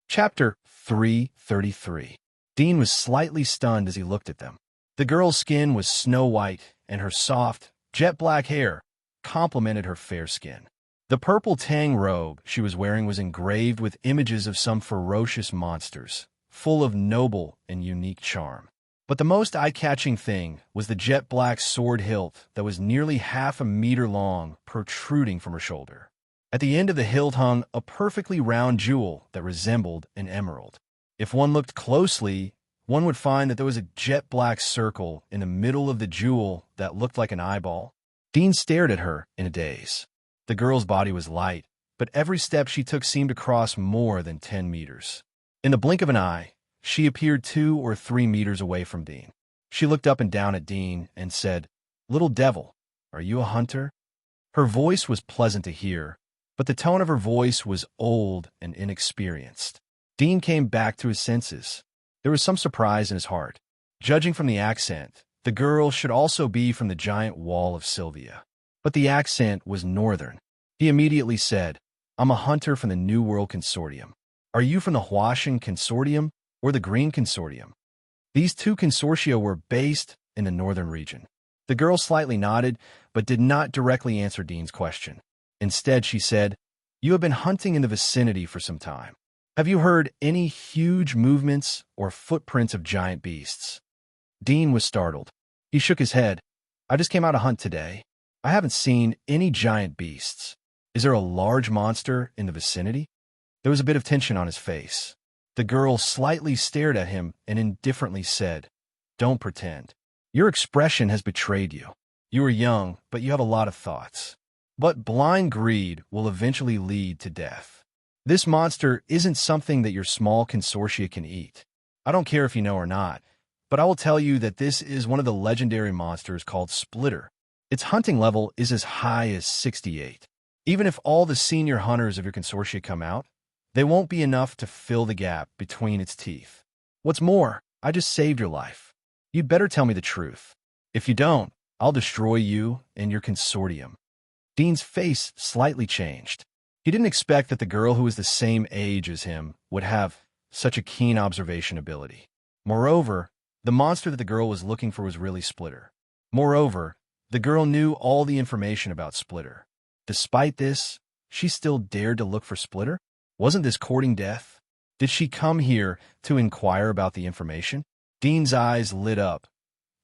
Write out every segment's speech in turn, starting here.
Chapter 333. Dean was slightly stunned as he looked at them. The girl's skin was snow-white, and her soft, jet-black hair complemented her fair skin. The purple tang robe she was wearing was engraved with images of some ferocious monsters, full of noble and unique charm. But the most eye-catching thing was the jet-black sword hilt that was nearly half a meter long, protruding from her shoulder. At the end of the hilt hung a perfectly round jewel that resembled an emerald. If one looked closely, one would find that there was a jet-black circle in the middle of the jewel that looked like an eyeball. Dean stared at her in a daze. The girl's body was light, but every step she took seemed to cross more than 10 meters. In the blink of an eye, she appeared 2 or 3 meters away from Dean. She looked up and down at Dean and said, "Little devil, are you a hunter?" Her voice was pleasant to hear, but the tone of her voice was old and inexperienced. Dean came back to his senses. There was some surprise in his heart. Judging from the accent, the girl should also be from the giant wall of Sylvia. But the accent was northern. He immediately said, "I'm a hunter from the New World Consortium. Are you from the Huashan Consortium or the Green Consortium?" These two consortia were based in the northern region. The girl slightly nodded, but did not directly answer Dean's question. Instead, she said, "You have been hunting in the vicinity for some time. Have you heard any huge movements or footprints of giant beasts?" Dean was startled. He shook his head. "I just came out to hunt today. I haven't seen any giant beasts. Is there a large monster in the vicinity?" There was a bit of tension on his face. The girl slightly stared at him and indifferently said, "Don't pretend. Your expression has betrayed you. You are young, but you have a lot of thoughts. But blind greed will eventually lead to death. This monster isn't something that your small consortia can eat. I don't care if you know or not, but I will tell you that this is one of the legendary monsters called Splitter. Its hunting level is as high as 68. Even if all the senior hunters of your consortia come out, they won't be enough to fill the gap between its teeth. What's more, I just saved your life. You'd better tell me the truth. If you don't, I'll destroy you and your consortium." Dean's face slightly changed. He didn't expect that the girl who was the same age as him would have such a keen observation ability. Moreover, the monster that the girl was looking for was really Splitter. Moreover, the girl knew all the information about Splitter. Despite this, she still dared to look for Splitter? Wasn't this courting death? Did she come here to inquire about the information? Dean's eyes lit up.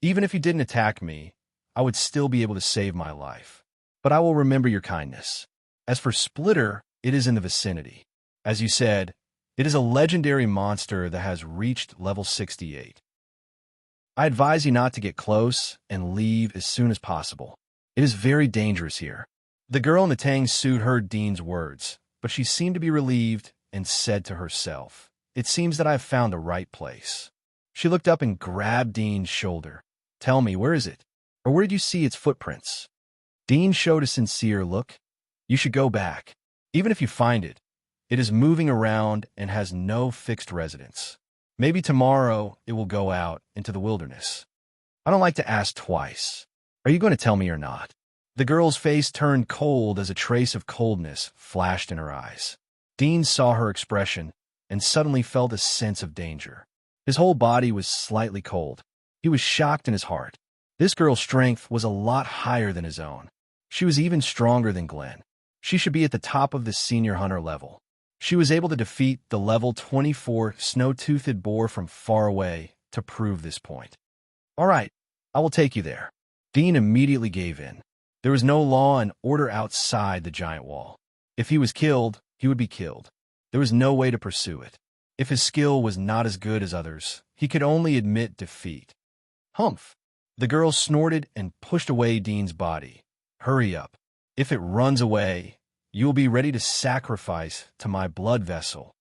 "Even if you didn't attack me, I would still be able to save my life. But I will remember your kindness. As for Splitter, it is in the vicinity. As you said, it is a legendary monster that has reached level 68. I advise you not to get close and leave as soon as possible. It is very dangerous here." The girl in the tang suit heard Dean's words, but she seemed to be relieved and said to herself, "It seems that I have found the right place." She looked up and grabbed Dean's shoulder. "Tell me, where is it? Or where did you see its footprints?" Dean showed a sincere look. "You should go back. Even if you find it, it is moving around and has no fixed residence. Maybe tomorrow it will go out into the wilderness. I don't like to ask twice. Are you going to tell me or not?" The girl's face turned cold as a trace of coldness flashed in her eyes. Dean saw her expression and suddenly felt a sense of danger. His whole body was slightly cold. He was shocked in his heart. This girl's strength was a lot higher than his own. She was even stronger than Glenn. She should be at the top of the senior hunter level. She was able to defeat the level 24 snow-toothed boar from far away to prove this point. "All right, I will take you there." Dean immediately gave in. There was no law and order outside the giant wall. If he was killed, he would be killed. There was no way to pursue it. If his skill was not as good as others, he could only admit defeat. "Humph!" The girl snorted and pushed away Dean's body. "Hurry up. If it runs away, you will be ready to sacrifice to my blood vessel."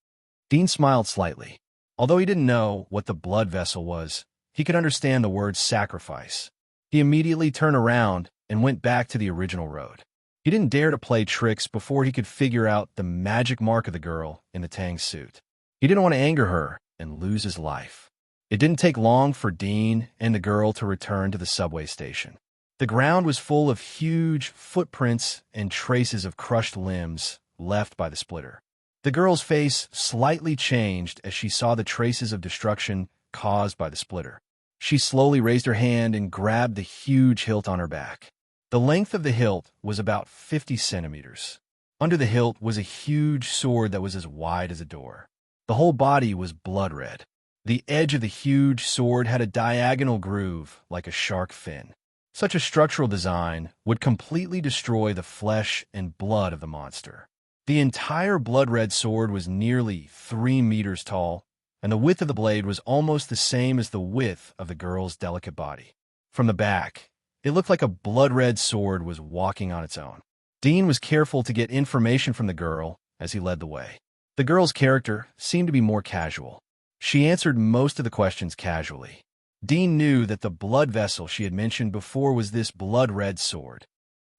Dean smiled slightly. Although he didn't know what the blood vessel was, he could understand the word sacrifice. He immediately turned around and went back to the original road. He didn't dare to play tricks before he could figure out the magic mark of the girl in the tang suit. He didn't want to anger her and lose his life. It didn't take long for Dean and the girl to return to the subway station. The ground was full of huge footprints and traces of crushed limbs left by the Splitter. The girl's face slightly changed as she saw the traces of destruction caused by the splitter. She slowly raised her hand and grabbed the huge hilt on her back. The length of the hilt was about 50 centimeters. Under the hilt was a huge sword that was as wide as a door. The whole body was blood red. The edge of the huge sword had a diagonal groove like a shark fin. Such a structural design would completely destroy the flesh and blood of the monster. The entire blood-red sword was nearly 3 meters tall, and the width of the blade was almost the same as the width of the girl's delicate body. From the back, it looked like a blood-red sword was walking on its own. Dean was careful to get information from the girl as he led the way. The girl's character seemed to be more casual. She answered most of the questions casually. Dean knew that the blood vessel she had mentioned before was this blood-red sword.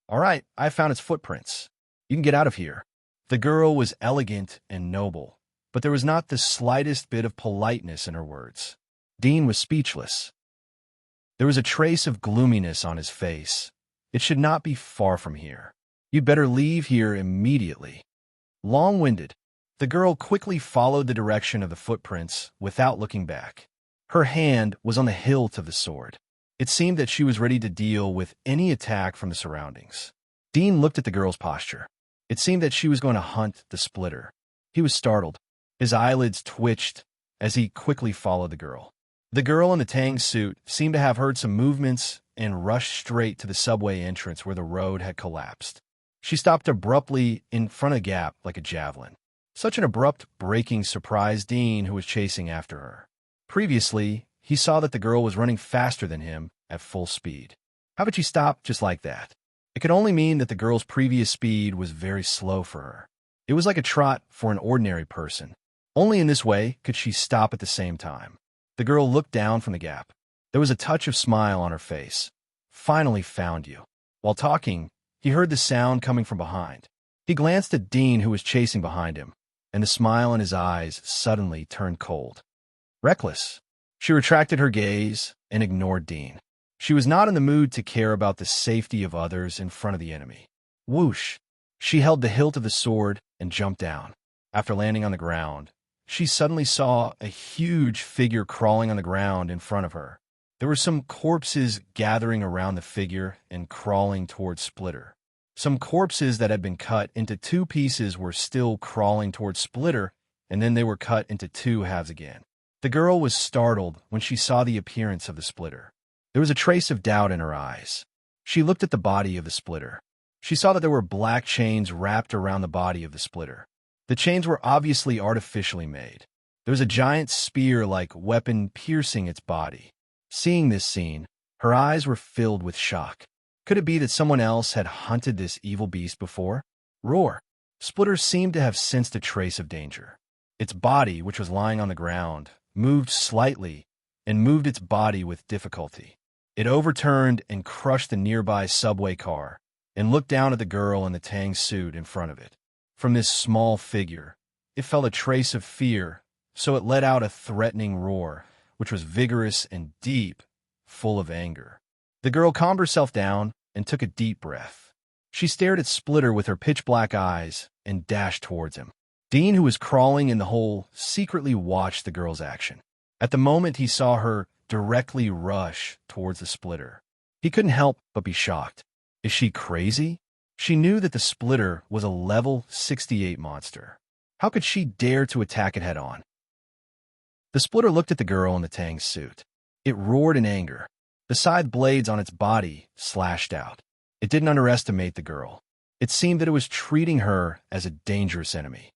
"All right, I found its footprints. You can get out of here." The girl was elegant and noble, but there was not the slightest bit of politeness in her words. Dean was speechless. There was a trace of gloominess on his face. "It should not be far from here. You'd better leave here immediately." Long-winded, the girl quickly followed the direction of the footprints without looking back. Her hand was on the hilt of the sword. It seemed that she was ready to deal with any attack from the surroundings. Dean looked at the girl's posture. It seemed that she was going to hunt the splitter. He was startled. His eyelids twitched as he quickly followed the girl. The girl in the Tang suit seemed to have heard some movements and rushed straight to the subway entrance where the road had collapsed. She stopped abruptly in front of a gap like a javelin. Such an abrupt braking surprised Dean, who was chasing after her. Previously, he saw that the girl was running faster than him at full speed. How could she stop just like that? It could only mean that the girl's previous speed was very slow for her. It was like a trot for an ordinary person. Only in this way could she stop at the same time. The girl looked down from the gap. There was a touch of smile on her face. "Finally found you." While talking, he heard the sound coming from behind. He glanced at Dean, who was chasing behind him, and the smile in his eyes suddenly turned cold. Reckless. She retracted her gaze and ignored Dean. She was not in the mood to care about the safety of others in front of the enemy. Whoosh! She held the hilt of the sword and jumped down. After landing on the ground, she suddenly saw a huge figure crawling on the ground in front of her. There were some corpses gathering around the figure and crawling towards Splitter. Some corpses that had been cut into 2 pieces were still crawling towards Splitter, and then they were cut into 2 halves again. The girl was startled when she saw the appearance of the Splitter. There was a trace of doubt in her eyes. She looked at the body of the Splitter. She saw that there were black chains wrapped around the body of the Splitter. The chains were obviously artificially made. There was a giant spear-like weapon piercing its body. Seeing this scene, her eyes were filled with shock. Could it be that someone else had hunted this evil beast before? Roar! Splitter seemed to have sensed a trace of danger. Its body, which was lying on the ground, moved slightly and moved its body with difficulty. It overturned and crushed the nearby subway car and looked down at the girl in the Tang suit in front of it. From this small figure, it felt a trace of fear, so it let out a threatening roar, which was vigorous and deep, full of anger. The girl calmed herself down and took a deep breath. She stared at Splitter with her pitch-black eyes and dashed towards him. Dean, who was crawling in the hole, secretly watched the girl's action. At the moment he saw her directly rush towards the Splitter, he couldn't help but be shocked. Is she crazy? She knew that the Splitter was a level 68 monster. How could she dare to attack it head-on? The Splitter looked at the girl in the Tang suit. It roared in anger. The scythe blades on its body slashed out. It didn't underestimate the girl. It seemed that it was treating her as a dangerous enemy.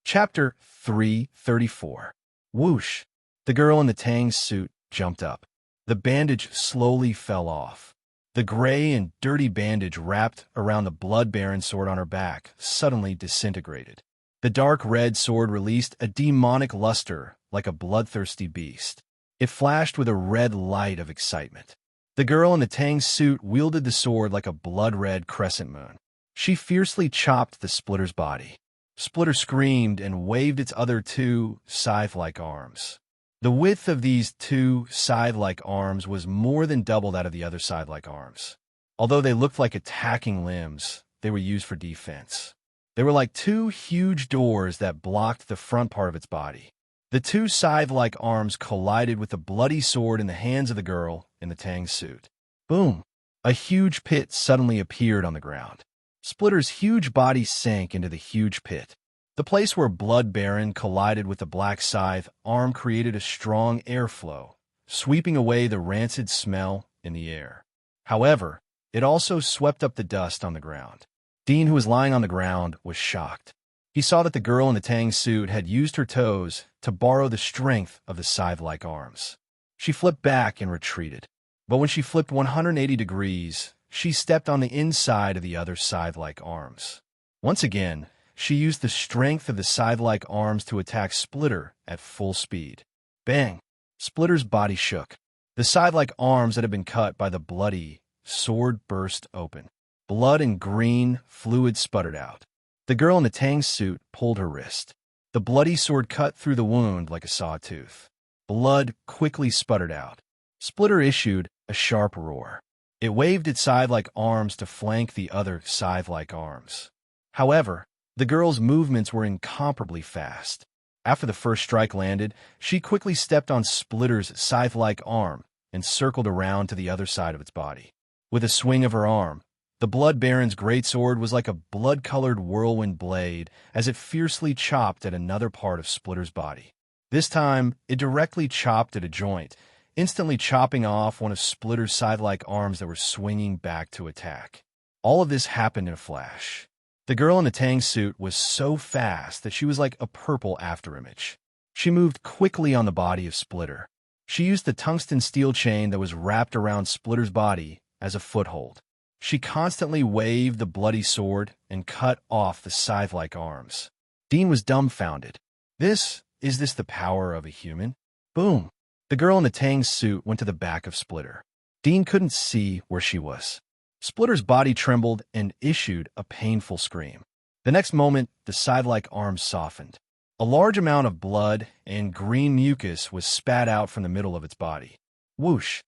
Chapter 334. Whoosh! The girl in the Tang suit jumped up. The bandage slowly fell off. The gray and dirty bandage wrapped around the blood-baron sword on her back suddenly disintegrated. The dark red sword released a demonic luster like a bloodthirsty beast. It flashed with a red light of excitement. The girl in the Tang suit wielded the sword like a blood-red crescent moon. She fiercely chopped the Splitter's body. Splitter screamed and waved its other 2 scythe-like arms. The width of these 2 scythe-like arms was more than double that of the other scythe-like arms. Although they looked like attacking limbs, they were used for defense. They were like two huge doors that blocked the front part of its body. The two scythe-like arms collided with the bloody sword in the hands of the girl in the Tang suit. Boom! A huge pit suddenly appeared on the ground. Splitter's huge body sank into the huge pit. The place where Blood Baron collided with the black scythe arm created a strong airflow, sweeping away the rancid smell in the air. However, it also swept up the dust on the ground. Dean, who was lying on the ground, was shocked. He saw that the girl in the Tang suit had used her toes to borrow the strength of the scythe-like arms. She flipped back and retreated. But when she flipped 180 degrees, she stepped on the inside of the other scythe-like arms. Once again, she used the strength of the scythe-like arms to attack Splitter at full speed. Bang! Splitter's body shook. The scythe-like arms that had been cut by the bloody sword burst open. Blood and green fluid sputtered out. The girl in the Tang suit pulled her wrist. The bloody sword cut through the wound like a sawtooth. Blood quickly sputtered out. Splitter issued a sharp roar. It waved its scythe-like arms to flank the other scythe-like arms. However, the girl's movements were incomparably fast. After the first strike landed, she quickly stepped on Splitter's scythe-like arm and circled around to the other side of its body. With a swing of her arm, the Blood Baron's greatsword was like a blood-colored whirlwind blade as it fiercely chopped at another part of Splitter's body. This time, it directly chopped at a joint, instantly chopping off one of Splitter's scythe-like arms that were swinging back to attack. All of this happened in a flash. The girl in the Tang suit was so fast that she was like a purple afterimage. She moved quickly on the body of Splitter. She used the tungsten steel chain that was wrapped around Splitter's body as a foothold. She constantly waved the bloody sword and cut off the scythe-like arms. Dean was dumbfounded. Is this the power of a human? Boom! The girl in the Tang suit went to the back of Splitter. Dean couldn't see where she was. Splitter's body trembled and issued a painful scream. The next moment, the scythe-like arms softened. A large amount of blood and green mucus was spat out from the middle of its body. Whoosh!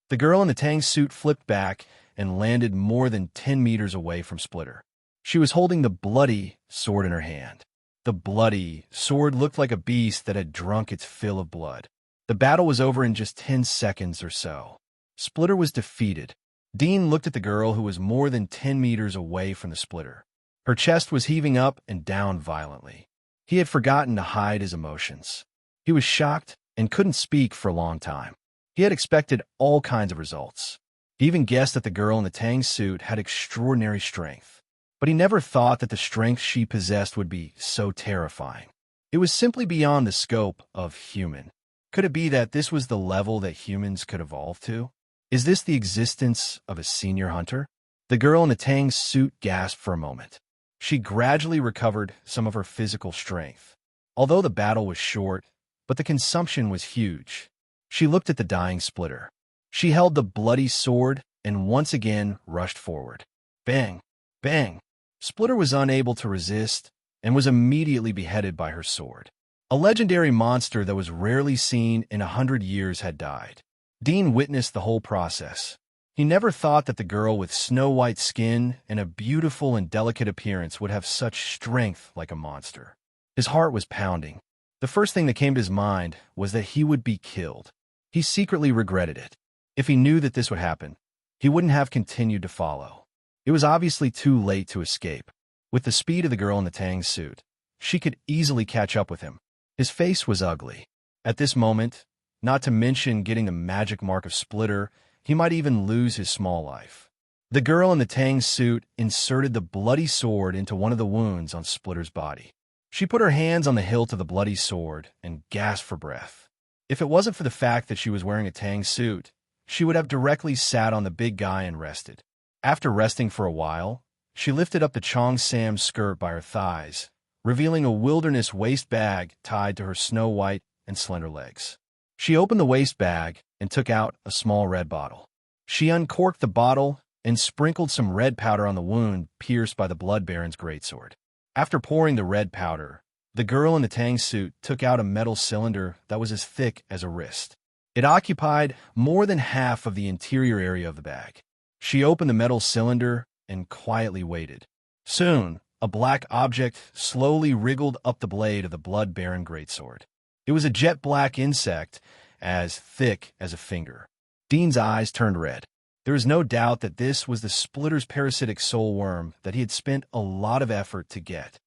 The girl in the Tang suit flipped back and landed more than 10 meters away from Splitter. She was holding the bloody sword in her hand. The bloody sword looked like a beast that had drunk its fill of blood. The battle was over in just 10 seconds or so. Splitter was defeated. Dean looked at the girl who was more than 10 meters away from the Splitter. Her chest was heaving up and down violently. He had forgotten to hide his emotions. He was shocked and couldn't speak for a long time. He had expected all kinds of results. He even guessed that the girl in the Tang suit had extraordinary strength. But he never thought that the strength she possessed would be so terrifying. It was simply beyond the scope of human. Could it be that this was the level that humans could evolve to? Is this the existence of a senior hunter? The girl in the Tang suit gasped for a moment. She gradually recovered some of her physical strength. Although the battle was short, but the consumption was huge. She looked at the dying Splitter. She held the bloody sword and once again rushed forward. Bang! Bang! Splitter was unable to resist and was immediately beheaded by her sword. A legendary monster that was rarely seen in 100 years had died. Dean witnessed the whole process. He never thought that the girl with snow-white skin and a beautiful and delicate appearance would have such strength like a monster. His heart was pounding. The first thing that came to his mind was that he would be killed. He secretly regretted it. If he knew that this would happen, he wouldn't have continued to follow. It was obviously too late to escape. With the speed of the girl in the Tang suit, she could easily catch up with him. His face was ugly. At this moment, not to mention getting the magic mark of Splitter, he might even lose his small life. The girl in the Tang suit inserted the bloody sword into one of the wounds on Splitter's body. She put her hands on the hilt of the bloody sword and gasped for breath. If it wasn't for the fact that she was wearing a Tang suit, she would have directly sat on the big guy and rested. After resting for a while, she lifted up the Chong Sam skirt by her thighs, revealing a wilderness waist bag tied to her snow-white and slender legs. She opened the waist bag and took out a small red bottle. She uncorked the bottle and sprinkled some red powder on the wound pierced by the Blood Baron's greatsword. After pouring the red powder, the girl in the Tang suit took out a metal cylinder that was as thick as a wrist. It occupied more than half of the interior area of the bag. She opened the metal cylinder and quietly waited. Soon, A black object slowly wriggled up the blade of the blood-barren greatsword. It was a jet-black insect, as thick as a finger. Dean's eyes turned red. There was no doubt that this was the Splitter's parasitic soul worm that he had spent a lot of effort to get.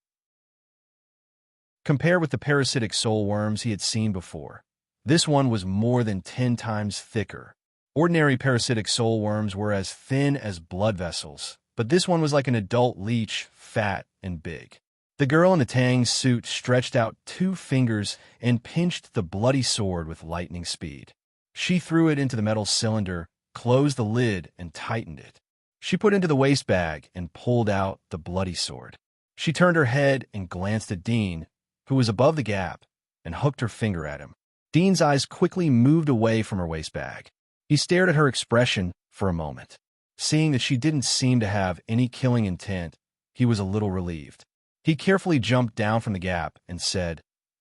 Compared with the parasitic soul worms he had seen before, this one was more than 10 times thicker. Ordinary parasitic soul worms were as thin as blood vessels, but this one was like an adult leech, fat and big. The girl in the Tang suit stretched out 2 fingers and pinched the bloody sword with lightning speed. She threw it into the metal cylinder, closed the lid, and tightened it. She put it into the waste bag and pulled out the bloody sword. She turned her head and glanced at Dean, who was above the gap, and hooked her finger at him. Dean's eyes quickly moved away from her waste bag. He stared at her expression for a moment. Seeing that she didn't seem to have any killing intent, he was a little relieved. He carefully jumped down from the gap and said,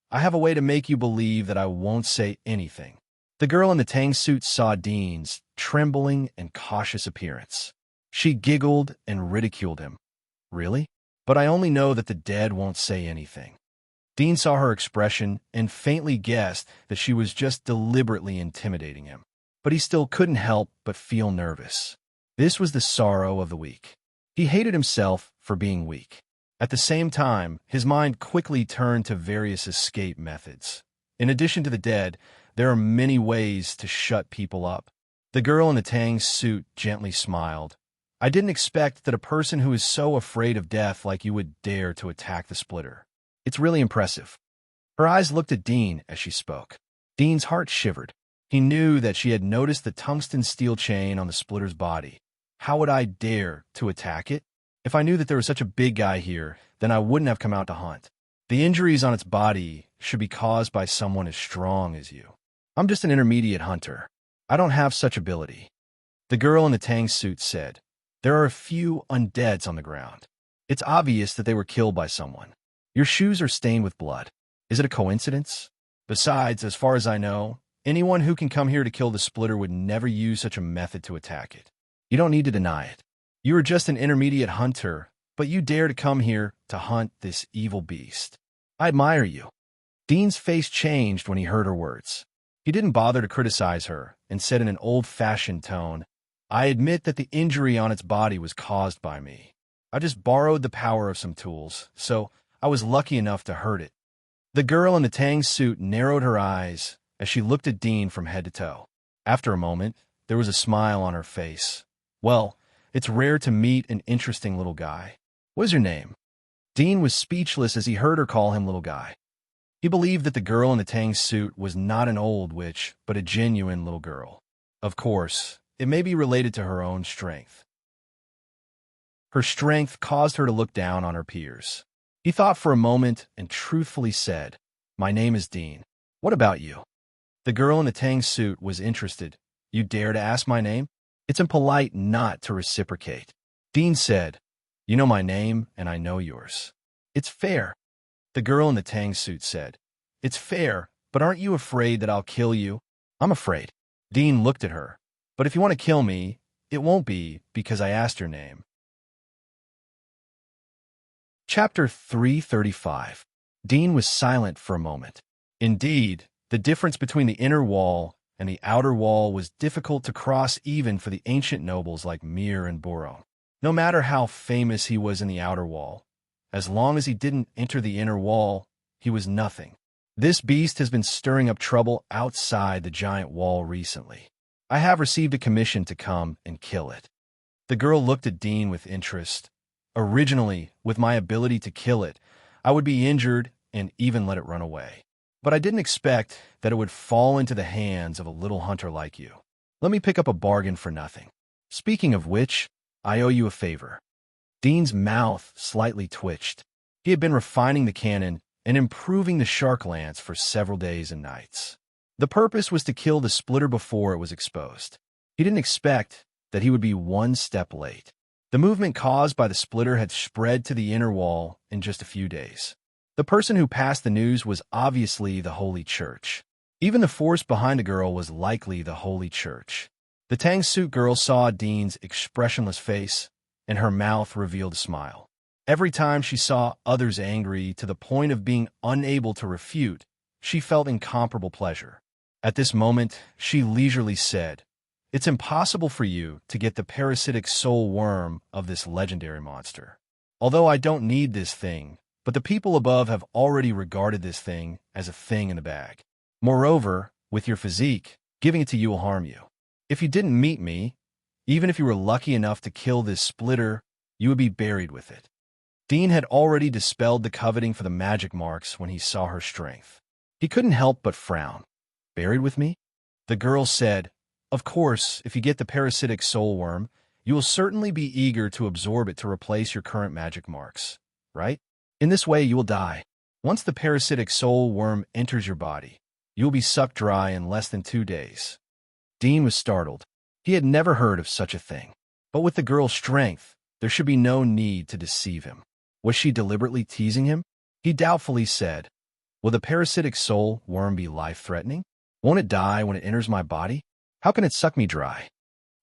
"I have a way to make you believe that I won't say anything." The girl in the Tang suit saw Dean's trembling and cautious appearance. She giggled and ridiculed him. "Really? But I only know that the dead won't say anything." Dean saw her expression and faintly guessed that she was just deliberately intimidating him. But he still couldn't help but feel nervous. This was the sorrow of the weak. He hated himself for being weak. At the same time, his mind quickly turned to various escape methods. In addition to the dead, there are many ways to shut people up. The girl in the Tang suit gently smiled. "I didn't expect that a person who is so afraid of death like you would dare to attack the Splitter. It's really impressive." Her eyes looked at Dean as she spoke. Dean's heart shivered. He knew that she had noticed the tungsten steel chain on the Splitter's body. How would I dare to attack it? If I knew that there was such a big guy here, then I wouldn't have come out to hunt. The injuries on its body should be caused by someone as strong as you. I'm just an intermediate hunter. I don't have such ability. The girl in the Tang suit said, "There are a few undeads on the ground. It's obvious that they were killed by someone. Your shoes are stained with blood. Is it a coincidence? Besides, as far as I know, anyone who can come here to kill the Splitter would never use such a method to attack it. You don't need to deny it. You are just an intermediate hunter, but you dare to come here to hunt this evil beast. I admire you." Dean's face changed when he heard her words. He didn't bother to criticize her and said in an old-fashioned tone, "I admit that the injury on its body was caused by me. I just borrowed the power of some tools, so I was lucky enough to hurt it." The girl in the Tang suit narrowed her eyes as she looked at Dean from head to toe. After a moment, there was a smile on her face. "Well, it's rare to meet an interesting little guy. What is your name?" Dean was speechless as he heard her call him little guy. He believed that the girl in the Tang suit was not an old witch, but a genuine little girl. Of course, it may be related to her own strength. Her strength caused her to look down on her peers. He thought for a moment and truthfully said, "My name is Dean. What about you?" The girl in the Tang suit was interested. "You dare to ask my name? It's impolite not to reciprocate." Dean said, "You know my name, and I know yours. It's fair." The girl in the Tang suit said, "It's fair, but aren't you afraid that I'll kill you?" "I'm afraid." Dean looked at her. "But if you want to kill me, it won't be because I asked your name." Chapter 335. Dean was silent for a moment. Indeed, the difference between the inner wall and the outer wall was difficult to cross even for the ancient nobles like Mir and Boro. No matter how famous he was in the outer wall, as long as he didn't enter the inner wall, he was nothing. This beast has been stirring up trouble outside the giant wall recently. I have received a commission to come and kill it. The girl looked at Dean with interest. Originally, with my ability to kill it, I would be injured and even let it run away. But I didn't expect that it would fall into the hands of a little hunter like you. Let me pick up a bargain for nothing. Speaking of which, I owe you a favor. Dean's mouth slightly twitched. He had been refining the cannon and improving the shark lance for several days and nights. The purpose was to kill the Splitter before it was exposed. He didn't expect that he would be one step late. The movement caused by the Splitter had spread to the inner wall in just a few days. The person who passed the news was obviously the Holy Church. Even the force behind the girl was likely the Holy Church. The Tang suit girl saw Dean's expressionless face, and her mouth revealed a smile. Every time she saw others angry to the point of being unable to refute, she felt incomparable pleasure. At this moment, she leisurely said, "It's impossible for you to get the parasitic soul worm of this legendary monster. Although I don't need this thing, but the people above have already regarded this thing as a thing in the bag. Moreover, with your physique, giving it to you will harm you. If you didn't meet me, even if you were lucky enough to kill this splitter, you would be buried with it." Dean had already dispelled the coveting for the magic marks when he saw her strength. He couldn't help but frown. "Buried with me?" The girl said, "Of course, if you get the parasitic soul worm, you will certainly be eager to absorb it to replace your current magic marks, right? In this way, you will die. Once the parasitic soul worm enters your body, you will be sucked dry in less than 2 days." Dean was startled. He had never heard of such a thing. But with the girl's strength, there should be no need to deceive him. Was she deliberately teasing him? He doubtfully said, "Will the parasitic soul worm be life-threatening? Won't it die when it enters my body? How can it suck me dry?"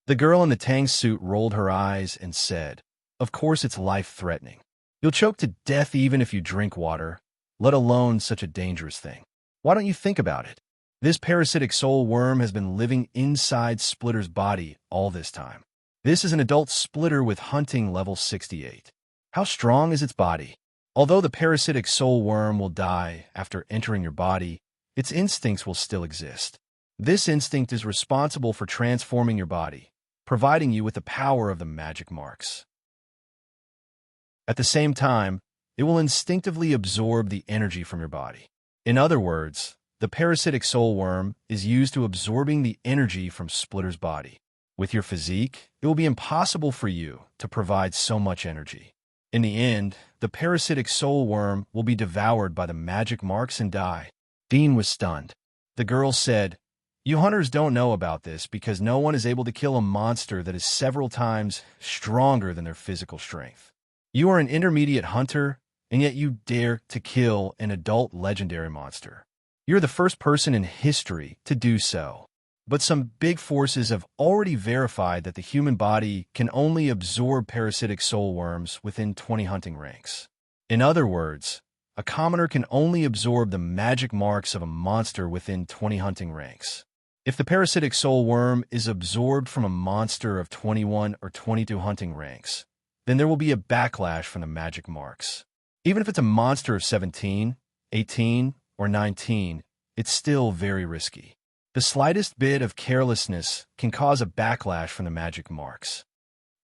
The girl in the tang suit rolled her eyes and said, "Of course it's life-threatening. You'll choke to death even if you drink water, let alone such a dangerous thing. Why don't you think about it? This parasitic soul worm has been living inside Splitter's body all this time. This is an adult Splitter with hunting level 68. How strong is its body? Although the parasitic soul worm will die after entering your body, its instincts will still exist. This instinct is responsible for transforming your body, providing you with the power of the magic marks. At the same time, it will instinctively absorb the energy from your body. In other words, the parasitic soul worm is used to absorbing the energy from Splitter's body. With your physique, it will be impossible for you to provide so much energy. In the end, the parasitic soul worm will be devoured by the magic marks and die." Dean was stunned. The girl said, "You hunters don't know about this because no one is able to kill a monster that is several times stronger than their physical strength. You are an intermediate hunter, and yet you dare to kill an adult legendary monster. You're the first person in history to do so. But some big forces have already verified that the human body can only absorb parasitic soul worms within 20 hunting ranks. In other words, a commoner can only absorb the magic marks of a monster within 20 hunting ranks. If the parasitic soul worm is absorbed from a monster of 21 or 22 hunting ranks, then there will be a backlash from the magic marks. Even if it's a monster of 17, 18, or 19, it's still very risky. The slightest bit of carelessness can cause a backlash from the magic marks.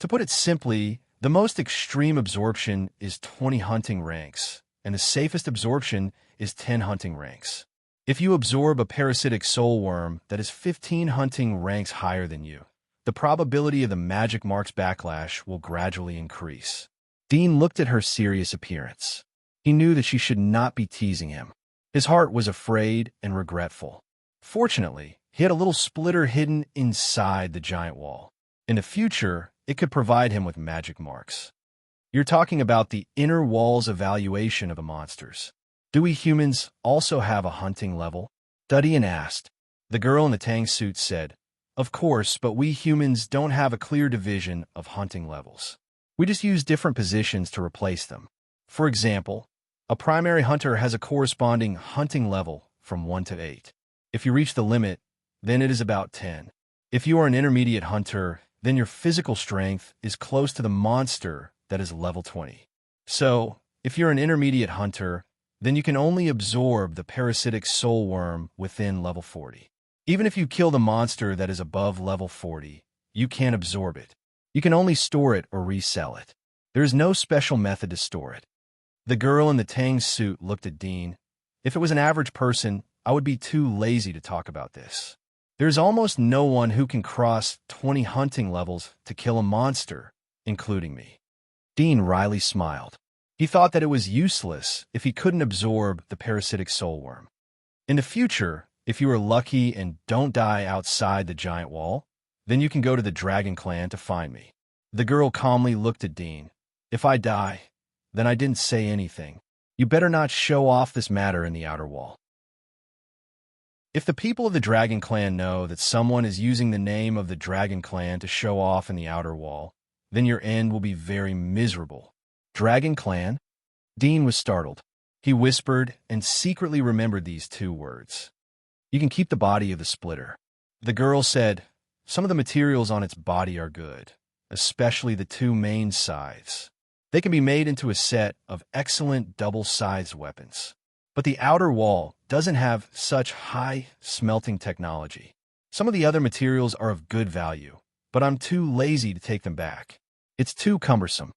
To put it simply, the most extreme absorption is 20 hunting ranks, and the safest absorption is 10 hunting ranks. If you absorb a parasitic soul worm that is 15 hunting ranks higher than you, the probability of the magic marks backlash will gradually increase." Dean looked at her serious appearance. He knew that she should not be teasing him. His heart was afraid and regretful. Fortunately, he had a little splitter hidden inside the giant wall. In the future, it could provide him with magic marks. "You're talking about the inner wall's evaluation of the monsters. Do we humans also have a hunting level?" Dudian asked. The girl in the tang suit said, "Of course, but we humans don't have a clear division of hunting levels. We just use different positions to replace them. For example, a primary hunter has a corresponding hunting level from 1 to 8. If you reach the limit, then it is about 10. If you are an intermediate hunter, then your physical strength is close to the monster that is level 20. So, if you're an intermediate hunter, then you can only absorb the parasitic soul worm within level 40. Even if you kill the monster that is above level 40, you can't absorb it. You can only store it or resell it. There is no special method to store it." The girl in the tang suit looked at Dean. "If it was an average person, I would be too lazy to talk about this. There's almost no one who can cross 20 hunting levels to kill a monster, including me." Dean wryly smiled. He thought that it was useless if he couldn't absorb the parasitic soul worm. In the future, if you are lucky and don't die outside the giant wall, then you can go to the Dragon Clan to find me. The girl calmly looked at Dean. "If I die, then I didn't say anything. You better not show off this matter in the outer wall. If the people of the Dragon Clan know that someone is using the name of the Dragon Clan to show off in the outer wall, then your end will be very miserable." Dragon clan? Dean was startled. He whispered and secretly remembered these 2 words. You can keep the body of the splitter. The girl said, some of the materials on its body are good, especially the 2 main sides. They can be made into a set of excellent double-sized weapons. But the outer wall doesn't have such high smelting technology. Some of the other materials are of good value, but I'm too lazy to take them back. It's too cumbersome.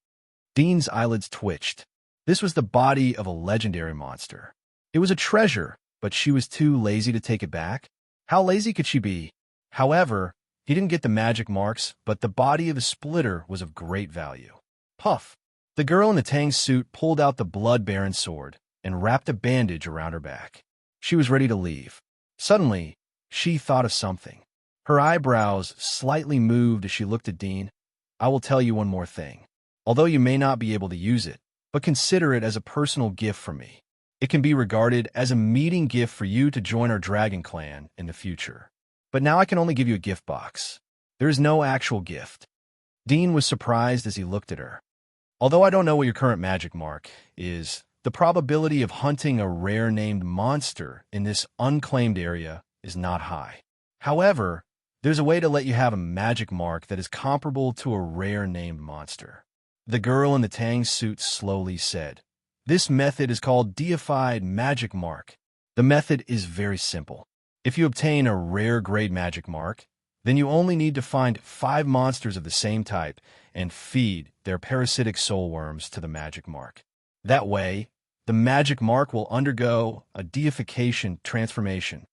Dean's eyelids twitched. This was the body of a legendary monster. It was a treasure, but she was too lazy to take it back? How lazy could she be? However, he didn't get the magic marks, but the body of the splitter was of great value. Puff! The girl in the Tang suit pulled out the blood-baron sword and wrapped a bandage around her back. She was ready to leave. Suddenly, she thought of something. Her eyebrows slightly moved as she looked at Dean. I will tell you one more thing. Although you may not be able to use it, but consider it as a personal gift from me. It can be regarded as a meeting gift for you to join our dragon clan in the future. But now I can only give you a gift box. There is no actual gift. Dean was surprised as he looked at her. Although I don't know what your current magic mark is, the probability of hunting a rare named monster in this unclaimed area is not high. However, there's a way to let you have a magic mark that is comparable to a rare named monster. The girl in the Tang suit slowly said, this method is called deified magic mark. The method is very simple. If you obtain a rare grade magic mark, then you only need to find 5 monsters of the same type and feed their parasitic soul worms to the magic mark. That way, the magic mark will undergo a deification transformation.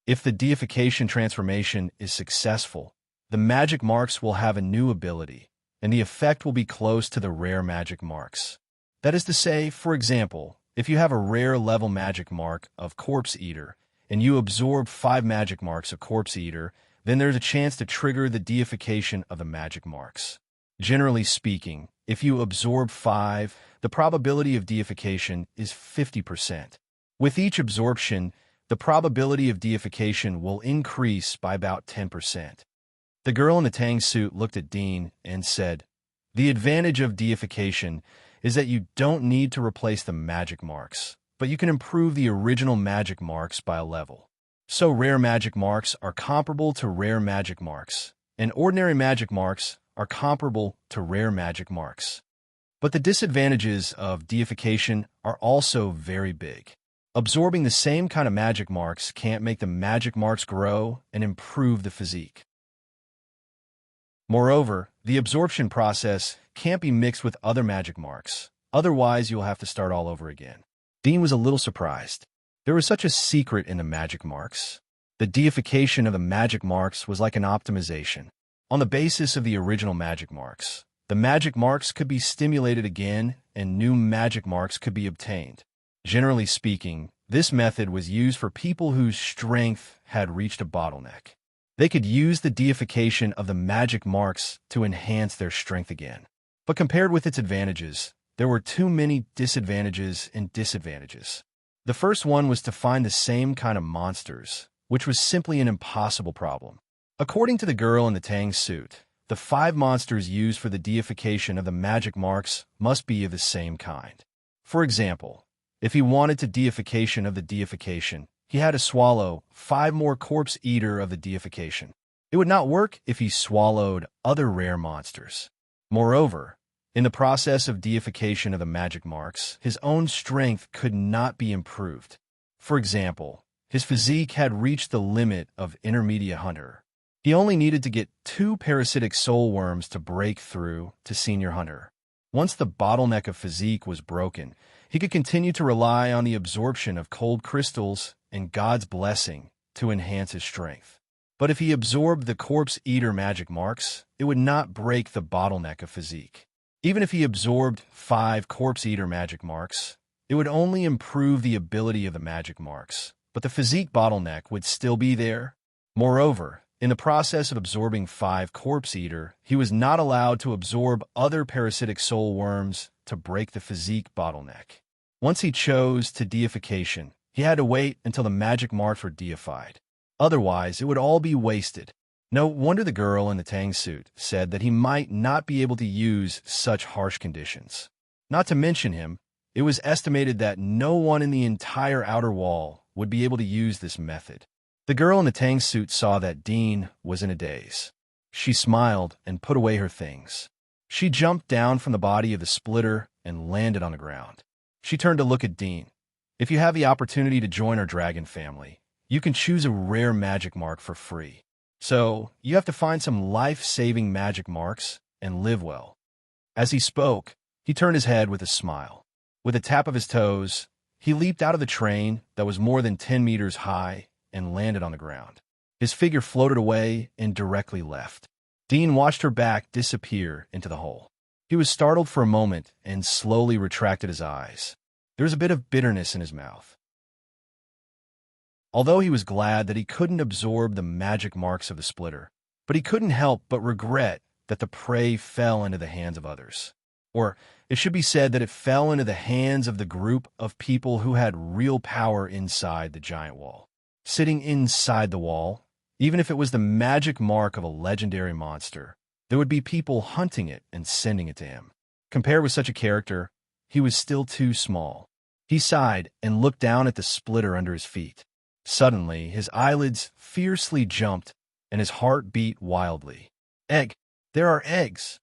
If the deification transformation is successful, the magic marks will have a new ability, and the effect will be close to the rare magic marks. That is to say, for example, if you have a rare level magic mark of Corpse Eater, and you absorb 5 magic marks of Corpse Eater, then there's a chance to trigger the deification of the magic marks. Generally speaking, if you absorb 5, the probability of deification is 50%. With each absorption, the probability of deification will increase by about 10%. The girl in the Tang suit looked at Dean and said, the advantage of deification is that you don't need to replace the magic marks, but you can improve the original magic marks by a level. So rare magic marks are comparable to rare magic marks, and ordinary magic marks are comparable to rare magic marks. But the disadvantages of deification are also very big. Absorbing the same kind of magic marks can't make the magic marks grow and improve the physique. Moreover, the absorption process can't be mixed with other magic marks. Otherwise, you'll have to start all over again. Dean was a little surprised. There was such a secret in the magic marks. The deification of the magic marks was like an optimization. On the basis of the original magic marks, the magic marks could be stimulated again and new magic marks could be obtained. Generally speaking, this method was used for people whose strength had reached a bottleneck. They could use the deification of the magic marks to enhance their strength again. But compared with its advantages, there were too many disadvantages and disadvantages. The first one was to find the same kind of monsters, which was simply an impossible problem. According to the girl in the Tang suit, the 5 monsters used for the deification of the magic marks must be of the same kind. For example, if he wanted to deification of the deification, he had to swallow 5 more Corpse Eater of the deification. It would not work if he swallowed other rare monsters. Moreover, in the process of deification of the magic marks, his own strength could not be improved. For example, his physique had reached the limit of intermediate hunter. He only needed to get 2 parasitic soul worms to break through to senior hunter. Once the bottleneck of physique was broken, he could continue to rely on the absorption of cold crystals and God's blessing to enhance his strength. But if he absorbed the Corpse Eater magic marks, it would not break the bottleneck of physique. Even if he absorbed 5 Corpse Eater magic marks, it would only improve the ability of the magic marks, but the physique bottleneck would still be there. Moreover, in the process of absorbing 5 Corpse Eater, he was not allowed to absorb other parasitic soul worms to break the physique bottleneck. Once he chose to deification, he had to wait until the magic marks were deified. Otherwise, it would all be wasted. No wonder the girl in the Tang suit said that he might not be able to use such harsh conditions. Not to mention him, it was estimated that no one in the entire outer wall would be able to use this method. The girl in the tang suit saw that Dean was in a daze. She smiled and put away her things. She jumped down from the body of the splitter and landed on the ground. She turned to look at Dean. If you have the opportunity to join our dragon family, you can choose a rare magic mark for free. So, you have to find some life-saving magic marks and live well. As he spoke, he turned his head with a smile. With a tap of his toes, he leaped out of the train that was more than 10 meters high and landed on the ground. His figure floated away and directly left. Dean watched her back disappear into the hole. He was startled for a moment and slowly retracted his eyes. There was a bit of bitterness in his mouth. Although he was glad that he couldn't absorb the magic marks of the splitter, but he couldn't help but regret that the prey fell into the hands of others. Or it should be said that it fell into the hands of the group of people who had real power inside the giant wall. Sitting inside the wall, even if it was the magic mark of a legendary monster, there would be people hunting it and sending it to him. Compared with such a character, he was still too small. He sighed and looked down at the splitter under his feet. Suddenly, his eyelids fiercely jumped and his heart beat wildly. Egg! There are eggs!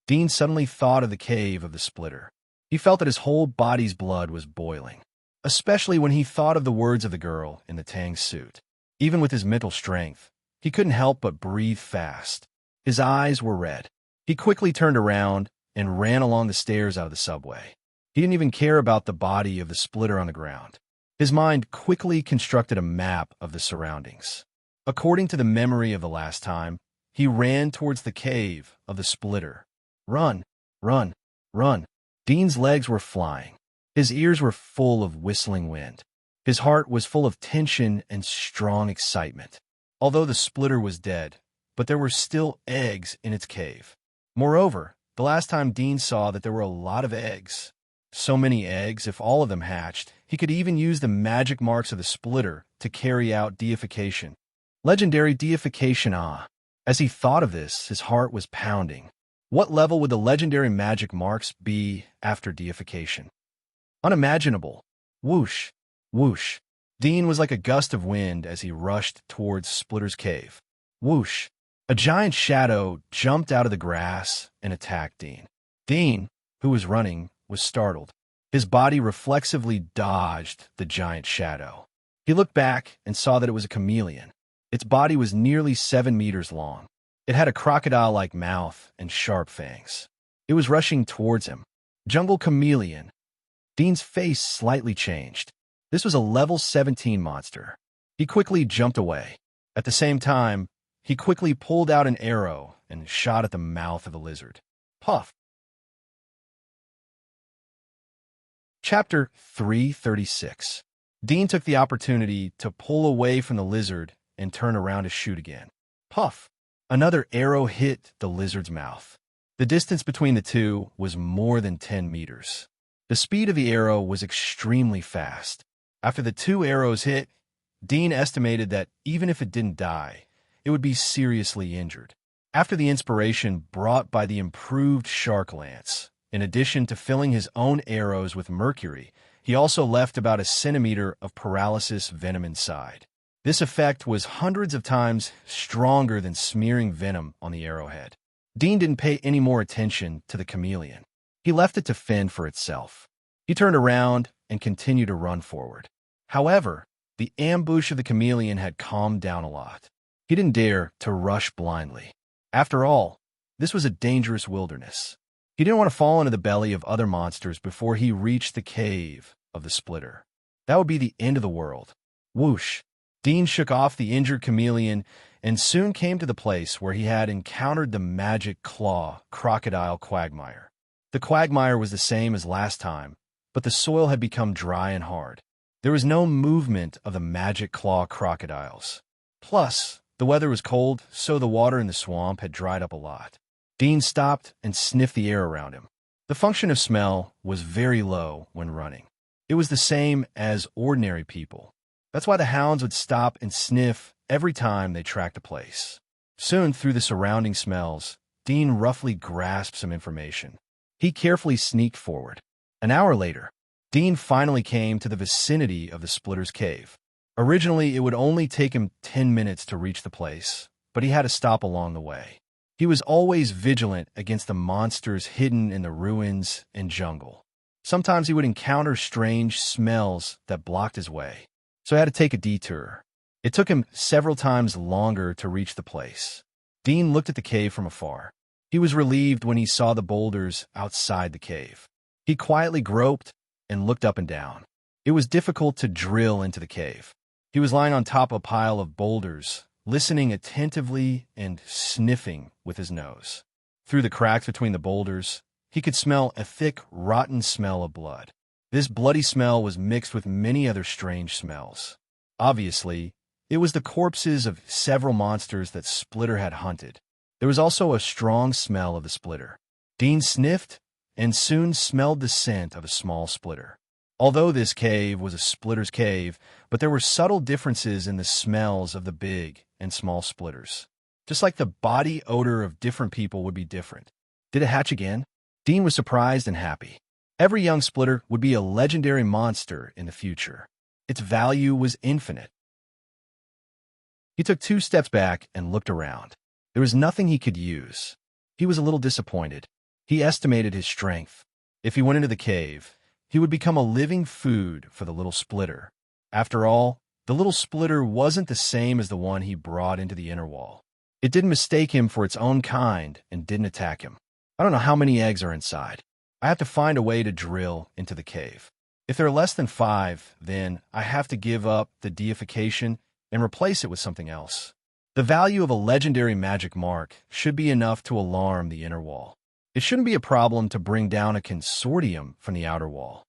Dean suddenly thought of the cave of the splitter. He felt that his whole body's blood was boiling, especially when he thought of the words of the girl in the tang suit. Even with his mental strength, he couldn't help but breathe fast. His eyes were red. He quickly turned around and ran along the stairs out of the subway. He didn't even care about the body of the splitter on the ground. His mind quickly constructed a map of the surroundings. According to the memory of the last time, he ran towards the cave of the splitter. Run, run, run. Dean's legs were flying. His ears were full of whistling wind. His heart was full of tension and strong excitement. Although the splitter was dead, but there were still eggs in its cave. Moreover, the last time Dean saw that there were a lot of eggs. So many eggs, if all of them hatched, he could even use the magic marks of the splitter to carry out deification. Legendary deification, ah. As he thought of this, his heart was pounding. What level would the legendary magic marks be after deification? Unimaginable. Whoosh, whoosh. Dean was like a gust of wind as he rushed towards Splitter's cave. Whoosh. A giant shadow jumped out of the grass and attacked Dean. Dean, who was running, was startled. His body reflexively dodged the giant shadow. He looked back and saw that it was a chameleon. Its body was nearly 7 meters long. It had a crocodile-like mouth and sharp fangs. It was rushing towards him. Jungle chameleon. Dean's face slightly changed. This was a level 17 monster. He quickly jumped away. At the same time, he quickly pulled out an arrow and shot at the mouth of the lizard. Puff. Chapter 336. Dean took the opportunity to pull away from the lizard and turn around to shoot again. Puff! Another arrow hit the lizard's mouth. The distance between the two was more than 10 meters. The speed of the arrow was extremely fast. After the 2 arrows hit, Dean estimated that even if it didn't die, it would be seriously injured. After the inspiration brought by the improved shark lance, in addition to filling his own arrows with mercury, he also left about a centimeter of paralysis venom inside. This effect was hundreds of times stronger than smearing venom on the arrowhead. Dean didn't pay any more attention to the chameleon. He left it to fend for itself. He turned around and continued to run forward. However, the ambush of the chameleon had calmed down a lot. He didn't dare to rush blindly. After all, this was a dangerous wilderness. He didn't want to fall into the belly of other monsters before he reached the cave of the splitter. That would be the end of the world. Whoosh! Dean shook off the injured chameleon and soon came to the place where he had encountered the magic claw crocodile quagmire. The quagmire was the same as last time, but the soil had become dry and hard. There was no movement of the magic claw crocodiles. Plus, the weather was cold, so the water in the swamp had dried up a lot. Dean stopped and sniffed the air around him. The function of smell was very low when running. It was the same as ordinary people. That's why the hounds would stop and sniff every time they tracked a place. Soon, through the surrounding smells, Dean roughly grasped some information. He carefully sneaked forward. An hour later, Dean finally came to the vicinity of the Splitter's cave. Originally, it would only take him 10 minutes to reach the place, but he had to stop along the way. He was always vigilant against the monsters hidden in the ruins and jungle. Sometimes he would encounter strange smells that blocked his way, so he had to take a detour. It took him several times longer to reach the place. Dean looked at the cave from afar. He was relieved when he saw the boulders outside the cave. He quietly groped and looked up and down. It was difficult to drill into the cave. He was lying on top of a pile of boulders, listening attentively and sniffing with his nose. Through the cracks between the boulders, he could smell a thick, rotten smell of blood. This bloody smell was mixed with many other strange smells. Obviously, it was the corpses of several monsters that Splitter had hunted. There was also a strong smell of the Splitter. Dean sniffed and soon smelled the scent of a small Splitter. Although this cave was a Splitter's cave, but there were subtle differences in the smells of the big and small Splitters. Just like the body odor of different people would be different. Did it hatch again? Dean was surprised and happy. Every young Splitter would be a legendary monster in the future. Its value was infinite. He took 2 steps back and looked around. There was nothing he could use. He was a little disappointed. He estimated his strength. If he went into the cave, he would become a living food for the little Splitter. After all, the little Splitter wasn't the same as the one he brought into the inner wall. It didn't mistake him for its own kind and didn't attack him. I don't know how many eggs are inside. I have to find a way to drill into the cave. If there are less than 5, then I have to give up the deification and replace it with something else. The value of a legendary magic mark should be enough to alarm the inner wall. It shouldn't be a problem to bring down a consortium from the outer wall.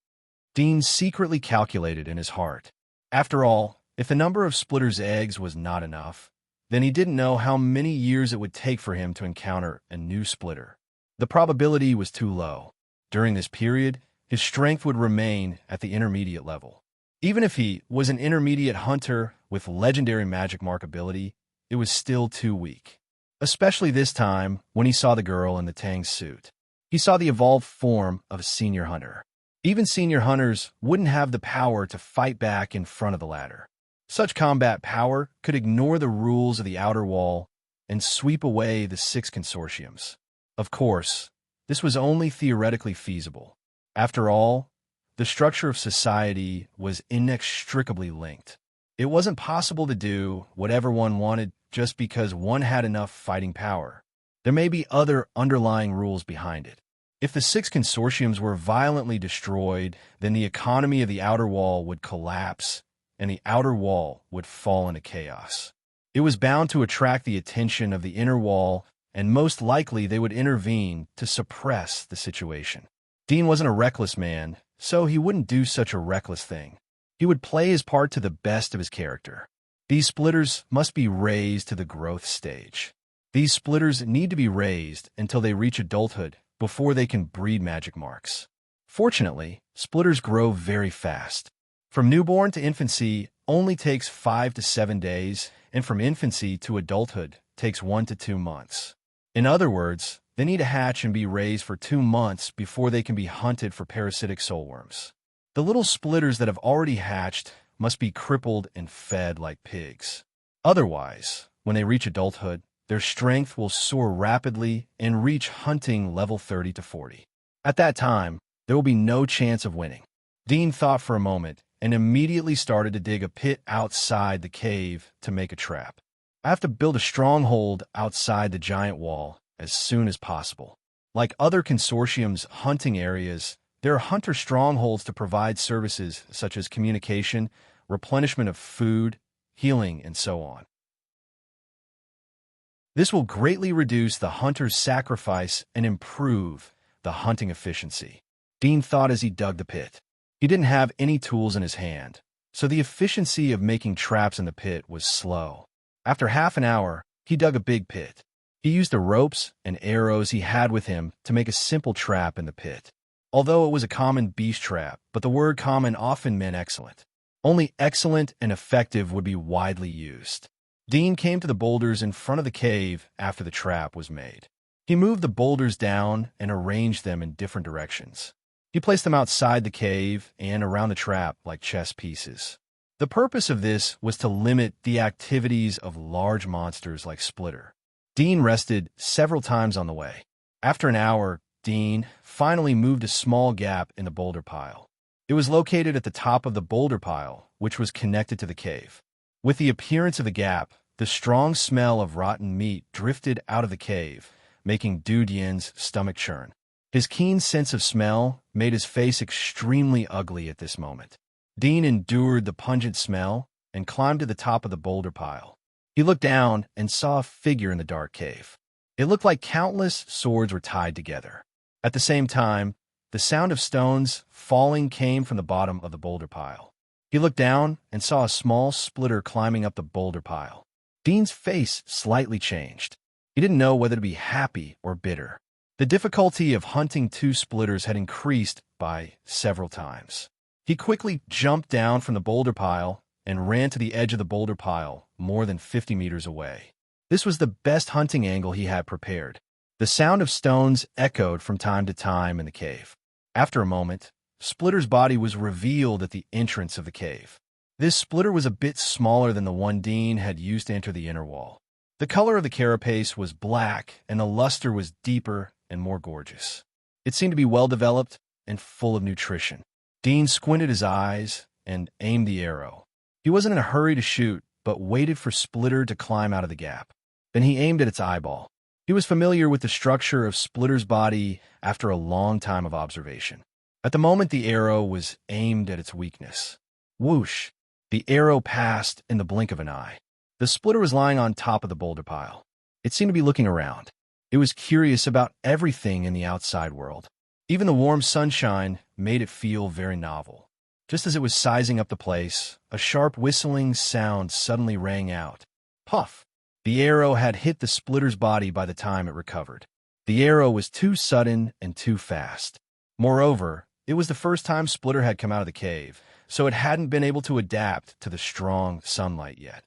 Dean secretly calculated in his heart. After all, if the number of Splitter's eggs was not enough, then he didn't know how many years it would take for him to encounter a new Splitter. The probability was too low. During this period, his strength would remain at the intermediate level. Even if he was an intermediate hunter with legendary magic mark ability, it was still too weak. Especially this time when he saw the girl in the Tang suit. He saw the evolved form of a senior hunter. Even senior hunters wouldn't have the power to fight back in front of the ladder. Such combat power could ignore the rules of the outer wall and sweep away the 6 consortiums. Of course, this was only theoretically feasible. After all, the structure of society was inextricably linked. It wasn't possible to do whatever one wanted just because one had enough fighting power. There may be other underlying rules behind it. If the 6 consortiums were violently destroyed, then the economy of the outer wall would collapse, and the outer wall would fall into chaos. It was bound to attract the attention of the inner wall, and most likely they would intervene to suppress the situation. Dean wasn't a reckless man, so he wouldn't do such a reckless thing. He would play his part to the best of his character. These Splitters must be raised to the growth stage. These Splitters need to be raised until they reach adulthood before they can breed magic marks. Fortunately, Splitters grow very fast. From newborn to infancy only takes 5 to 7 days, and from infancy to adulthood takes 1 to 2 months. In other words, they need to hatch and be raised for 2 months before they can be hunted for parasitic soulworms. The little Splitters that have already hatched must be crippled and fed like pigs. Otherwise, when they reach adulthood, their strength will soar rapidly and reach hunting level 30 to 40. At that time, there will be no chance of winning. Dean thought for a moment and immediately started to dig a pit outside the cave to make a trap. I have to build a stronghold outside the giant wall as soon as possible. Like other consortiums' hunting areas, there are hunter strongholds to provide services such as communication, replenishment of food, healing, and so on. This will greatly reduce the hunter's sacrifice and improve the hunting efficiency. Dean thought as he dug the pit. He didn't have any tools in his hand, so the efficiency of making traps in the pit was slow. After half an hour, he dug a big pit. He used the ropes and arrows he had with him to make a simple trap in the pit. Although it was a common beast trap, but the word common often meant excellent. Only excellent and effective would be widely used. Dean came to the boulders in front of the cave after the trap was made. He moved the boulders down and arranged them in different directions. He placed them outside the cave and around the trap like chess pieces. The purpose of this was to limit the activities of large monsters like Splitter. Dean rested several times on the way. After an hour, Dean finally moved a small gap in the boulder pile. It was located at the top of the boulder pile, which was connected to the cave. With the appearance of the gap, the strong smell of rotten meat drifted out of the cave, making Dude Yin's stomach churn. His keen sense of smell made his face extremely ugly at this moment. Dean endured the pungent smell and climbed to the top of the boulder pile. He looked down and saw a figure in the dark cave. It looked like countless swords were tied together. At the same time, the sound of stones falling came from the bottom of the boulder pile. He looked down and saw a small Splitter climbing up the boulder pile. Dean's face slightly changed. He didn't know whether to be happy or bitter. The difficulty of hunting two Splitters had increased by several times. He quickly jumped down from the boulder pile and ran to the edge of the boulder pile, more than 50 meters away. This was the best hunting angle he had prepared. The sound of stones echoed from time to time in the cave. After a moment, Splitter's body was revealed at the entrance of the cave. This Splitter was a bit smaller than the one Dean had used to enter the inner wall. The color of the carapace was black, and the luster was deeper and more gorgeous. It seemed to be well-developed and full of nutrition. Dean squinted his eyes and aimed the arrow. He wasn't in a hurry to shoot, but waited for Splitter to climb out of the gap. Then he aimed at its eyeball. He was familiar with the structure of Splitter's body after a long time of observation. At the moment, the arrow was aimed at its weakness. Whoosh! The arrow passed in the blink of an eye. The Splitter was lying on top of the boulder pile. It seemed to be looking around. It was curious about everything in the outside world. Even the warm sunshine made it feel very novel. Just as it was sizing up the place, a sharp whistling sound suddenly rang out. Puff! The arrow had hit the Splitter's body by the time it recovered. The arrow was too sudden and too fast. Moreover, it was the first time Splitter had come out of the cave, so it hadn't been able to adapt to the strong sunlight yet.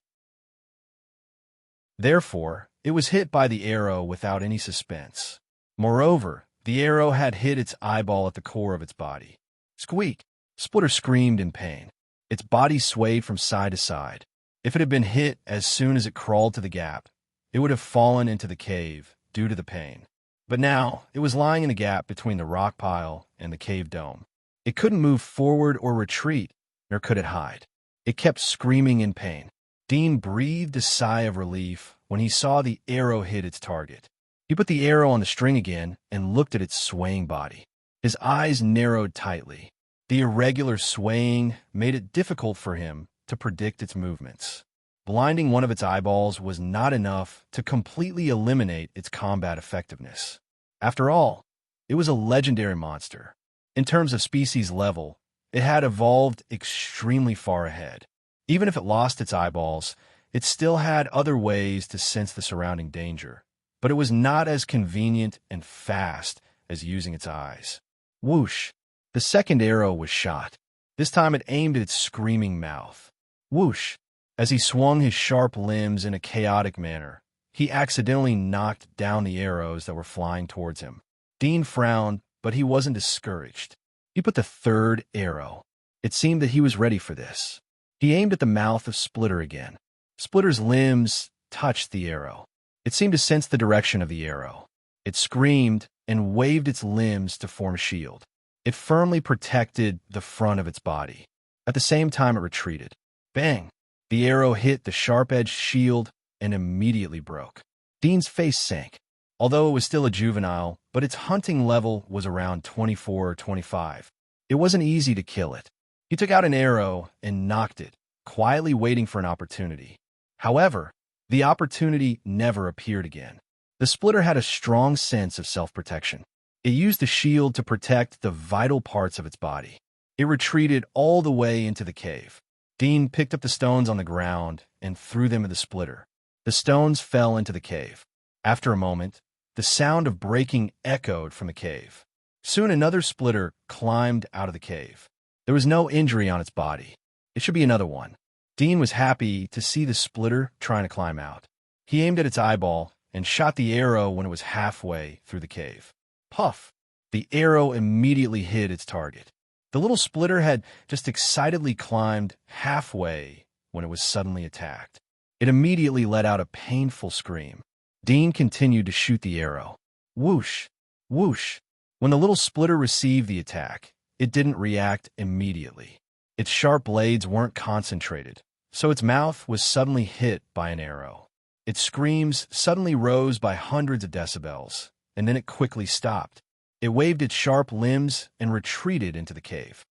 Therefore, it was hit by the arrow without any suspense. Moreover, the arrow had hit its eyeball at the core of its body. Squeak! Splitter screamed in pain. Its body swayed from side to side. If it had been hit as soon as it crawled to the gap, it would have fallen into the cave due to the pain. But now, it was lying in the gap between the rock pile and the cave dome. It couldn't move forward or retreat, nor could it hide. It kept screaming in pain. Dean breathed a sigh of relief when he saw the arrow hit its target. He put the arrow on the string again and looked at its swaying body. His eyes narrowed tightly. The irregular swaying made it difficult for him to predict its movements. Blinding one of its eyeballs was not enough to completely eliminate its combat effectiveness. After all, it was a legendary monster. In terms of species level, it had evolved extremely far ahead. Even if it lost its eyeballs, it still had other ways to sense the surrounding danger, but it was not as convenient and fast as using its eyes. Whoosh! The second arrow was shot. This time it aimed at its screaming mouth. Whoosh! As he swung his sharp limbs in a chaotic manner, he accidentally knocked down the arrows that were flying towards him. Dean frowned, but he wasn't discouraged. He put the third arrow. It seemed that he was ready for this. He aimed at the mouth of Splitter again. Splitter's limbs touched the arrow. It seemed to sense the direction of the arrow. It screamed and waved its limbs to form a shield. It firmly protected the front of its body. At the same time, it retreated. Bang! The arrow hit the sharp-edged shield and immediately broke. Dean's face sank. Although it was still a juvenile, but its hunting level was around 24 or 25. It wasn't easy to kill it. He took out an arrow and knocked it, quietly waiting for an opportunity. However, the opportunity never appeared again. The Splitter had a strong sense of self-protection. It used the shield to protect the vital parts of its body. It retreated all the way into the cave. Dean picked up the stones on the ground and threw them at the Splitter. The stones fell into the cave. After a moment, the sound of breaking echoed from the cave. Soon another Splitter climbed out of the cave. There was no injury on its body. It should be another one. Dean was happy to see the Splitter trying to climb out. He aimed at its eyeball and shot the arrow when it was halfway through the cave. Puff! The arrow immediately hit its target. The little splitter had just excitedly climbed halfway when it was suddenly attacked. It immediately let out a painful scream. Dean continued to shoot the arrow. Whoosh! Whoosh! When the little splitter received the attack, it didn't react immediately. Its sharp blades weren't concentrated, so its mouth was suddenly hit by an arrow. Its screams suddenly rose by hundreds of decibels, and then it quickly stopped. It waved its sharp limbs and retreated into the cave.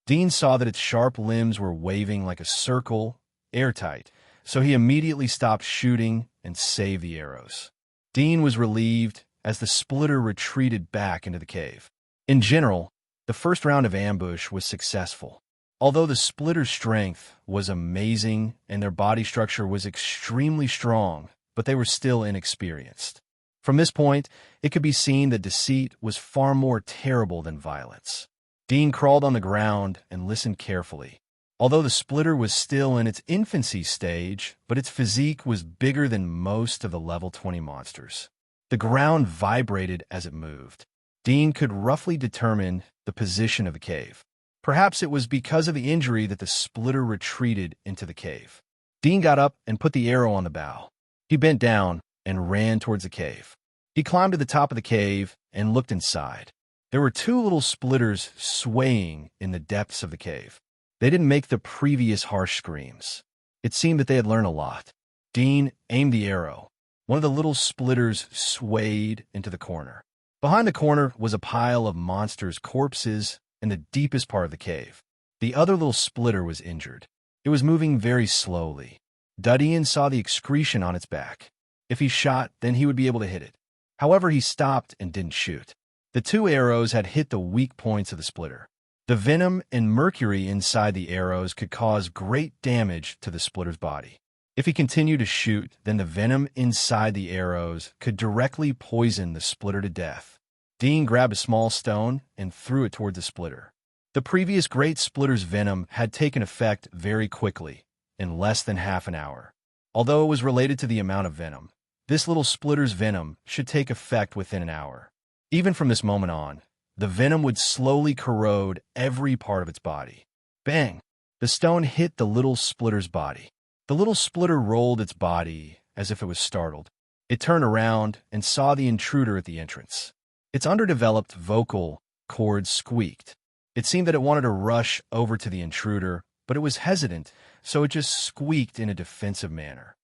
Dean saw that its sharp limbs were waving like a circle, airtight, so he immediately stopped shooting and saved the arrows. Dean was relieved as the splitter retreated back into the cave. In general, the first round of ambush was successful. Although the splitter's strength was amazing and their body structure was extremely strong, but they were still inexperienced. From this point, it could be seen that deceit was far more terrible than violence. Dean crawled on the ground and listened carefully. Although the splitter was still in its infancy stage, but its physique was bigger than most of the level 20 monsters. The ground vibrated as it moved. Dean could roughly determine the position of the cave. Perhaps it was because of the injury that the splitter retreated into the cave. Dean got up and put the arrow on the bow. He bent down and ran towards the cave. He climbed to the top of the cave and looked inside. There were two little splitters swaying in the depths of the cave. They didn't make the previous harsh screams. It seemed that they had learned a lot. Dean aimed the arrow. One of the little splitters swayed into the corner. Behind the corner was a pile of monsters' corpses in the deepest part of the cave. The other little splitter was injured. It was moving very slowly. Dudian saw the excretion on its back. If he shot, then he would be able to hit it. However, he stopped and didn't shoot. The two arrows had hit the weak points of the splitter. The venom and mercury inside the arrows could cause great damage to the splitter's body. If he continued to shoot, then the venom inside the arrows could directly poison the splitter to death. Dean grabbed a small stone and threw it toward the splitter. The previous great splitter's venom had taken effect very quickly, in less than half an hour. Although it was related to the amount of venom, this little splitter's venom should take effect within an hour. Even from this moment on, the venom would slowly corrode every part of its body. Bang! The stone hit the little splitter's body. The little splitter rolled its body as if it was startled. It turned around and saw the intruder at the entrance. Its underdeveloped vocal cords squeaked. It seemed that it wanted to rush over to the intruder, but it was hesitant, so it just squeaked in a defensive manner.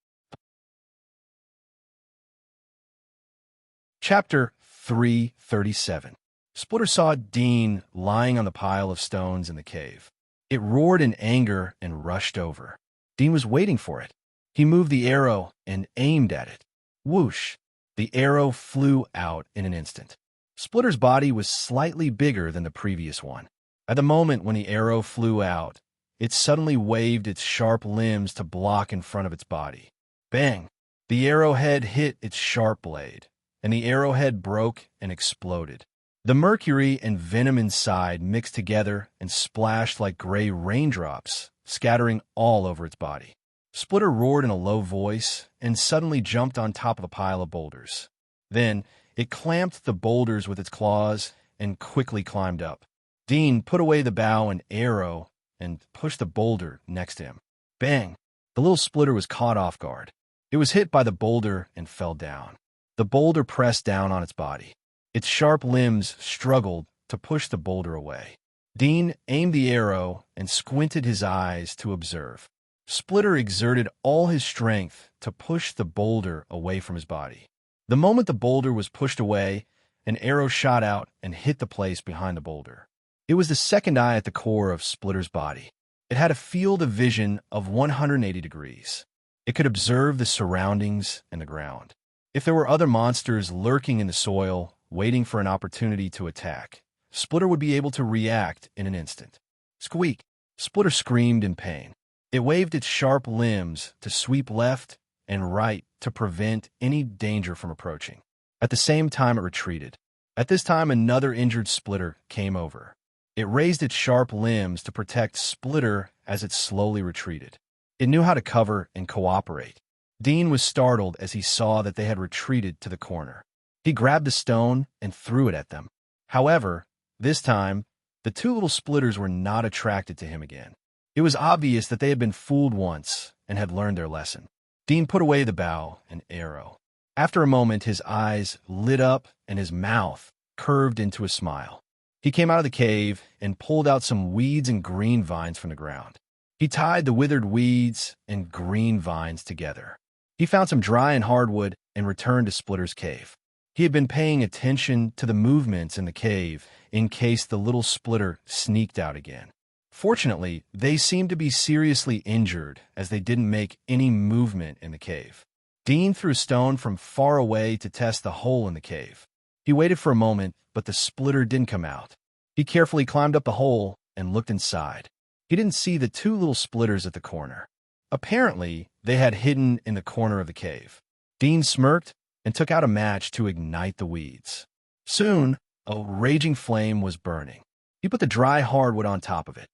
Chapter 337. Splitter saw Dean lying on the pile of stones in the cave. It roared in anger and rushed over. Dean was waiting for it. He moved the arrow and aimed at it. Whoosh! The arrow flew out in an instant. Splitter's body was slightly bigger than the previous one. At the moment when the arrow flew out, it suddenly waved its sharp limbs to block in front of its body. Bang! The arrowhead hit its sharp blade, and the arrowhead broke and exploded. The mercury and venom inside mixed together and splashed like gray raindrops, scattering all over its body. Splitter roared in a low voice and suddenly jumped on top of a pile of boulders. Then, it clamped the boulders with its claws and quickly climbed up. Dean put away the bow and arrow and pushed the boulder next to him. Bang! The little splitter was caught off guard. It was hit by the boulder and fell down. The boulder pressed down on its body. Its sharp limbs struggled to push the boulder away. Dean aimed the arrow and squinted his eyes to observe. Splitter exerted all his strength to push the boulder away from his body. The moment the boulder was pushed away, an arrow shot out and hit the place behind the boulder. It was the second eye at the core of Splitter's body. It had a field of vision of 180 degrees. It could observe the surroundings and the ground. If there were other monsters lurking in the soil, waiting for an opportunity to attack, Splitter would be able to react in an instant. Squeak! Splitter screamed in pain. It waved its sharp limbs to sweep left and right to prevent any danger from approaching. At the same time, it retreated. At this time, another injured Splitter came over. It raised its sharp limbs to protect Splitter as it slowly retreated. It knew how to cover and cooperate. Dean was startled as he saw that they had retreated to the corner. He grabbed a stone and threw it at them. However, this time, the two little splitters were not attracted to him again. It was obvious that they had been fooled once and had learned their lesson. Dean put away the bow and arrow. After a moment, his eyes lit up and his mouth curved into a smile. He came out of the cave and pulled out some weeds and green vines from the ground. He tied the withered weeds and green vines together. He found some dry and hardwood and returned to Splitter's cave. He had been paying attention to the movements in the cave in case the little Splitter sneaked out again. Fortunately, they seemed to be seriously injured as they didn't make any movement in the cave. Dean threw a stone from far away to test the hole in the cave. He waited for a moment, but the Splitter didn't come out. He carefully climbed up the hole and looked inside. He didn't see the two little splitters at the corner. Apparently, they had hidden in the corner of the cave. Dean smirked and took out a match to ignite the weeds. Soon, a raging flame was burning. He put the dry hardwood on top of it.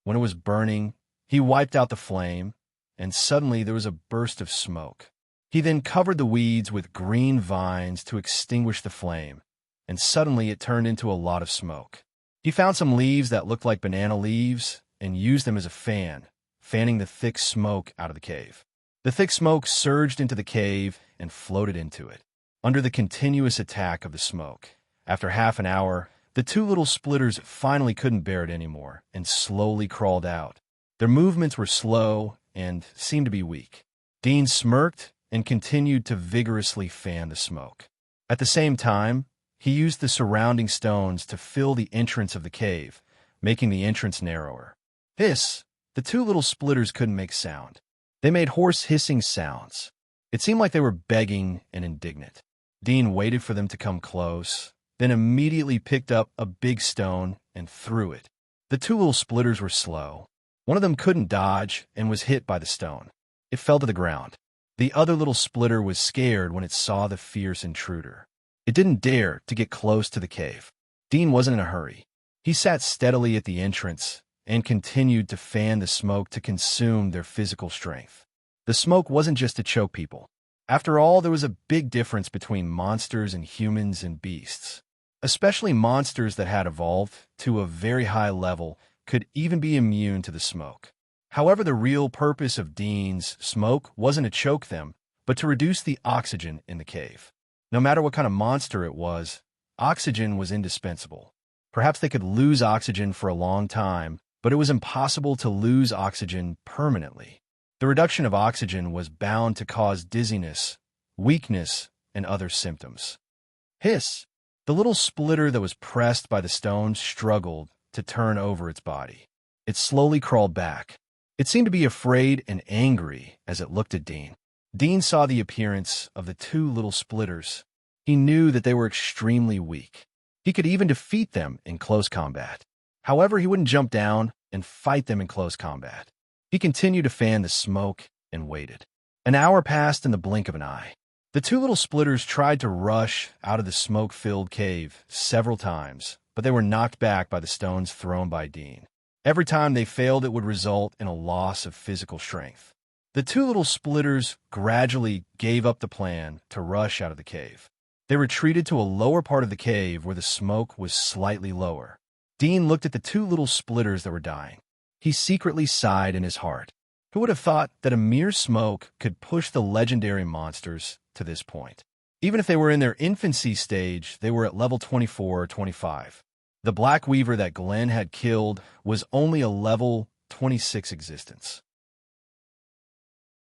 When it was burning, he wiped out the flame, and suddenly there was a burst of smoke. He then covered the weeds with green vines to extinguish the flame, and suddenly it turned into a lot of smoke. He found some leaves that looked like banana leaves and used them as a fan, fanning the thick smoke out of the cave. The thick smoke surged into the cave and floated into it. Under the continuous attack of the smoke, after half an hour, the two little splitters finally couldn't bear it anymore and slowly crawled out. Their movements were slow and seemed to be weak. Dean smirked and continued to vigorously fan the smoke. At the same time, he used the surrounding stones to fill the entrance of the cave, making the entrance narrower. The two little splitters couldn't make sound. They made hoarse hissing sounds. It seemed like they were begging and indignant. Dean waited for them to come close, then immediately picked up a big stone and threw it. The two little splitters were slow. One of them couldn't dodge and was hit by the stone. It fell to the ground. The other little splitter was scared when it saw the fierce intruder. It didn't dare to get close to the cave. Dean wasn't in a hurry. He sat steadily at the entrance and continued to fan the smoke to consume their physical strength. The smoke wasn't just to choke people. After all, there was a big difference between monsters and humans and beasts. Especially monsters that had evolved to a very high level could even be immune to the smoke. However, the real purpose of Dean's smoke wasn't to choke them, but to reduce the oxygen in the cave. No matter what kind of monster it was, oxygen was indispensable. Perhaps they could lose oxygen for a long time, but it was impossible to lose oxygen permanently. The reduction of oxygen was bound to cause dizziness, weakness, and other symptoms. Hiss! The little splitter that was pressed by the stone struggled to turn over its body. It slowly crawled back. It seemed to be afraid and angry as it looked at Dean. Dean saw the appearance of the two little splitters. He knew that they were extremely weak. He could even defeat them in close combat. However, he wouldn't jump down and fight them in close combat. He continued to fan the smoke and waited. An hour passed in the blink of an eye. The two little splitters tried to rush out of the smoke-filled cave several times, but they were knocked back by the stones thrown by Dean. Every time they failed, it would result in a loss of physical strength. The two little splitters gradually gave up the plan to rush out of the cave. They retreated to a lower part of the cave where the smoke was slightly lower. Dean looked at the two little splitters that were dying. He secretly sighed in his heart. Who would have thought that a mere smoke could push the legendary monsters to this point? Even if they were in their infancy stage, they were at level 24 or 25. The Black Weaver that Glenn had killed was only a level 26 existence.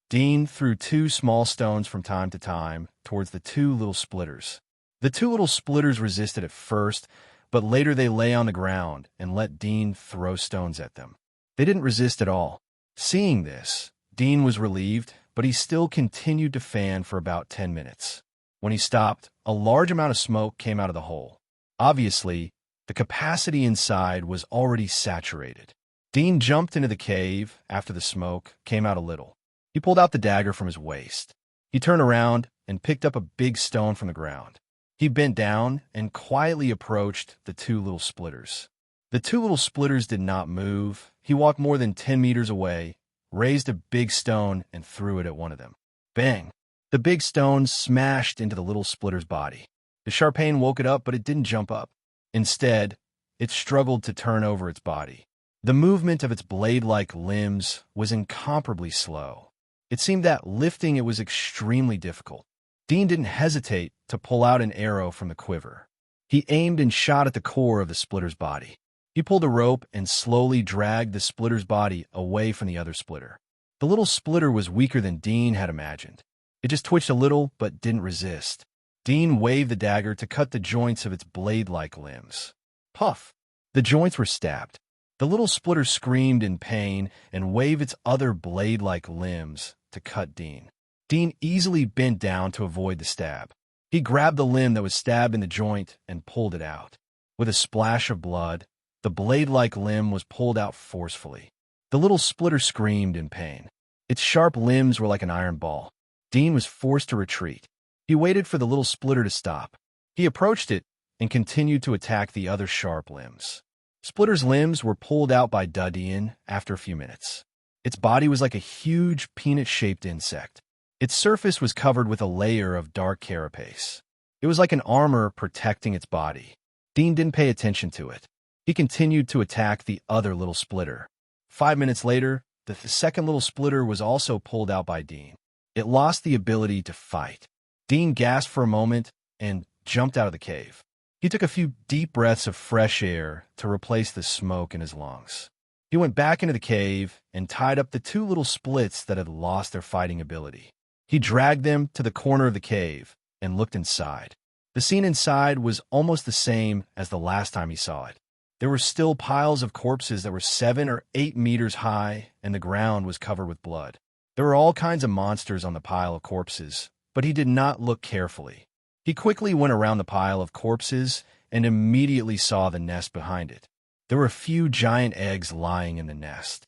Dean threw two small stones from time to time towards the two little splitters. The two little splitters resisted at first, but later they lay on the ground and let Dean throw stones at them. They didn't resist at all. Seeing this, Dean was relieved, but he still continued to fan for about 10 minutes. When he stopped, a large amount of smoke came out of the hole. Obviously, the capacity inside was already saturated. Dean jumped into the cave after the smoke came out a little. He pulled out the dagger from his waist. He turned around and picked up a big stone from the ground. He bent down and quietly approached the two little splitters. The two little splitters did not move. He walked more than 10 meters away, raised a big stone, and threw it at one of them. Bang! The big stone smashed into the little splitter's body. The sharp pain woke it up, but it didn't jump up. Instead, it struggled to turn over its body. The movement of its blade-like limbs was incomparably slow. It seemed that lifting it was extremely difficult. Dean didn't hesitate to pull out an arrow from the quiver. He aimed and shot at the core of the splitter's body. He pulled a rope and slowly dragged the splitter's body away from the other splitter. The little splitter was weaker than Dean had imagined. It just twitched a little, but didn't resist. Dean waved the dagger to cut the joints of its blade-like limbs. Puff! The joints were stabbed. The little splitter screamed in pain and waved its other blade-like limbs to cut Dean. Dean easily bent down to avoid the stab. He grabbed the limb that was stabbed in the joint and pulled it out. With a splash of blood, the blade-like limb was pulled out forcefully. The little splitter screamed in pain. Its sharp limbs were like an iron ball. Dean was forced to retreat. He waited for the little splitter to stop. He approached it and continued to attack the other sharp limbs. Splitter's limbs were pulled out by Dean after a few minutes. Its body was like a huge peanut-shaped insect. Its surface was covered with a layer of dark carapace. It was like an armor protecting its body. Dean didn't pay attention to it. He continued to attack the other little splitter. 5 minutes later, the second little splitter was also pulled out by Dean. It lost the ability to fight. Dean gasped for a moment and jumped out of the cave. He took a few deep breaths of fresh air to replace the smoke in his lungs. He went back into the cave and tied up the two little splits that had lost their fighting ability. He dragged them to the corner of the cave and looked inside. The scene inside was almost the same as the last time he saw it. There were still piles of corpses that were 7 or 8 meters high, and the ground was covered with blood. There were all kinds of monsters on the pile of corpses, but he did not look carefully. He quickly went around the pile of corpses and immediately saw the nest behind it. There were a few giant eggs lying in the nest.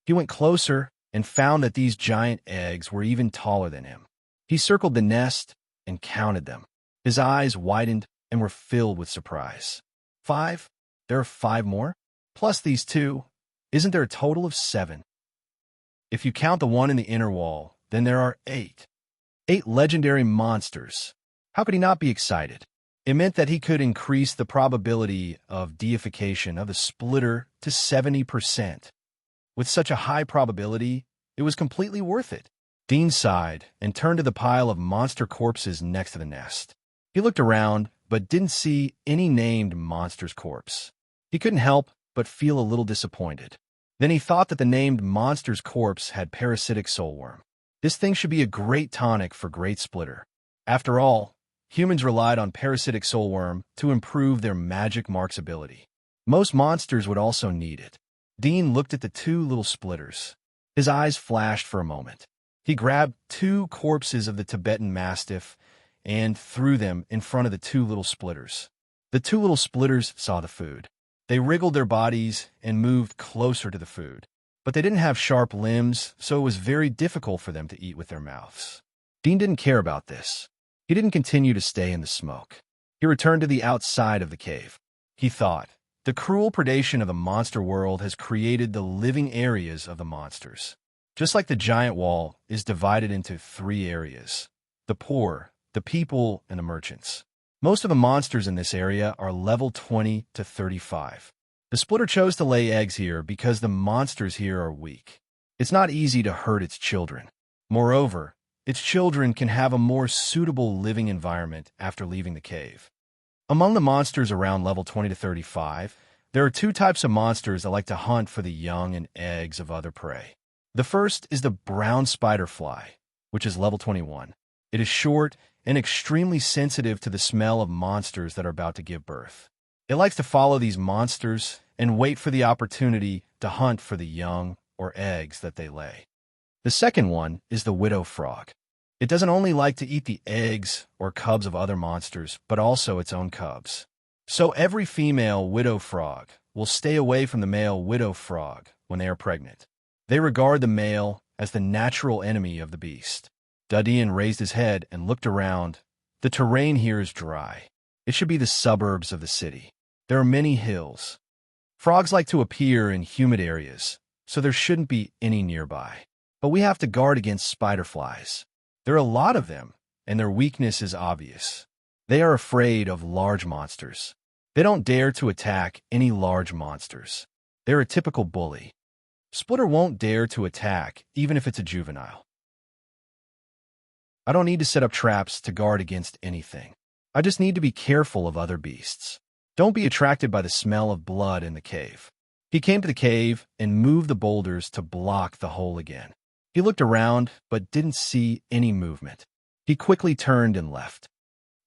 He went closer and found that these giant eggs were even taller than him. He circled the nest and counted them. His eyes widened and were filled with surprise. 5? There are 5 more? Plus these 2. Isn't there a total of 7? If you count the one in the inner wall, then there are 8. 8 legendary monsters. How could he not be excited? It meant that he could increase the probability of deification of the splitter to 70%. With such a high probability, it was completely worth it. Dean sighed and turned to the pile of monster corpses next to the nest. He looked around, but didn't see any named monster's corpse. He couldn't help but feel a little disappointed. Then he thought that the named monster's corpse had parasitic soulworm. This thing should be a great tonic for Great Splitter. After all, humans relied on parasitic soulworm to improve their magic mark's ability. Most monsters would also need it. Dean looked at the 2 little splitters. His eyes flashed for a moment. He grabbed 2 corpses of the Tibetan Mastiff and threw them in front of the 2 little splitters. The 2 little splitters saw the food. They wriggled their bodies and moved closer to the food. But they didn't have sharp limbs, so it was very difficult for them to eat with their mouths. Dean didn't care about this. He didn't continue to stay in the smoke. He returned to the outside of the cave. He thought, the cruel predation of the monster world has created the living areas of the monsters. Just like the giant wall is divided into 3 areas: the poor, the people, and the merchants. Most of the monsters in this area are level 20 to 35. The splitter chose to lay eggs here because the monsters here are weak. It's not easy to hurt its children. Moreover, its children can have a more suitable living environment after leaving the cave. Among the monsters around level 20 to 35, there are 2 types of monsters that like to hunt for the young and eggs of other prey. The first is the brown spider fly, which is level 21. It is short and extremely sensitive to the smell of monsters that are about to give birth. It likes to follow these monsters and wait for the opportunity to hunt for the young or eggs that they lay. The second one is the widow frog. It doesn't only like to eat the eggs or cubs of other monsters, but also its own cubs. So every female widow frog will stay away from the male widow frog when they are pregnant. They regard the male as the natural enemy of the beast. Dean raised his head and looked around. The terrain here is dry. It should be the suburbs of the city. There are many hills. Frogs like to appear in humid areas, so there shouldn't be any nearby. but we have to guard against spider flies. There are a lot of them, and their weakness is obvious. They are afraid of large monsters. They don't dare to attack any large monsters. They're a typical bully. Splitter won't dare to attack, even if it's a juvenile. I don't need to set up traps to guard against anything. I just need to be careful of other beasts. Don't be attracted by the smell of blood in the cave. He came to the cave and moved the boulders to block the hole again. He looked around, but didn't see any movement. He quickly turned and left.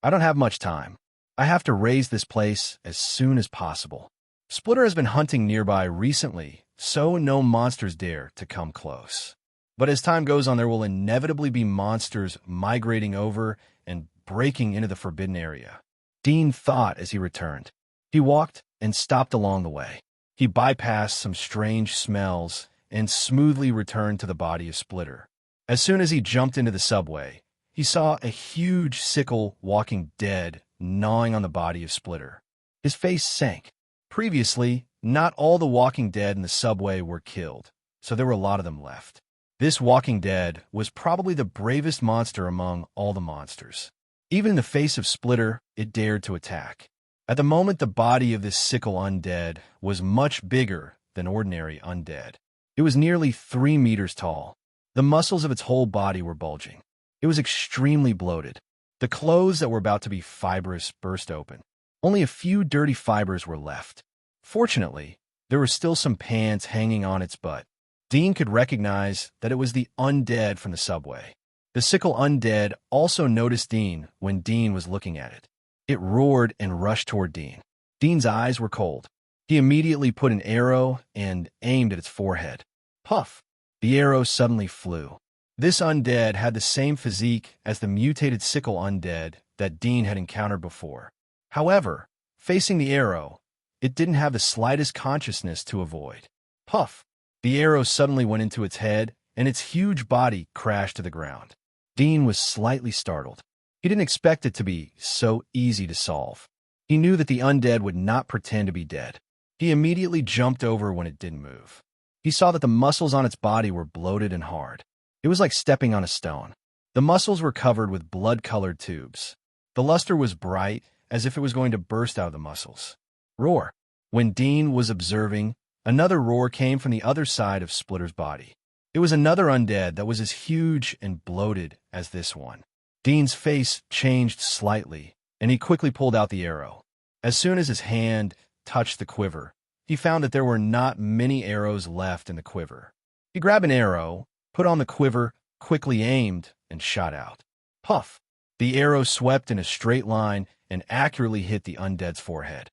I don't have much time. I have to raise this place as soon as possible. Splitter has been hunting nearby recently, so no monsters dare to come close. But as time goes on, there will inevitably be monsters migrating over and breaking into the forbidden area. Dean thought as he returned. He walked and stopped along the way. He bypassed some strange smells and smoothly returned to the body of Splitter. As soon as he jumped into the subway, he saw a huge sickle walking dead, gnawing on the body of Splitter. His face sank. Previously, not all the walking dead in the subway were killed, so there were a lot of them left. This walking dead was probably the bravest monster among all the monsters. Even in the face of Splitter, it dared to attack. At the moment, the body of this sickle undead was much bigger than ordinary undead. It was nearly 3 meters tall. The muscles of its whole body were bulging. It was extremely bloated. The clothes that were about to be fibrous burst open. Only a few dirty fibers were left. Fortunately, there were still some pants hanging on its butt. Dean could recognize that it was the undead from the subway. The sickle undead also noticed Dean when Dean was looking at it. It roared and rushed toward Dean. Dean's eyes were cold. He immediately put an arrow and aimed at its forehead. Puff! The arrow suddenly flew. This undead had the same physique as the mutated sickle undead that Dean had encountered before. However, facing the arrow, it didn't have the slightest consciousness to avoid. Puff! The arrow suddenly went into its head, and its huge body crashed to the ground. Dean was slightly startled. He didn't expect it to be so easy to solve. He knew that the undead would not pretend to be dead. He immediately jumped over when it didn't move. He saw that the muscles on its body were bloated and hard. It was like stepping on a stone. The muscles were covered with blood-colored tubes. The luster was bright, as if it was going to burst out of the muscles. Roar! When Dean was observing, another roar came from the other side of Splitter's body. It was another undead that was as huge and bloated as this one. Dean's face changed slightly, and he quickly pulled out the arrow. As soon as his hand touched the quiver, he found that there were not many arrows left in the quiver. He grabbed an arrow, put on the quiver, quickly aimed, and shot out. Puff! The arrow swept in a straight line and accurately hit the undead's forehead.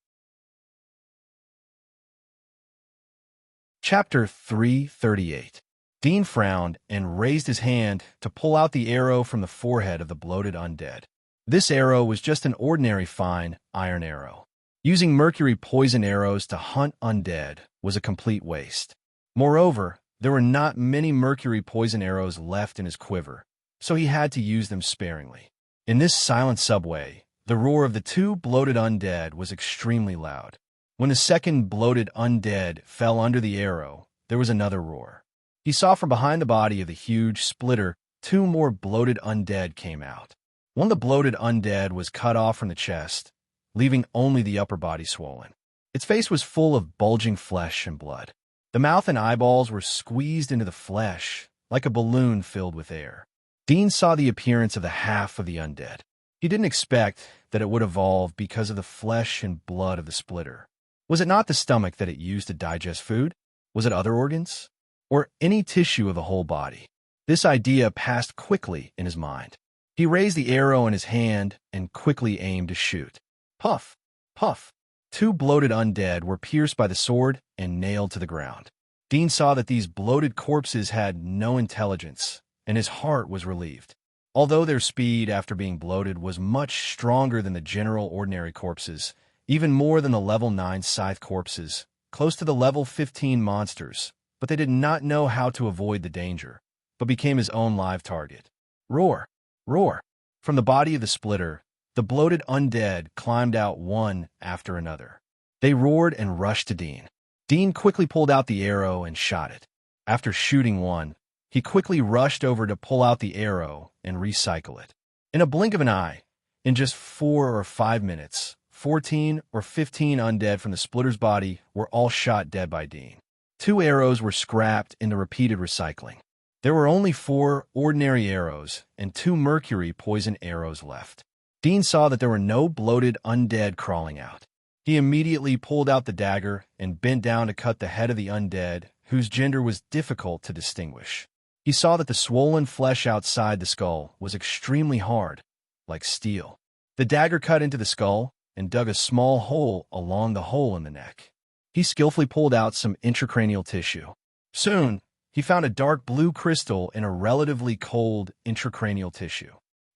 Chapter 338. Dean frowned and raised his hand to pull out the arrow from the forehead of the bloated undead. This arrow was just an ordinary fine iron arrow. Using mercury poison arrows to hunt undead was a complete waste. Moreover, there were not many mercury poison arrows left in his quiver, so he had to use them sparingly. In this silent subway, the roar of the two bloated undead was extremely loud. When the second bloated undead fell under the arrow, there was another roar. He saw from behind the body of the huge Splitter 2 more bloated undead came out. One of the bloated undead was cut off from the chest, leaving only the upper body swollen. Its face was full of bulging flesh and blood. The mouth and eyeballs were squeezed into the flesh, like a balloon filled with air. Dean saw the appearance of the half of the undead. He didn't expect that it would evolve because of the flesh and blood of the Splitter. Was it not the stomach that it used to digest food? Was it other organs? Or any tissue of the whole body? This idea passed quickly in his mind. He raised the arrow in his hand and quickly aimed to shoot. Puff! Puff! 2 bloated undead were pierced by the sword and nailed to the ground. Dean saw that these bloated corpses had no intelligence, and his heart was relieved. Although their speed after being bloated was much stronger than the general ordinary corpses, even more than the level 9 scythe corpses, close to the level 15 monsters, but they did not know how to avoid the danger, but became his own live target. Roar! Roar! From the body of the Splitter, the bloated undead climbed out one after another. They roared and rushed to Dean. Dean quickly pulled out the arrow and shot it. After shooting one, He quickly rushed over to pull out the arrow and recycle it. In a blink of an eye, in just 4 or 5 minutes, 14 or 15 undead from the splitter's body were all shot dead by Dean. 2 arrows were scrapped in the repeated recycling. There were only 4 ordinary arrows and 2 mercury poison arrows left. Dean saw that there were no bloated undead crawling out. He immediately pulled out the dagger and bent down to cut the head of the undead, whose gender was difficult to distinguish. He saw that the swollen flesh outside the skull was extremely hard, like steel. The dagger cut into the skull and dug a small hole along the hole in the neck. He skillfully pulled out some intracranial tissue. Soon, he found a dark blue crystal in a relatively cold intracranial tissue.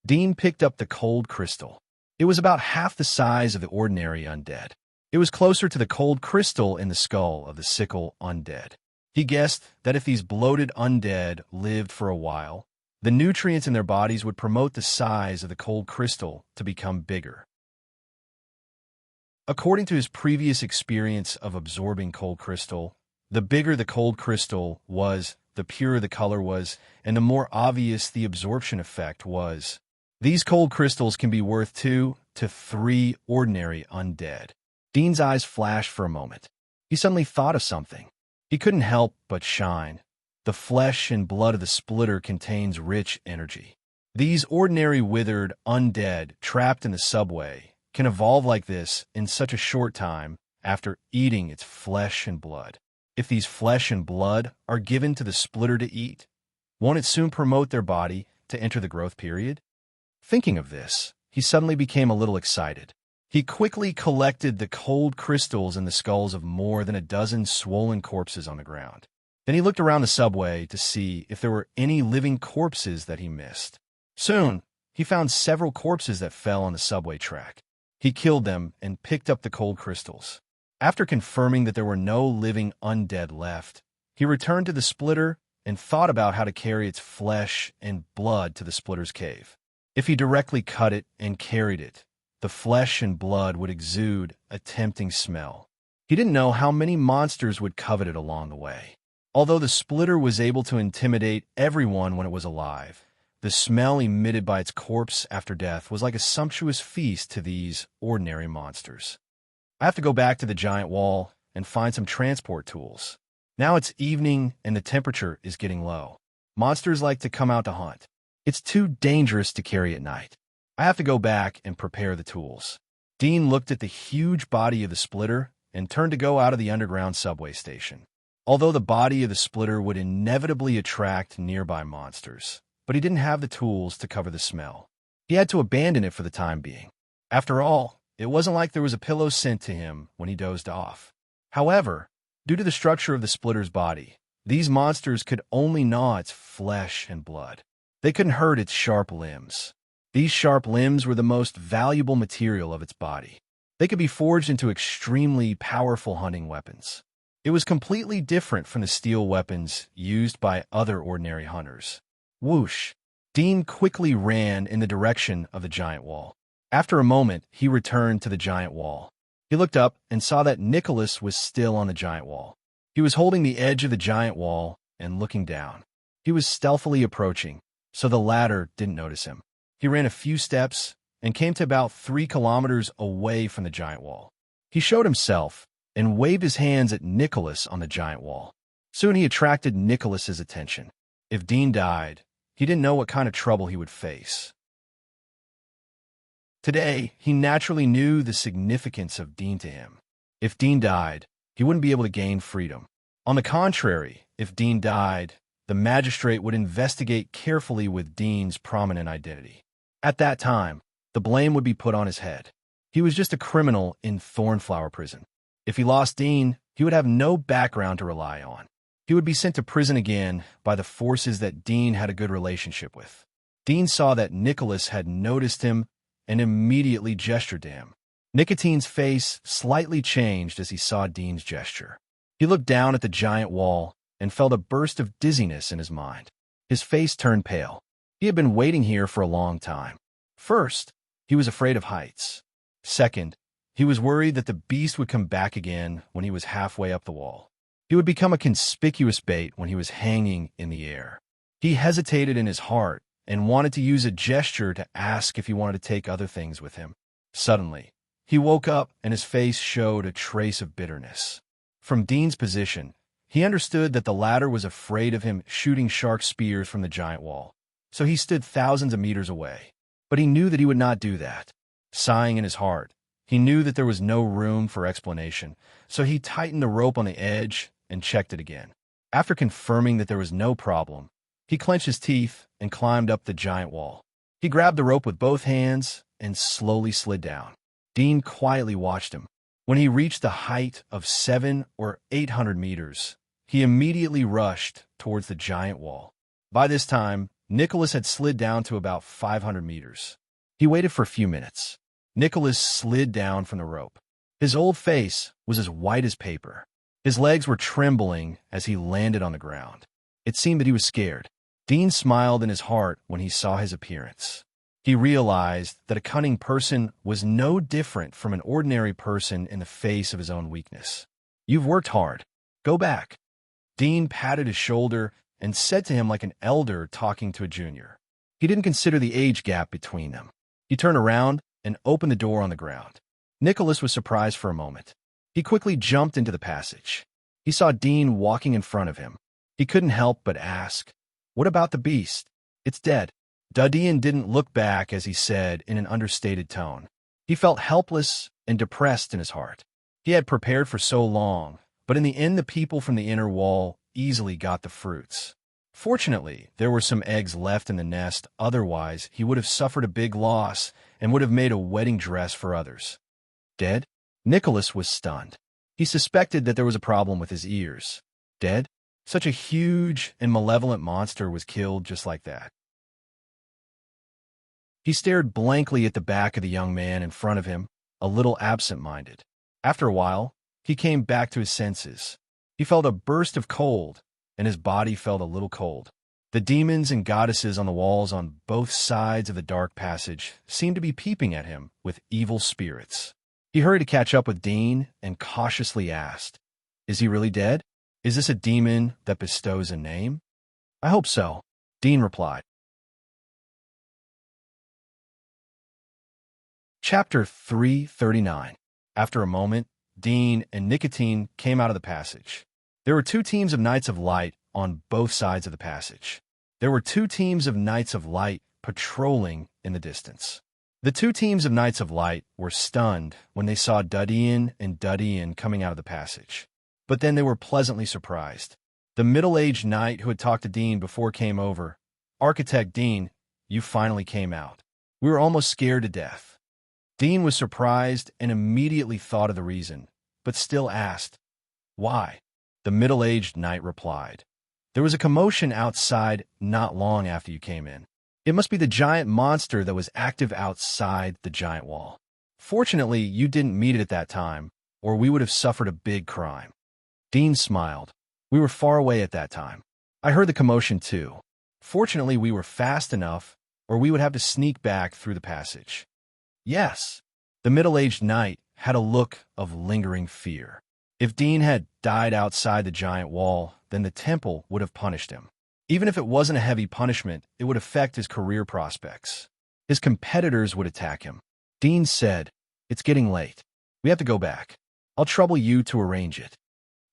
Dean picked up the cold crystal. It was about half the size of the ordinary undead. It was closer to the cold crystal in the skull of the sickle undead. He guessed that if these bloated undead lived for a while, the nutrients in their bodies would promote the size of the cold crystal to become bigger. According to his previous experience of absorbing cold crystal, the bigger the cold crystal was, the purer the color was, and the more obvious the absorption effect was. These cold crystals can be worth 2 to 3 ordinary undead. Dean's eyes flashed for a moment. He suddenly thought of something. He couldn't help but shine. The flesh and blood of the splitter contains rich energy. These ordinary withered undead trapped in the subway can evolve like this in such a short time after eating its flesh and blood. If these flesh and blood are given to the splitter to eat, won't it soon promote their body to enter the growth period? Thinking of this, he suddenly became a little excited. He quickly collected the cold crystals in the skulls of more than a dozen swollen corpses on the ground. Then he looked around the subway to see if there were any living corpses that he missed. Soon, he found several corpses that fell on the subway track. He killed them and picked up the cold crystals. After confirming that there were no living undead left, he returned to the splitter and thought about how to carry its flesh and blood to the splitter's cave. If he directly cut it and carried it, the flesh and blood would exude a tempting smell. He didn't know how many monsters would covet it along the way. Although the splitter was able to intimidate everyone when it was alive, the smell emitted by its corpse after death was like a sumptuous feast to these ordinary monsters. I have to go back to the giant wall and find some transport tools. Now it's evening and the temperature is getting low. Monsters like to come out to hunt. It's too dangerous to carry at night. I have to go back and prepare the tools. Dean looked at the huge body of the splitter and turned to go out of the underground subway station. Although the body of the splitter would inevitably attract nearby monsters, but he didn't have the tools to cover the smell. He had to abandon it for the time being. After all, it wasn't like there was a pillow sent to him when he dozed off. However, due to the structure of the splitter's body, these monsters could only gnaw its flesh and blood. They couldn't hurt its sharp limbs. These sharp limbs were the most valuable material of its body. They could be forged into extremely powerful hunting weapons. It was completely different from the steel weapons used by other ordinary hunters. Whoosh! Dean quickly ran in the direction of the giant wall. After a moment, he returned to the giant wall. He looked up and saw that Nicholas was still on the giant wall. He was holding the edge of the giant wall and looking down. He was stealthily approaching, so the latter didn't notice him. He ran a few steps and came to about 3 kilometers away from the giant wall. He showed himself and waved his hands at Nicholas on the giant wall. Soon he attracted Nicholas's attention. If Dean died, he didn't know what kind of trouble he would face. Today, he naturally knew the significance of Dean to him. If Dean died, he wouldn't be able to gain freedom. On the contrary, if Dean died, the magistrate would investigate carefully with Dean's prominent identity. At that time, the blame would be put on his head. He was just a criminal in Thornflower Prison. If he lost Dean, he would have no background to rely on. He would be sent to prison again by the forces that Dean had a good relationship with. Dean saw that Nicholas had noticed him and immediately gestured to him. Nicotine's face slightly changed as he saw Dean's gesture. He looked down at the giant wall and felt a burst of dizziness in his mind. His face turned pale. He had been waiting here for a long time. First, he was afraid of heights. Second, he was worried that the beast would come back again when he was halfway up the wall. He would become a conspicuous bait when he was hanging in the air. He hesitated in his heart and wanted to use a gesture to ask if he wanted to take other things with him. Suddenly, he woke up and his face showed a trace of bitterness. From Dean's position, he understood that the latter was afraid of him shooting shark spears from the giant wall, so he stood thousands of meters away. But he knew that he would not do that. Sighing in his heart, he knew that there was no room for explanation, so he tightened the rope on the edge and checked it again. After confirming that there was no problem, he clenched his teeth and climbed up the giant wall. He grabbed the rope with both hands and slowly slid down. Dean quietly watched him. When he reached the height of 700 or 800 meters, he immediately rushed towards the giant wall. By this time, Nicholas had slid down to about 500 meters. He waited for a few minutes. Nicholas slid down from the rope. His old face was as white as paper. His legs were trembling as he landed on the ground. It seemed that he was scared. Dean smiled in his heart when he saw his appearance. He realized that a cunning person was no different from an ordinary person in the face of his own weakness. "You've worked hard. Go back." Dean patted his shoulder and said to him like an elder talking to a junior. He didn't consider the age gap between them. He turned around and opened the door on the ground. Nicholas was surprised for a moment. He quickly jumped into the passage. He saw Dean walking in front of him. He couldn't help but ask, "What about the beast?" "It's dead." Dean didn't look back as he said in an understated tone. He felt helpless and depressed in his heart. He had prepared for so long, but in the end the people from the inner wall easily got the fruits. Fortunately, there were some eggs left in the nest, otherwise he would have suffered a big loss and would have made a wedding dress for others. Dead? Nicholas was stunned. He suspected that there was a problem with his ears. Dead? Such a huge and malevolent monster was killed just like that. He stared blankly at the back of the young man in front of him, a little absent-minded. After a while, he came back to his senses. He felt a burst of cold, and his body felt a little cold. The demons and goddesses on the walls on both sides of the dark passage seemed to be peeping at him with evil spirits. He hurried to catch up with Dean and cautiously asked, "Is he really dead? Is this a demon that bestows a name?" "I hope so," Dean replied. Chapter 339. After a moment, Dean and Nicotine came out of the passage. There were two teams of Knights of Light on both sides of the passage. There were two teams of Knights of Light patrolling in the distance. The two teams of Knights of Light were stunned when they saw Dudian and Dudian coming out of the passage. But then they were pleasantly surprised. The middle-aged knight who had talked to Dean before came over. "Architect Dean, you finally came out. We were almost scared to death." Dean was surprised and immediately thought of the reason, but still asked, "Why?" The middle-aged knight replied, "There was a commotion outside not long after you came in. It must be the giant monster that was active outside the giant wall. Fortunately, you didn't meet it at that time, or we would have suffered a big crime." Dean smiled. "We were far away at that time. I heard the commotion too. Fortunately, we were fast enough, or we would have to sneak back through the passage." "Yes." The middle-aged knight had a look of lingering fear. If Dean had died outside the giant wall, then the temple would have punished him. Even if it wasn't a heavy punishment, it would affect his career prospects. His competitors would attack him. Dean said, "It's getting late. We have to go back. I'll trouble you to arrange it."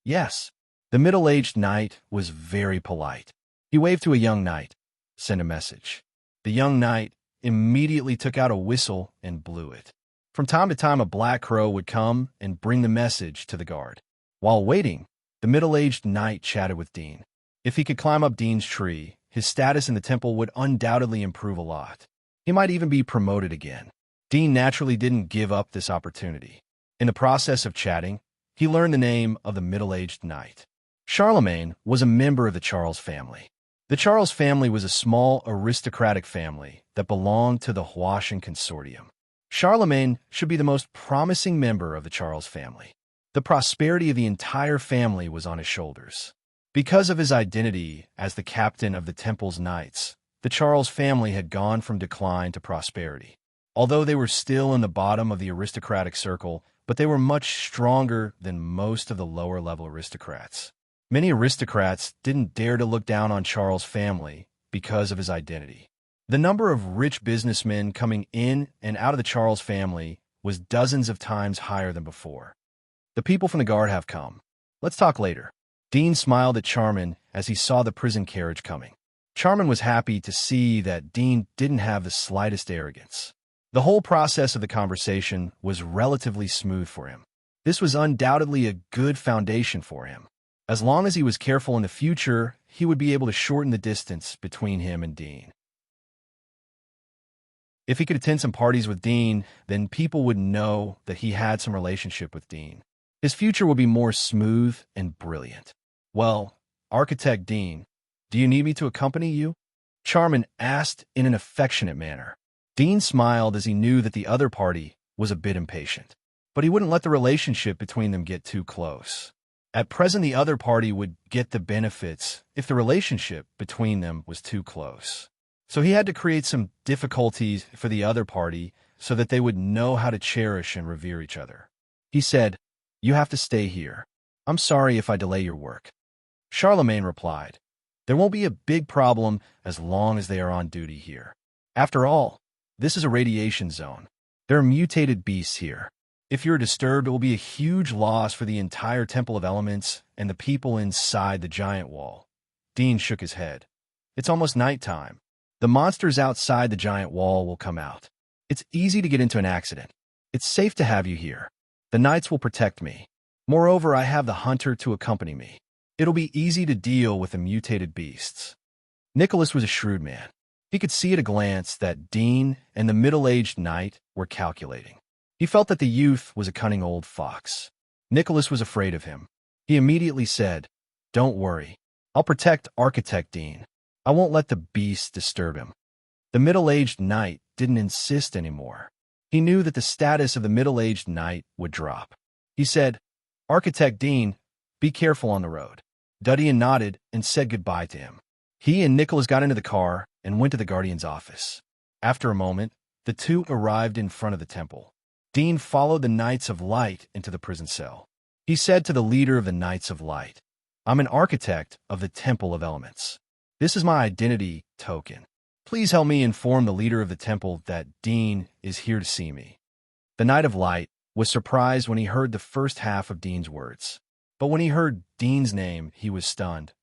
"Yes." The middle-aged knight was very polite. He waved to a young knight. "Send a message." The young knight immediately took out a whistle and blew it. From time to time, a black crow would come and bring the message to the guard. While waiting, the middle-aged knight chatted with Dean. If he could climb up Dean's tree, his status in the temple would undoubtedly improve a lot. He might even be promoted again. Dean naturally didn't give up this opportunity. In the process of chatting, he learned the name of the middle-aged knight. Charlemagne was a member of the Charles family. The Charles family was a small aristocratic family that belonged to the Huashan consortium. Charlemagne should be the most promising member of the Charles family. The prosperity of the entire family was on his shoulders. Because of his identity as the captain of the temple's knights, the Charles family had gone from decline to prosperity. Although they were still in the bottom of the aristocratic circle, but they were much stronger than most of the lower-level aristocrats. Many aristocrats didn't dare to look down on Charles' family because of his identity. The number of rich businessmen coming in and out of the Charles family was dozens of times higher than before. The people from the guard have come. Let's talk later. Dean smiled at Charmin as he saw the prison carriage coming. Charmin was happy to see that Dean didn't have the slightest arrogance. The whole process of the conversation was relatively smooth for him. This was undoubtedly a good foundation for him. As long as he was careful in the future, he would be able to shorten the distance between him and Dean. If he could attend some parties with Dean, then people would know that he had some relationship with Dean. His future would be more smooth and brilliant. Well, Architect Dean, do you need me to accompany you? Charmin asked in an affectionate manner. Dean smiled as he knew that the other party was a bit impatient, but he wouldn't let the relationship between them get too close. At present, the other party would get the benefits if the relationship between them was too close. So he had to create some difficulties for the other party so that they would know how to cherish and revere each other. He said, "You have to stay here. I'm sorry if I delay your work." Charlemagne replied, "There won't be a big problem as long as they are on duty here. After all, this is a radiation zone. There are mutated beasts here. If you're disturbed, it will be a huge loss for the entire Temple of Elements and the people inside the giant wall." Dean shook his head. "It's almost nighttime. The monsters outside the giant wall will come out. It's easy to get into an accident. It's safe to have you here. The knights will protect me. Moreover, I have the hunter to accompany me. It'll be easy to deal with the mutated beasts." Nicholas was a shrewd man. He could see at a glance that Dean and the middle-aged knight were calculating. He felt that the youth was a cunning old fox. Nicholas was afraid of him. He immediately said, "Don't worry. I'll protect Architect Dean. I won't let the beasts disturb him." The middle-aged knight didn't insist anymore. He knew that the status of the middle-aged knight would drop. He said, "Architect Dean, be careful on the road." Dudian nodded and said goodbye to him. He and Nicholas got into the car and went to the Guardian's office. After a moment, the two arrived in front of the temple. Dean followed the Knights of Light into the prison cell. He said to the leader of the Knights of Light, "I'm an architect of the Temple of Elements. This is my identity token. Please help me inform the leader of the temple that Dean is here to see me." The Knight of Light was surprised when he heard the first half of Dean's words. But when he heard Dean's name, he was stunned.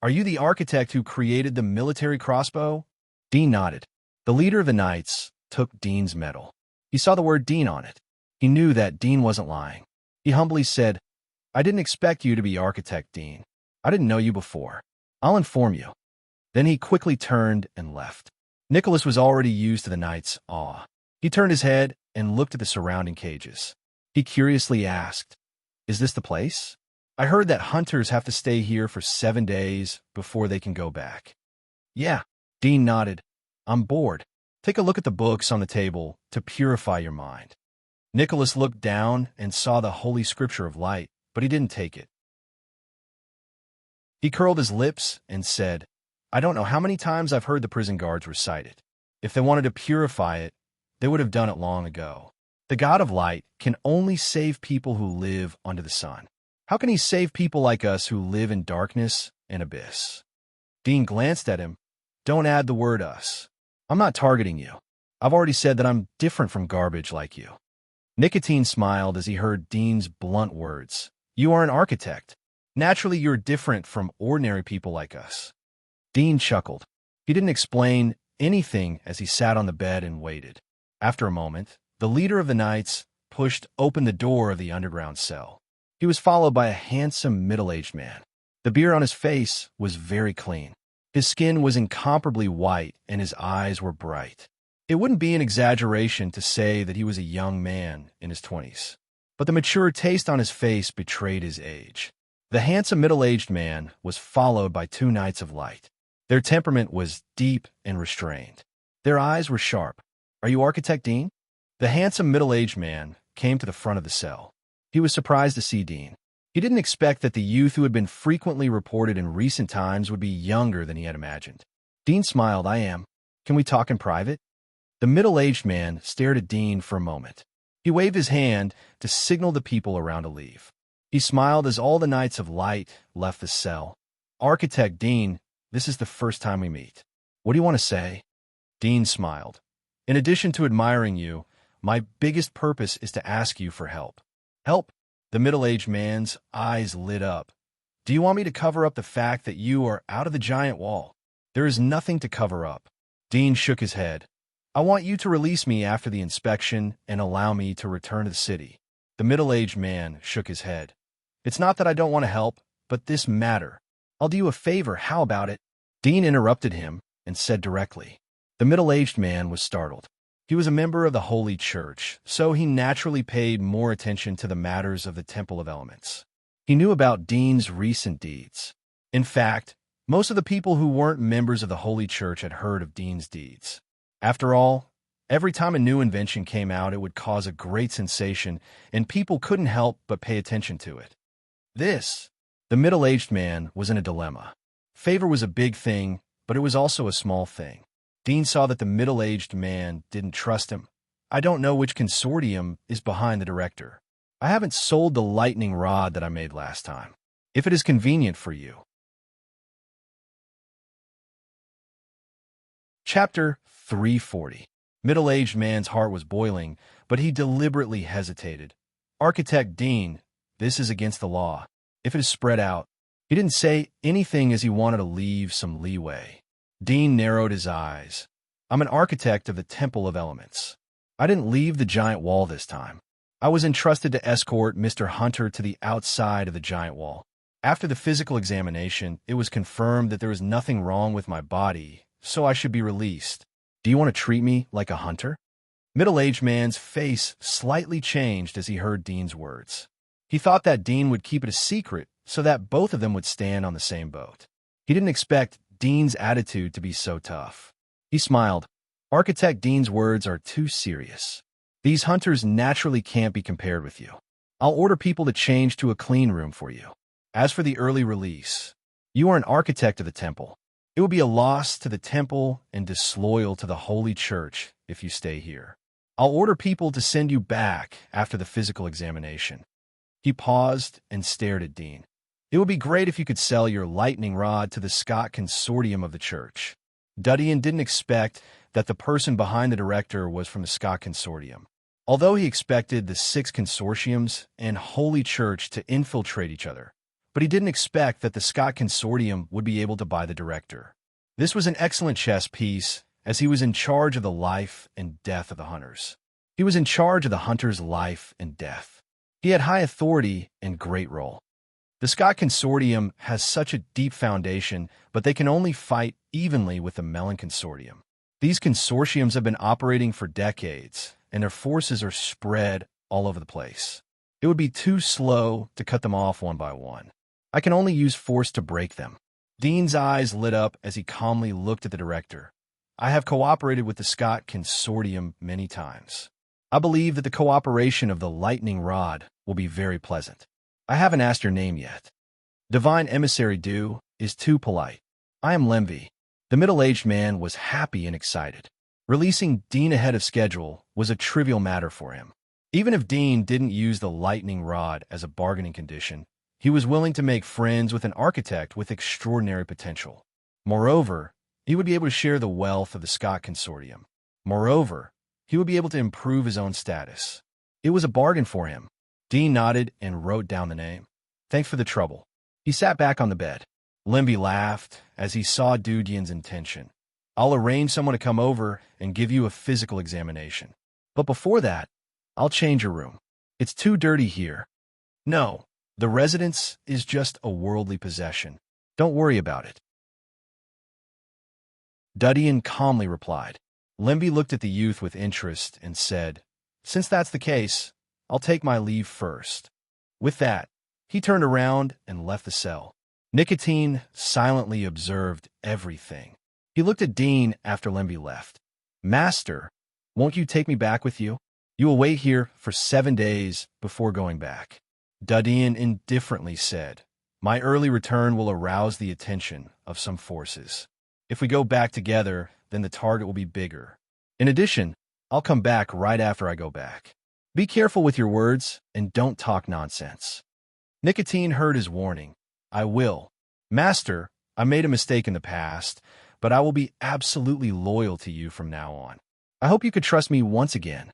"Are you the architect who created the military crossbow?" Dean nodded. The leader of the Knights took Dean's medal. He saw the word Dean on it. He knew that Dean wasn't lying. He humbly said, "I didn't expect you to be Architect Dean. I didn't know you before. I'll inform you." Then he quickly turned and left. Nicholas was already used to the knight's awe. He turned his head and looked at the surrounding cages. He curiously asked, "Is this the place? I heard that hunters have to stay here for 7 days before they can go back." "Yeah," Dean nodded. "I'm bored. Take a look at the books on the table to purify your mind." Nicholas looked down and saw the Holy Scripture of Light, but he didn't take it. He curled his lips and said, "I don't know how many times I've heard the prison guards recite it. If they wanted to purify it, they would have done it long ago. The God of Light can only save people who live under the sun. How can he save people like us who live in darkness and abyss?" Dean glanced at him. "Don't add the word us. I'm not targeting you. I've already said that I'm different from garbage like you." Nicotine smiled as he heard Dean's blunt words. "You are an architect. Naturally, you're different from ordinary people like us." Dean chuckled. He didn't explain anything as he sat on the bed and waited. After a moment, the leader of the Knights pushed open the door of the underground cell. He was followed by a handsome middle-aged man. The beard on his face was very clean. His skin was incomparably white and his eyes were bright. It wouldn't be an exaggeration to say that he was a young man in his 20s, but the mature taste on his face betrayed his age. The handsome middle-aged man was followed by 2 Knights of Light. Their temperament was deep and restrained. Their eyes were sharp. "Are you Architect Dean?" The handsome middle-aged man came to the front of the cell. He was surprised to see Dean. He didn't expect that the youth who had been frequently reported in recent times would be younger than he had imagined. Dean smiled. "I am. Can we talk in private?" The middle-aged man stared at Dean for a moment. He waved his hand to signal the people around to leave. He smiled as all the Knights of Light left the cell. "Architect Dean, this is the first time we meet. What do you want to say? Dean smiled. In addition to admiring you, my biggest purpose is to ask you for help. Help? The middle-aged man's eyes lit up. Do you want me to cover up the fact that you are out of the giant wall? There is nothing to cover up. Dean shook his head. I want you to release me after the inspection and allow me to return to the city. The middle-aged man shook his head. It's not that I don't want to help, but this matter. I'll do you a favor, how about it? Dean interrupted him and said directly. The middle-aged man was startled. He was a member of the Holy Church, so he naturally paid more attention to the matters of the Temple of Elements. He knew about Dean's recent deeds. In fact, most of the people who weren't members of the Holy Church had heard of Dean's deeds. After all, every time a new invention came out, it would cause a great sensation, and people couldn't help but pay attention to it. The middle-aged man was in a dilemma. Favor was a big thing, but it was also a small thing. Dean saw that the middle-aged man didn't trust him. I don't know which consortium is behind the director. I haven't sold the lightning rod that I made last time. If it is convenient for you. Chapter 340. Middle-aged man's heart was boiling, but he deliberately hesitated. Architect Dean, this is against the law. If it is spread out. He didn't say anything as he wanted to leave some leeway. Dean narrowed his eyes. I'm an architect of the Temple of Elements. I didn't leave the giant wall this time. I was entrusted to escort Mr. Hunter to the outside of the giant wall. After the physical examination, it was confirmed that there was nothing wrong with my body, so I should be released. Do you want to treat me like a hunter? Middle-aged man's face slightly changed as he heard Dean's words. He thought that Dean would keep it a secret so that both of them would stand on the same boat. He didn't expect Dean's attitude to be so tough. He smiled. Architect Dean's words are too serious. These hunters naturally can't be compared with you. I'll order people to change to a clean room for you. As for the early release, you are an architect of the temple. It will be a loss to the temple and disloyal to the Holy Church if you stay here. I'll order people to send you back after the physical examination. He paused and stared at Dean. It would be great if you could sell your lightning rod to the Scott Consortium of the church. Dudian didn't expect that the person behind the director was from the Scott Consortium. Although he expected the 6 consortiums and Holy Church to infiltrate each other, but he didn't expect that the Scott Consortium would be able to buy the director. This was an excellent chess piece, as he was in charge of the life and death of the hunters. He was in charge of the hunters' life and death. He had high authority and great role. The Scott Consortium has such a deep foundation, but they can only fight evenly with the Melon Consortium. These consortiums have been operating for decades, and their forces are spread all over the place. It would be too slow to cut them off one by one. I can only use force to break them. Dean's eyes lit up as he calmly looked at the director. I have cooperated with the Scott Consortium many times. I believe that the cooperation of the lightning rod will be very pleasant. I haven't asked your name yet. Divine Emissary Du is too polite. I am Lemvi. The middle-aged man was happy and excited. Releasing Dean ahead of schedule was a trivial matter for him. Even if Dean didn't use the lightning rod as a bargaining condition, he was willing to make friends with an architect with extraordinary potential. Moreover, he would be able to share the wealth of the Scott Consortium. Moreover, he would be able to improve his own status. It was a bargain for him. Dean nodded and wrote down the name. Thanks for the trouble. He sat back on the bed. Lemby laughed as he saw Dudian's intention. I'll arrange someone to come over and give you a physical examination. But before that, I'll change your room. It's too dirty here. No, the residence is just a worldly possession. Don't worry about it. Dudian calmly replied. Lemby looked at the youth with interest and said, Since that's the case, I'll take my leave first. With that, he turned around and left the cell. Nicotine silently observed everything. He looked at Dean after Lemby left. Master, won't you take me back with you? You will wait here for 7 days before going back. Dudian indifferently said, My early return will arouse the attention of some forces. If we go back together, then the target will be bigger. In addition, I'll come back right after I go back. Be careful with your words and don't talk nonsense. Nicotine heard his warning. I will. Master, I made a mistake in the past, but but I will be absolutely loyal to you from now on. I hope you could trust me once again.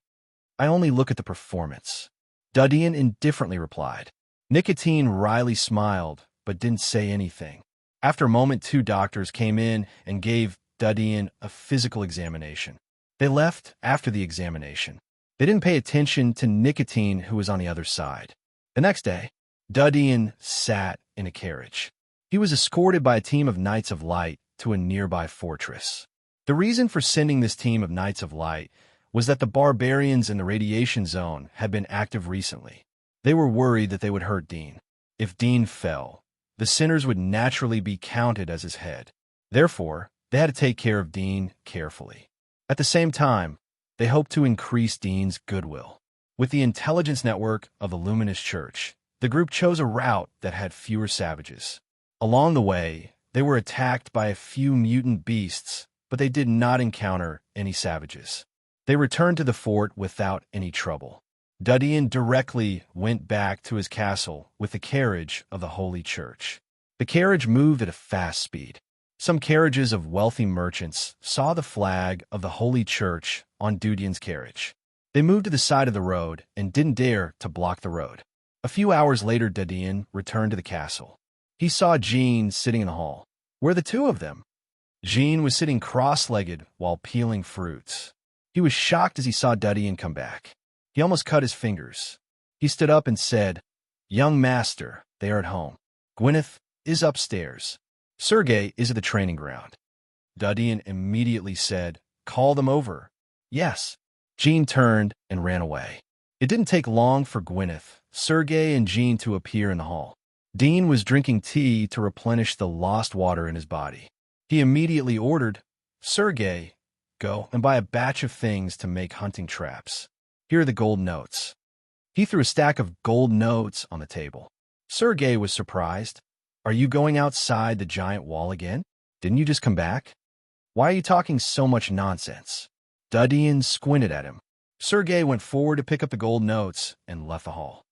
I only look at the performance." Dudian indifferently replied. Nicotine wryly smiled, but didn't say anything. After a moment, 2 doctors came in and gave Dudian a physical examination. They left after the examination. They didn't pay attention to Nicotine, who was on the other side. The next day, Dudian sat in a carriage. He was escorted by a team of Knights of Light to a nearby fortress. The reason for sending this team of Knights of Light was that the barbarians in the radiation zone had been active recently. They were worried that they would hurt Dean. If Dean fell, the sinners would naturally be counted as his head. Therefore, they had to take care of Dean carefully. At the same time, they hoped to increase Dean's goodwill. With the intelligence network of the Luminous Church, the group chose a route that had fewer savages. Along the way, they were attacked by a few mutant beasts, but they did not encounter any savages. They returned to the fort without any trouble. Dudian directly went back to his castle with the carriage of the Holy Church. The carriage moved at a fast speed. Some carriages of wealthy merchants saw the flag of the Holy Church on Dudian's carriage. They moved to the side of the road and didn't dare to block the road. A few hours later, Dudian returned to the castle. He saw Jean sitting in the hall. Where the 2 of them? Jean was sitting cross-legged while peeling fruits. He was shocked as he saw Dudian come back. He almost cut his fingers. He stood up and said, "Young master, they are at home. Gwyneth is upstairs. Sergei is at the training ground." Dudian immediately said, "Call them over." "Yes." Jean turned and ran away. It didn't take long for Gwyneth, Sergei, and Jean to appear in the hall. Dean was drinking tea to replenish the lost water in his body. He immediately ordered, "Sergei, go and buy a batch of things to make hunting traps. Here are the gold notes." He threw a stack of gold notes on the table. Sergei was surprised. "Are you going outside the giant wall again? Didn't you just come back? Why are you talking so much nonsense?" Dudian squinted at him. Sergei went forward to pick up the gold notes and left the hall.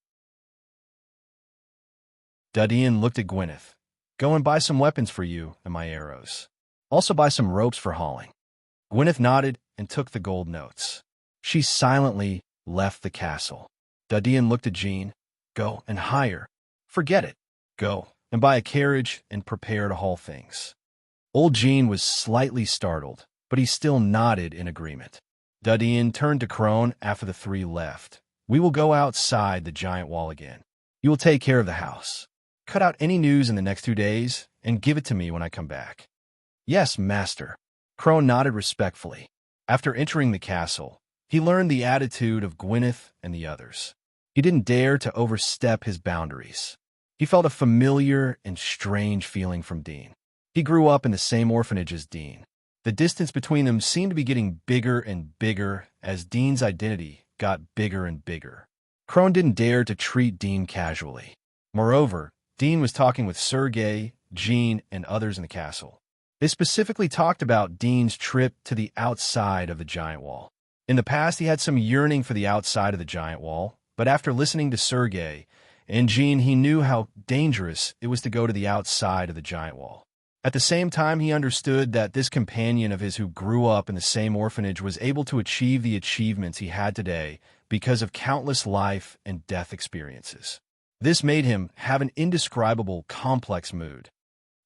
Dudian looked at Gwyneth. "Go and buy some weapons for you and my arrows. Also buy some ropes for hauling." Gwyneth nodded and took the gold notes. She silently left the castle. Dudian looked at Jean. "Go and hire. Forget it. Go and buy a carriage and prepare to haul things." Old Jean was slightly startled, but he still nodded in agreement. Dudian turned to Crone after the 3 left. "We will go outside the giant wall again. You will take care of the house. Cut out any news in the next 2 days and give it to me when I come back." "Yes, master." Crone nodded respectfully. After entering the castle, he learned the attitude of Gwyneth and the others. He didn't dare to overstep his boundaries. He felt a familiar and strange feeling from Dean. He grew up in the same orphanage as Dean. The distance between them seemed to be getting bigger and bigger as Dean's identity got bigger and bigger. Crone didn't dare to treat Dean casually. Moreover, Dean was talking with Sergei, Jean, and others in the castle. They specifically talked about Dean's trip to the outside of the giant wall. In the past, he had some yearning for the outside of the giant wall, but after listening to Sergei and Jean, he knew how dangerous it was to go to the outside of the giant wall. At the same time, he understood that this companion of his who grew up in the same orphanage was able to achieve the achievements he had today because of countless life and death experiences. This made him have an indescribable, complex mood.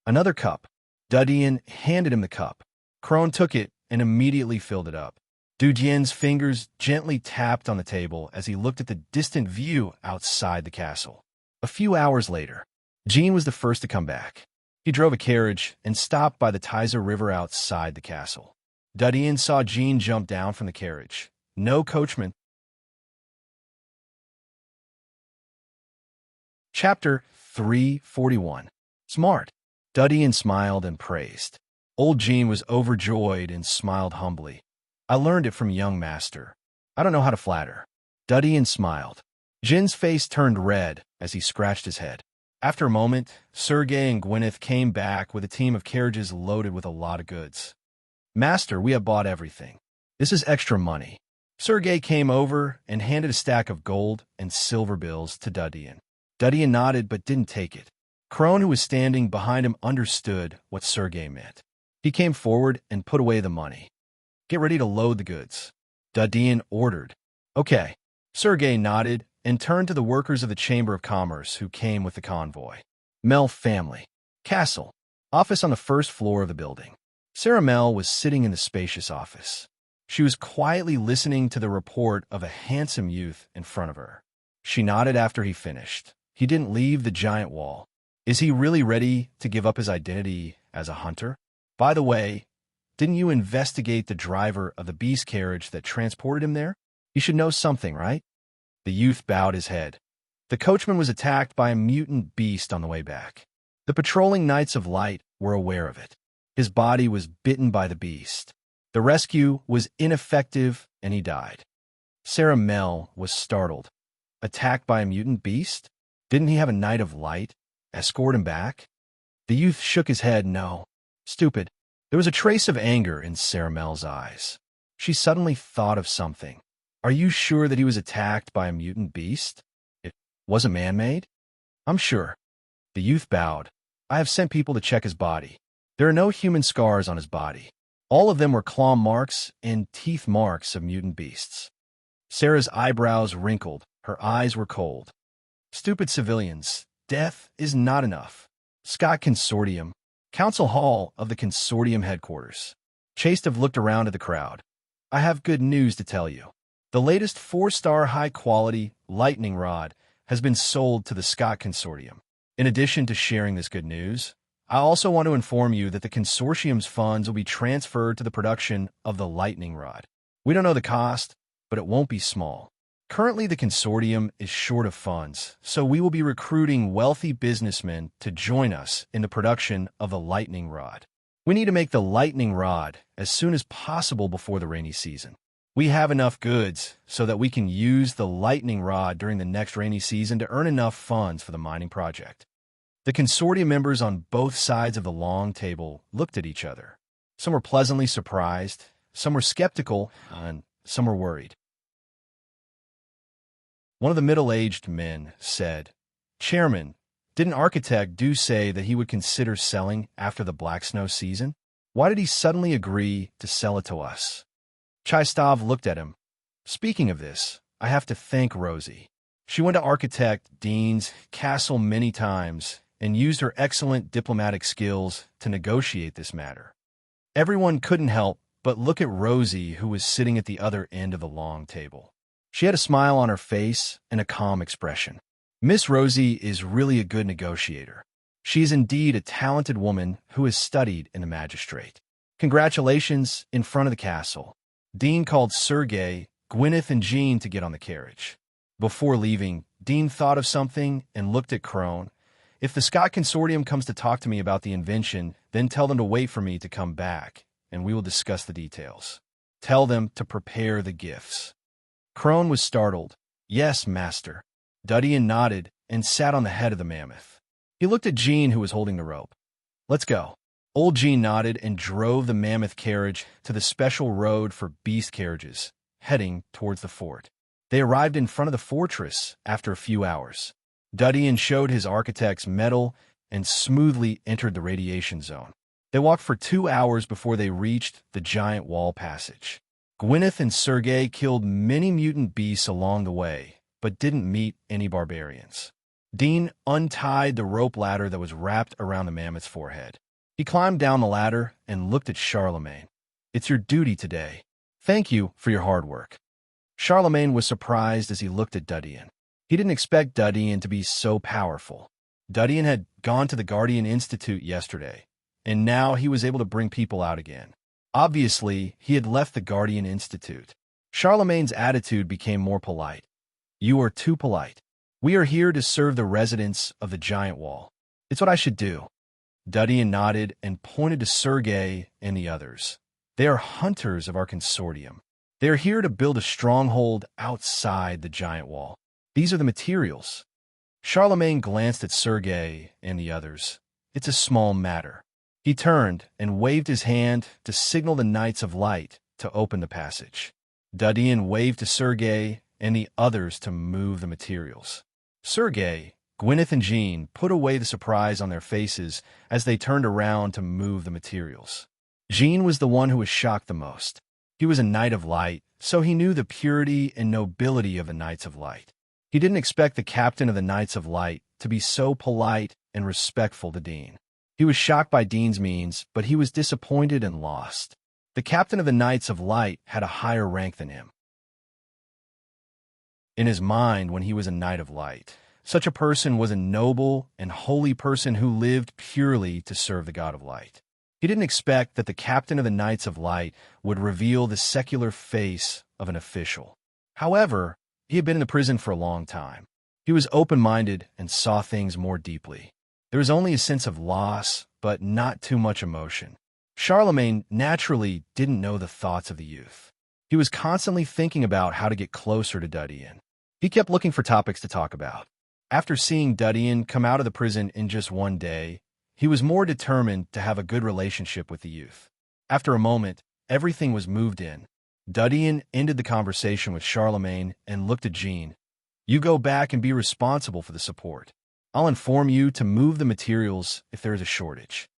"Another cup." Dudian handed him the cup. Crone took it and immediately filled it up. Dudian's fingers gently tapped on the table as he looked at the distant view outside the castle. A few hours later, Jean was the first to come back. He drove a carriage and stopped by the Tizer River outside the castle. Dudian saw Jean jump down from the carriage. No coachman. Chapter 341. Smart. Dudian smiled and praised. Old Jean was overjoyed and smiled humbly. "I learned it from young master. I don't know how to flatter." Dudian smiled. Jin's face turned red as he scratched his head. After a moment, Sergei and Gwyneth came back with a team of carriages loaded with a lot of goods. "Master, we have bought everything. This is extra money." Sergei came over and handed a stack of gold and silver bills to Dudian. Dudian nodded but didn't take it. Crone, who was standing behind him, understood what Sergei meant. He came forward and put away the money. Get ready to load the goods, Dadian ordered. Okay. Sergei nodded and turned to the workers of the Chamber of Commerce who came with the convoy. Mel family. Castle. Office on the first floor of the building. Sarah Mel was sitting in the spacious office. She was quietly listening to the report of a handsome youth in front of her. She nodded after he finished. He didn't leave the giant wall. Is he really ready to give up his identity as a hunter? By the way, didn't you investigate the driver of the beast carriage that transported him there? You should know something, right? The youth bowed his head. The coachman was attacked by a mutant beast on the way back. The patrolling Knights of Light were aware of it. His body was bitten by the beast. The rescue was ineffective and he died. Sarah Mel was startled. Attacked by a mutant beast? Didn't he have a Knight of Light escort him back? The youth shook his head. No. Stupid. There was a trace of anger in Sarah Mel's eyes. She suddenly thought of something. Are you sure that he was attacked by a mutant beast? It wasn't man-made? I'm sure. The youth bowed. I have sent people to check his body. There are no human scars on his body. All of them were claw marks and teeth marks of mutant beasts. Sarah's eyebrows wrinkled. Her eyes were cold. Stupid civilians. Death is not enough. Scott Consortium. Council Hall of the Consortium headquarters. Chastov looked around at the crowd. I have good news to tell you. The latest 4-star high-quality lightning rod has been sold to the Scott Consortium. In addition to sharing this good news, I also want to inform you that the consortium's funds will be transferred to the production of the lightning rod. We don't know the cost, but it won't be small. Currently, the consortium is short of funds, so we will be recruiting wealthy businessmen to join us in the production of the lightning rod. We need to make the lightning rod as soon as possible before the rainy season. We have enough goods so that we can use the lightning rod during the next rainy season to earn enough funds for the mining project. The consortium members on both sides of the long table looked at each other. Some were pleasantly surprised, some were skeptical, and some were worried. One of the middle-aged men said, Chairman, didn't Architect do say that he would consider selling after the black snow season? Why did he suddenly agree to sell it to us? Chistov looked at him. Speaking of this, I have to thank Rosie. She went to Architect Dean's castle many times and used her excellent diplomatic skills to negotiate this matter. Everyone couldn't help but look at Rosie, who was sitting at the other end of the long table. She had a smile on her face and a calm expression. Miss Rosie is really a good negotiator. She is indeed a talented woman who has studied in the magistrate. Congratulations in front of the castle. Dean called Sergei, Gwyneth, and Jean to get on the carriage. Before leaving, Dean thought of something and looked at Crone. If the Scott Consortium comes to talk to me about the invention, then tell them to wait for me to come back, and we will discuss the details. Tell them to prepare the gifts. Crone was startled. Yes, master. Dadian nodded and sat on the head of the mammoth. He looked at Jean, who was holding the rope. Let's go. Old Jean nodded and drove the mammoth carriage to the special road for beast carriages, heading towards the fort. They arrived in front of the fortress after a few hours. Dadian showed his architect's medal and smoothly entered the radiation zone. They walked for 2 hours before they reached the giant wall passage. Gwyneth and Sergei killed many mutant beasts along the way, but didn't meet any barbarians. Dean untied the rope ladder that was wrapped around the mammoth's forehead. He climbed down the ladder and looked at Charlemagne. It's your duty today. Thank you for your hard work. Charlemagne was surprised as he looked at Dadian. He didn't expect Dadian to be so powerful. Dadian had gone to the Guardian Institute yesterday, and now he was able to bring people out again. Obviously, he had left the Guardian Institute. Charlemagne's attitude became more polite. You are too polite. We are here to serve the residents of the giant wall. It's what I should do. Dadian nodded and pointed to Sergei and the others. They are hunters of our consortium. They are here to build a stronghold outside the giant wall. These are the materials. Charlemagne glanced at Sergei and the others. It's a small matter. He turned and waved his hand to signal the Knights of Light to open the passage. Dadian waved to Sergei and the others to move the materials. Sergei, Gwyneth, and Jean put away the surprise on their faces as they turned around to move the materials. Jean was the one who was shocked the most. He was a knight of light, so he knew the purity and nobility of the Knights of Light. He didn't expect the captain of the Knights of Light to be so polite and respectful to Dean. He was shocked by Dean's means, but he was disappointed and lost. The captain of the Knights of Light had a higher rank than him. In his mind, when he was a Knight of Light, such a person was a noble and holy person who lived purely to serve the God of Light. He didn't expect that the captain of the Knights of Light would reveal the secular face of an official. However, he had been in the prison for a long time. He was open-minded and saw things more deeply. There was only a sense of loss, but not too much emotion. Charlemagne naturally didn't know the thoughts of the youth. He was constantly thinking about how to get closer to Dudyan. He kept looking for topics to talk about. After seeing Dudyan come out of the prison in just one day, he was more determined to have a good relationship with the youth. After a moment, everything was moved in. Dudyan ended the conversation with Charlemagne and looked at Jean. "You go back and be responsible for the support. I'll inform you to move the materials if there is a shortage."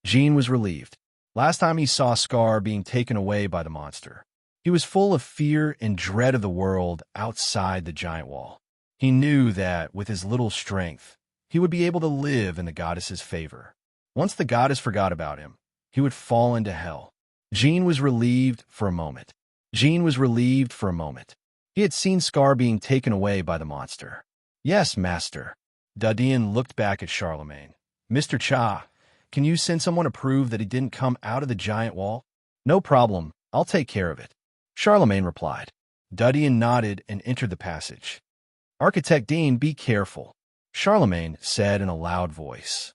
Jean was relieved. Last time he saw Scar being taken away by the monster, he was full of fear and dread of the world outside the giant wall. He knew that, with his little strength, he would be able to live in the goddess's favor. Once the goddess forgot about him, he would fall into hell. Jean was relieved for a moment. He had seen Scar being taken away by the monster. "Yes, master." Dudyan looked back at Charlemagne. "Mr. Cha, can you send someone to prove that he didn't come out of the giant wall?" "No problem. I'll take care of it," Charlemagne replied. Dudyan nodded and entered the passage. "Architect Dean, be careful," Charlemagne said in a loud voice.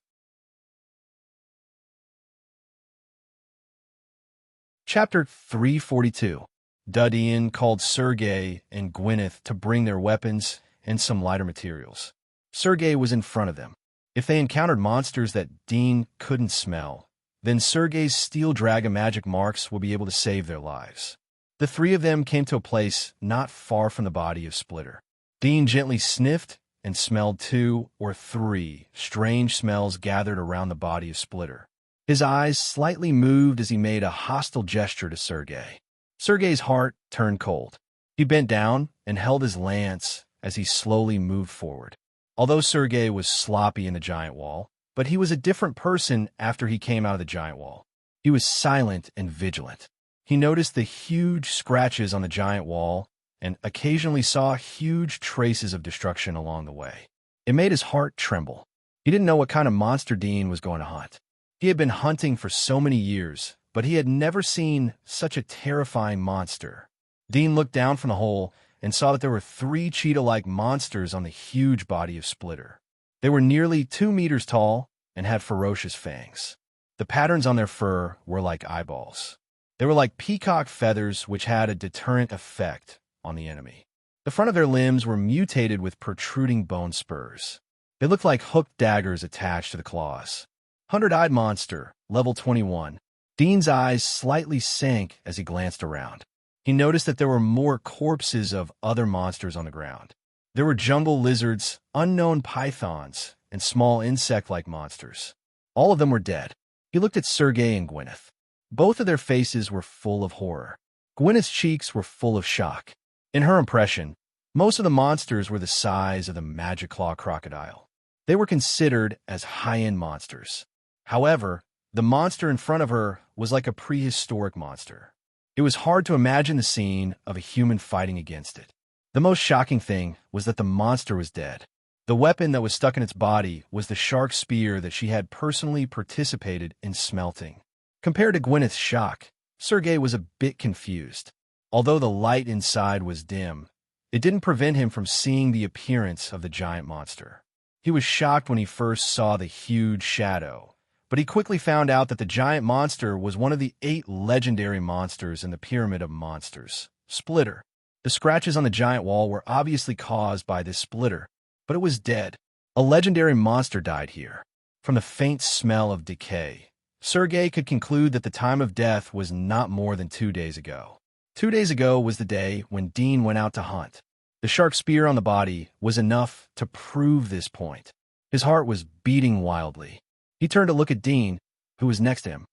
Chapter 342. Dudyan called Sergei and Gwyneth to bring their weapons and some lighter materials. Sergei was in front of them. If they encountered monsters that Dean couldn't smell, then Sergei's steel dragon magic marks will be able to save their lives. The three of them came to a place not far from the body of Splitter. Dean gently sniffed and smelled 2 or 3 strange smells gathered around the body of Splitter. His eyes slightly moved as he made a hostile gesture to Sergei. Sergei's heart turned cold. He bent down and held his lance as he slowly moved forward. Although Sergei was sloppy in the giant wall, but he was a different person after he came out of the giant wall. He was silent and vigilant. He noticed the huge scratches on the giant wall and occasionally saw huge traces of destruction along the way. It made his heart tremble. He didn't know what kind of monster Dean was going to hunt. He had been hunting for so many years, but he had never seen such a terrifying monster. Dean looked down from the hole and saw that there were 3 cheetah-like monsters on the huge body of Splitter. They were nearly 2 meters tall and had ferocious fangs. The patterns on their fur were like eyeballs. They were like peacock feathers, which had a deterrent effect on the enemy. The front of their limbs were mutated with protruding bone spurs. They looked like hooked daggers attached to the claws. 100-eyed monster, level 21. Dean's eyes slightly sank as he glanced around. He noticed that there were more corpses of other monsters on the ground. There were jungle lizards, unknown pythons, and small insect-like monsters. All of them were dead. He looked at Sergei and Gwyneth. Both of their faces were full of horror. Gwyneth's cheeks were full of shock. In her impression, most of the monsters were the size of the Magic Claw crocodile. They were considered as high-end monsters. However, the monster in front of her was like a prehistoric monster. It was hard to imagine the scene of a human fighting against it. The most shocking thing was that the monster was dead. The weapon that was stuck in its body was the shark spear that she had personally participated in smelting. Compared to Gwyneth's shock, Sergei was a bit confused. Although the light inside was dim, it didn't prevent him from seeing the appearance of the giant monster. He was shocked when he first saw the huge shadow, but he quickly found out that the giant monster was one of the 8 legendary monsters in the Pyramid of Monsters, Splitter. The scratches on the giant wall were obviously caused by this Splitter, but it was dead. A legendary monster died here. From the faint smell of decay, Sergei could conclude that the time of death was not more than 2 days ago. 2 days ago was the day when Dean went out to hunt. The shark spear on the body was enough to prove this point. His heart was beating wildly. He turned to look at Dean, who was next to him.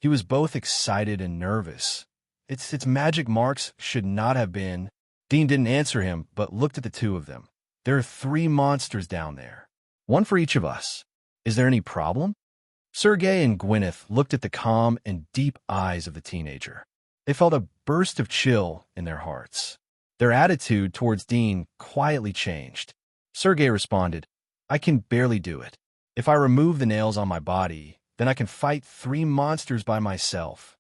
He was both excited and nervous. Its magic marks should not have been. Dean didn't answer him, but looked at the two of them. There are 3 monsters down there. One for each of us. Is there any problem? Sergei and Gwyneth looked at the calm and deep eyes of the teenager. They felt a burst of chill in their hearts. Their attitude towards Dean quietly changed. Sergei responded, I can barely do it. If I remove the nails on my body, then I can fight 3 monsters by myself.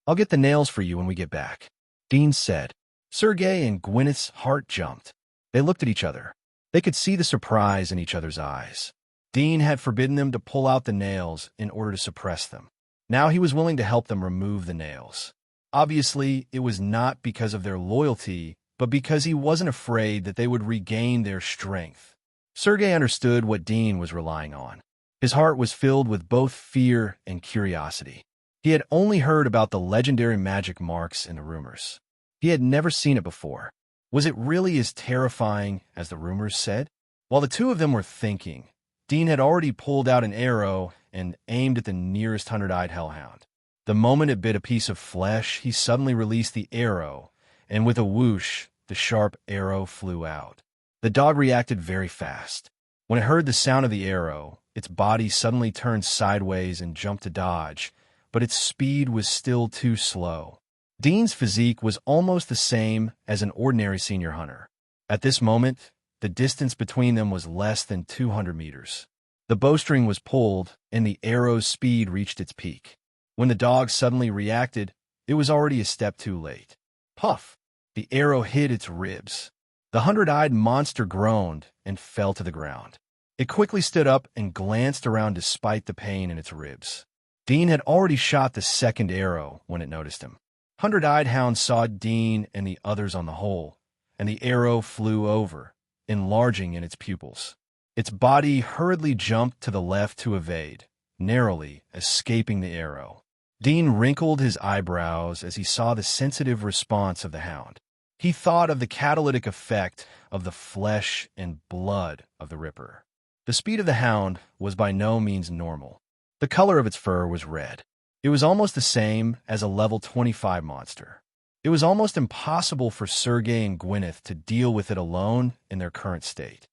I'll get the nails for you when we get back, Dean said. Sergei and Gwyneth's heart jumped. They looked at each other. They could see the surprise in each other's eyes. Dean had forbidden them to pull out the nails in order to suppress them. Now he was willing to help them remove the nails. Obviously, it was not because of their loyalty, but because he wasn't afraid that they would regain their strength. Sergei understood what Dean was relying on. His heart was filled with both fear and curiosity. He had only heard about the legendary magic marks in the rumors. He had never seen it before. Was it really as terrifying as the rumors said? While the two of them were thinking, Dean had already pulled out an arrow and aimed at the nearest 100-eyed hellhound. The moment it bit a piece of flesh, he suddenly released the arrow, and with a whoosh, the sharp arrow flew out. The dog reacted very fast. When it heard the sound of the arrow, its body suddenly turned sideways and jumped to dodge, but its speed was still too slow. Dean's physique was almost the same as an ordinary senior hunter. At this moment, the distance between them was less than 200 meters. The bowstring was pulled, and the arrow's speed reached its peak. When the dog suddenly reacted, it was already a step too late. Puff! The arrow hit its ribs. The 100-eyed monster groaned and fell to the ground. It quickly stood up and glanced around despite the pain in its ribs. Dean had already shot the second arrow when it noticed him. 100-eyed hound saw Dean and the others on the hole, and the arrow flew over, enlarging in its pupils. Its body hurriedly jumped to the left to evade, narrowly escaping the arrow. Dean wrinkled his eyebrows as he saw the sensitive response of the hound. He thought of the catalytic effect of the flesh and blood of the Ripper. The speed of the hound was by no means normal. The color of its fur was red. It was almost the same as a level 25 monster. It was almost impossible for Sergei and Gwyneth to deal with it alone in their current state.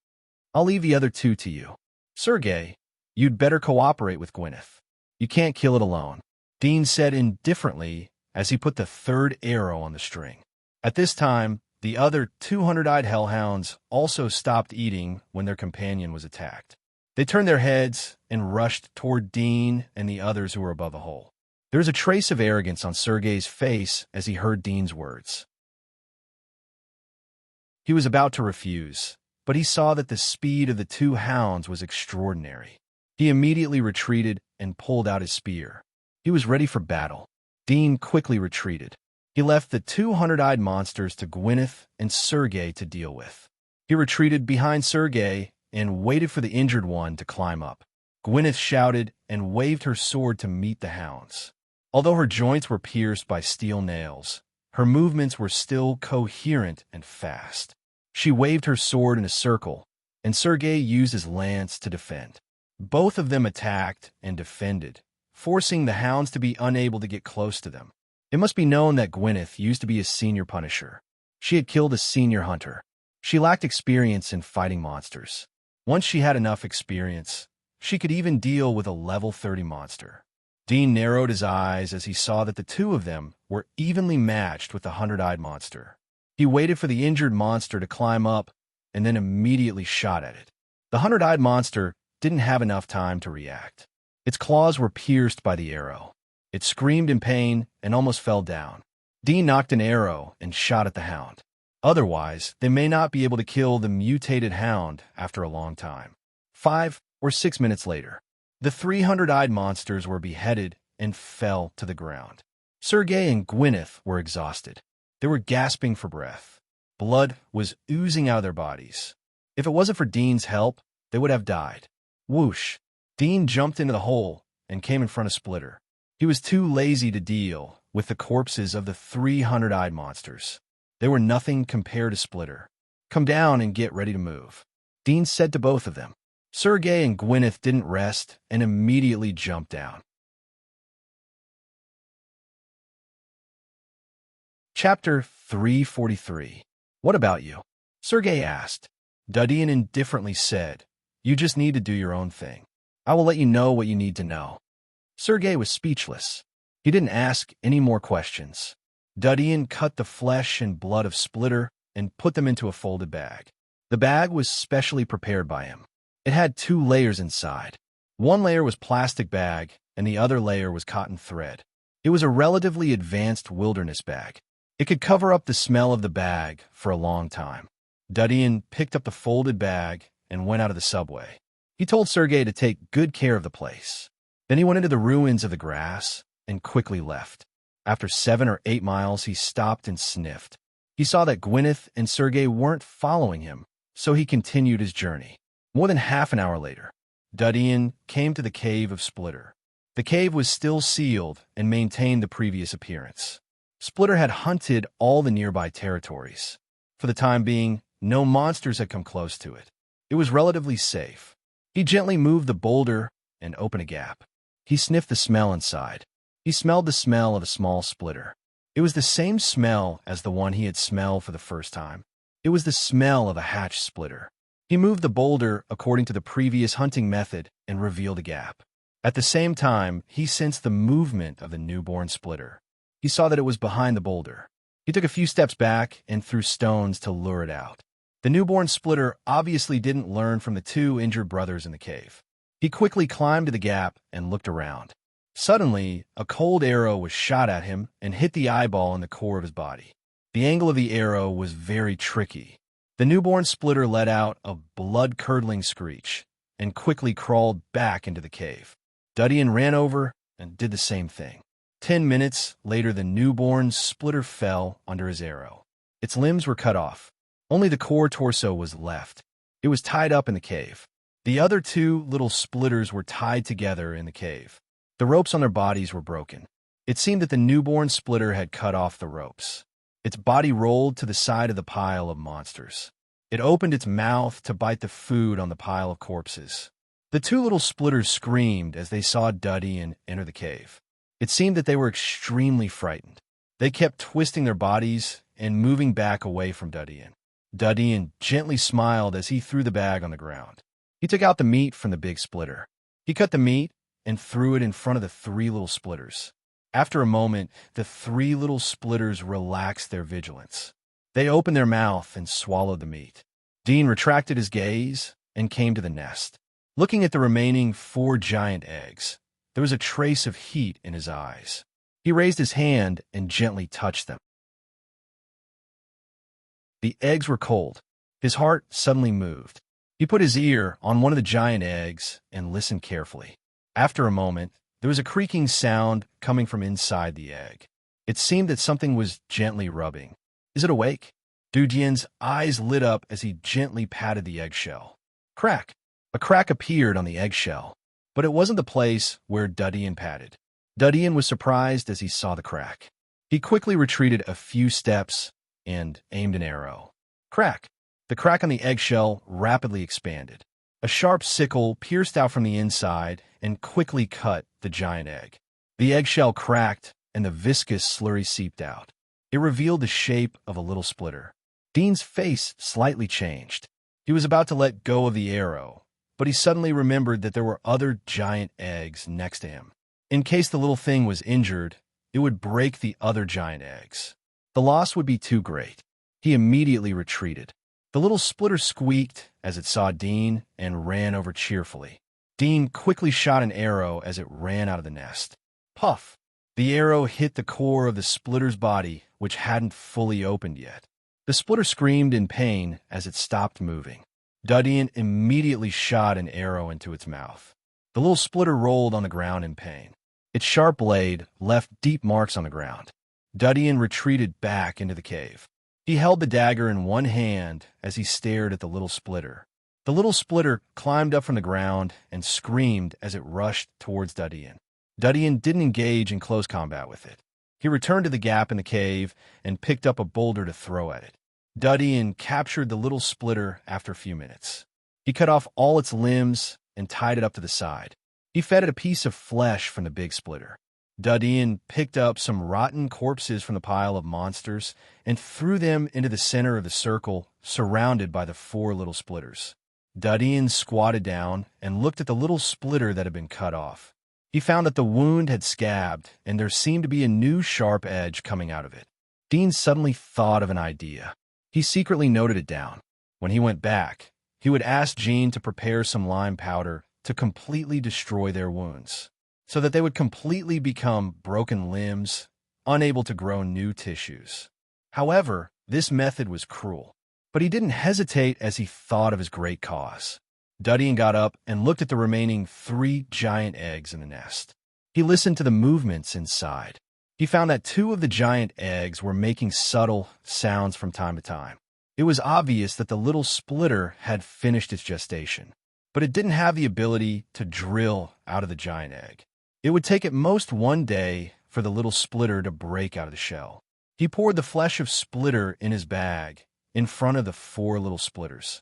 I'll leave the other 2 to you. Sergei, you'd better cooperate with Gwyneth. You can't kill it alone, Dean said indifferently as he put the 3rd arrow on the string. At this time, the other 200-eyed hellhounds also stopped eating when their companion was attacked. They turned their heads and rushed toward Dean and the others who were above the hole. There was a trace of arrogance on Sergei's face as he heard Dean's words. He was about to refuse, but he saw that the speed of the 2 hounds was extraordinary. He immediately retreated and pulled out his spear. He was ready for battle. Dean quickly retreated. He left the 200-eyed monsters to Gwyneth and Sergei to deal with. He retreated behind Sergei and waited for the injured one to climb up. Gwyneth shouted and waved her sword to meet the hounds. Although her joints were pierced by steel nails, her movements were still coherent and fast. She waved her sword in a circle, and Sergei used his lance to defend. Both of them attacked and defended, forcing the hounds to be unable to get close to them. It must be known that Gwyneth used to be a senior punisher. She had killed a senior hunter. She lacked experience in fighting monsters. Once she had enough experience, she could even deal with a level 30 monster. Dean narrowed his eyes as he saw that the 2 of them were evenly matched with the 100-eyed monster. He waited for the injured monster to climb up and then immediately shot at it. The 100-eyed monster didn't have enough time to react. Its claws were pierced by the arrow. It screamed in pain and almost fell down. Dean knocked an arrow and shot at the hound. Otherwise, they may not be able to kill the mutated hound after a long time. 5 or 6 minutes later, the 300-eyed monsters were beheaded and fell to the ground. Sergei and Gwyneth were exhausted. They were gasping for breath. Blood was oozing out of their bodies. If it wasn't for Dean's help, they would have died. Whoosh! Dean jumped into the hole and came in front of Splitter. He was too lazy to deal with the corpses of the 300-eyed monsters. They were nothing compared to Splitter. Come down and get ready to move, Dean said to both of them. Sergei and Gwyneth didn't rest and immediately jumped down. Chapter 343. What about you? Sergei asked. Dudian indifferently said, You just need to do your own thing. I will let you know what you need to know. Sergei was speechless. He didn't ask any more questions. Dudian cut the flesh and blood of Splitter and put them into a folded bag. The bag was specially prepared by him. It had 2 layers inside. One layer was plastic bag, and the other layer was cotton thread. It was a relatively advanced wilderness bag. It could cover up the smell of the bag for a long time. Dudian picked up the folded bag and went out of the subway. He told Sergei to take good care of the place. Then he went into the ruins of the grass and quickly left. After 7 or 8 miles, he stopped and sniffed. He saw that Gwyneth and Sergei weren't following him, so he continued his journey. More than half an hour later, Dudian came to the cave of Splitter. The cave was still sealed and maintained the previous appearance. Splitter had hunted all the nearby territories. For the time being, no monsters had come close to it. It was relatively safe. He gently moved the boulder and opened a gap. He sniffed the smell inside. He smelled the smell of a small Splitter. It was the same smell as the one he had smelled for the first time. It was the smell of a hatched Splitter. He moved the boulder according to the previous hunting method and revealed a gap. At the same time, he sensed the movement of the newborn Splitter. He saw that it was behind the boulder. He took a few steps back and threw stones to lure it out. The newborn Splitter obviously didn't learn from the 2 injured brothers in the cave. He quickly climbed to the gap and looked around. Suddenly, a cold arrow was shot at him and hit the eyeball in the core of his body. The angle of the arrow was very tricky. The newborn Splitter let out a blood-curdling screech and quickly crawled back into the cave. Dudian ran over and did the same thing. 10 minutes later, the newborn Splitter fell under his arrow. Its limbs were cut off. Only the core torso was left. It was tied up in the cave. The other 2 little Splitters were tied together in the cave. The ropes on their bodies were broken. It seemed that the newborn Splitter had cut off the ropes. Its body rolled to the side of the pile of monsters. It opened its mouth to bite the food on the pile of corpses. The 2 little Splitters screamed as they saw Dudian enter the cave. It seemed that they were extremely frightened. They kept twisting their bodies and moving back away from Dudian. Dudian gently smiled as he threw the bag on the ground. He took out the meat from the big Splitter. He cut the meat and threw it in front of the 3 little Splitters. After a moment, the 3 little Splitters relaxed their vigilance. They opened their mouth and swallowed the meat. Dean retracted his gaze and came to the nest. Looking at the remaining 4 giant eggs, there was a trace of heat in his eyes. He raised his hand and gently touched them. The eggs were cold. His heart suddenly moved. He put his ear on one of the giant eggs and listened carefully. After a moment, there was a creaking sound coming from inside the egg. It seemed that something was gently rubbing. Is it awake? Dudian's eyes lit up as he gently patted the eggshell. Crack! A crack appeared on the eggshell, but it wasn't the place where Dudian patted. Dudian was surprised as he saw the crack. He quickly retreated a few steps and aimed an arrow. Crack! The crack on the eggshell rapidly expanded. A sharp sickle pierced out from the inside and quickly cut the giant egg. The eggshell cracked and the viscous slurry seeped out. It revealed the shape of a little Splitter. Dean's face slightly changed. He was about to let go of the arrow, but he suddenly remembered that there were other giant eggs next to him. In case the little thing was injured, it would break the other giant eggs. The loss would be too great. He immediately retreated. The little Splitter squeaked as it saw Dean and ran over cheerfully. Dean quickly shot an arrow as it ran out of the nest. Puff! The arrow hit the core of the Splitter's body, which hadn't fully opened yet. The Splitter screamed in pain as it stopped moving. Dudian immediately shot an arrow into its mouth. The little Splitter rolled on the ground in pain. Its sharp blade left deep marks on the ground. Dudian retreated back into the cave. He held the dagger in one hand as he stared at the little Splitter. The little Splitter climbed up from the ground and screamed as it rushed towards Dudian. Dudian didn't engage in close combat with it. He returned to the gap in the cave and picked up a boulder to throw at it. Dudian captured the little Splitter after a few minutes. He cut off all its limbs and tied it up to the side. He fed it a piece of flesh from the big Splitter. Dean picked up some rotten corpses from the pile of monsters and threw them into the center of the circle, surrounded by the 4 little splitters. Dean squatted down and looked at the little splitter that had been cut off. He found that the wound had scabbed, and there seemed to be a new sharp edge coming out of it. Dean suddenly thought of an idea. He secretly noted it down. When he went back, he would ask Jean to prepare some lime powder to completely destroy their wounds, so that they would completely become broken limbs, unable to grow new tissues. However, this method was cruel, but he didn't hesitate as he thought of his great cause. Dean got up and looked at the remaining 3 giant eggs in the nest. He listened to the movements inside. He found that 2 of the giant eggs were making subtle sounds from time to time. It was obvious that the little splitter had finished its gestation, but it didn't have the ability to drill out of the giant egg. It would take at most 1 day for the little splitter to break out of the shell. He poured the flesh of splitter in his bag in front of the 4 little splitters.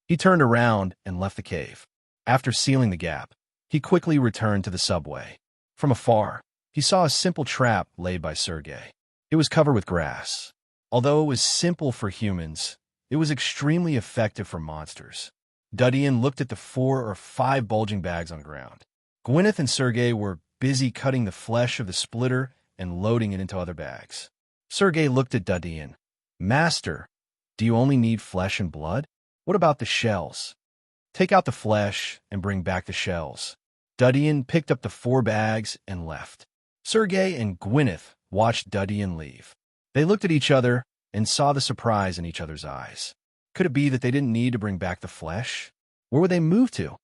He turned around and left the cave. After sealing the gap, he quickly returned to the subway. From afar, he saw a simple trap laid by Sergei. It was covered with grass. Although it was simple for humans, it was extremely effective for monsters. Dean looked at the 4 or 5 bulging bags on the ground. Gwyneth and Sergei were busy cutting the flesh of the splitter and loading it into other bags. Sergei looked at Dean. "Master, do you only need flesh and blood? What about the shells? Take out the flesh and bring back the shells." Dean picked up the 4 bags and left. Sergei and Gwyneth watched Dean leave. They looked at each other and saw the surprise in each other's eyes. Could it be that they didn't need to bring back the flesh? Where would they move to?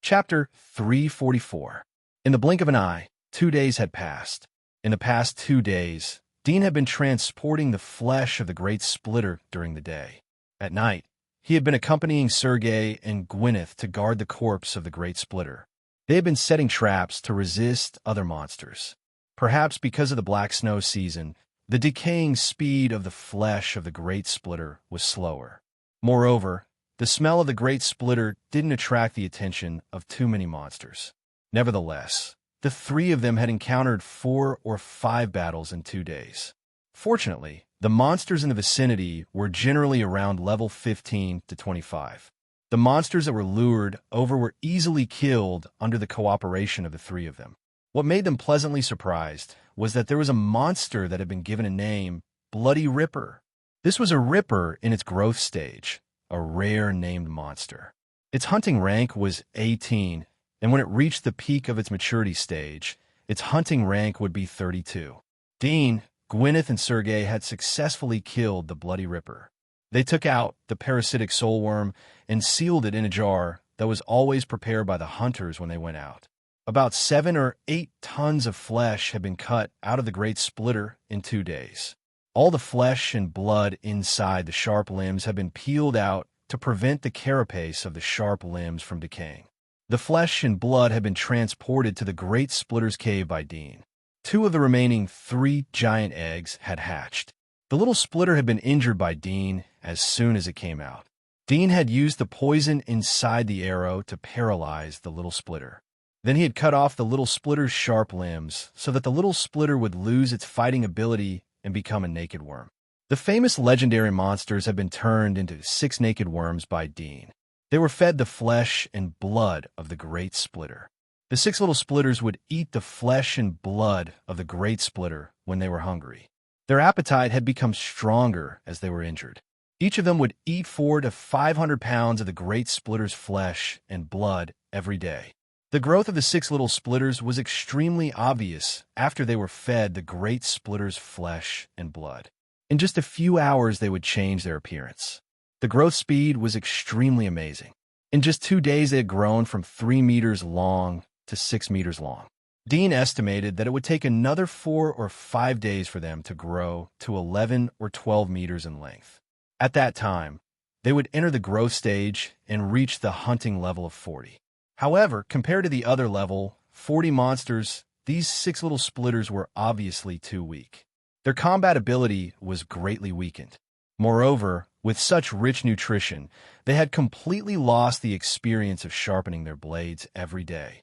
Chapter 344. In the blink of an eye, 2 days had passed. In the past 2 days, Dean had been transporting the flesh of the great splitter during the day. At night, he had been accompanying Sergei and Gwyneth to guard the corpse of the great splitter. They had been setting traps to resist other monsters. Perhaps because of the black snow season, the decaying speed of the flesh of the great splitter was slower. Moreover, the smell of the great splitter didn't attract the attention of too many monsters. Nevertheless, the 3 of them had encountered 4 or 5 battles in 2 days. Fortunately, the monsters in the vicinity were generally around level 15 to 25. The monsters that were lured over were easily killed under the cooperation of the 3 of them. What made them pleasantly surprised was that there was a monster that had been given a name, Bloody Ripper. This was a ripper in its growth stage, a rare named monster. Its hunting rank was 18, and when it reached the peak of its maturity stage, its hunting rank would be 32. Dean, Gwyneth, and Sergei had successfully killed the Bloody Ripper. They took out the parasitic soulworm and sealed it in a jar that was always prepared by the hunters when they went out. About 7 or 8 tons of flesh had been cut out of the great splitter in 2 days. All the flesh and blood inside the sharp limbs had been peeled out to prevent the carapace of the sharp limbs from decaying. The flesh and blood had been transported to the great splitter's cave by Dean. 2 of the remaining 3 giant eggs had hatched. The little splitter had been injured by Dean as soon as it came out. Dean had used the poison inside the arrow to paralyze the little splitter. Then he had cut off the little splitter's sharp limbs so that the little splitter would lose its fighting ability and become a naked worm. The famous legendary monsters had been turned into 6 naked worms by Dean. They were fed the flesh and blood of the great splitter. The 6 little splitters would eat the flesh and blood of the great splitter when they were hungry. Their appetite had become stronger as they were injured. Each of them would eat 400 to 500 pounds of the great splitter's flesh and blood every day. The growth of the 6 little splitters was extremely obvious after they were fed the great splitter's flesh and blood. In just a few hours, they would change their appearance. The growth speed was extremely amazing. In just 2 days, they had grown from 3 meters long to 6 meters long. Dean estimated that it would take another 4 or 5 days for them to grow to 11 or 12 meters in length. At that time, they would enter the growth stage and reach the hunting level of 40. However, compared to the other level, 40 monsters, these 6 little splitters were obviously too weak. Their combat ability was greatly weakened. Moreover, with such rich nutrition, they had completely lost the experience of sharpening their blades every day.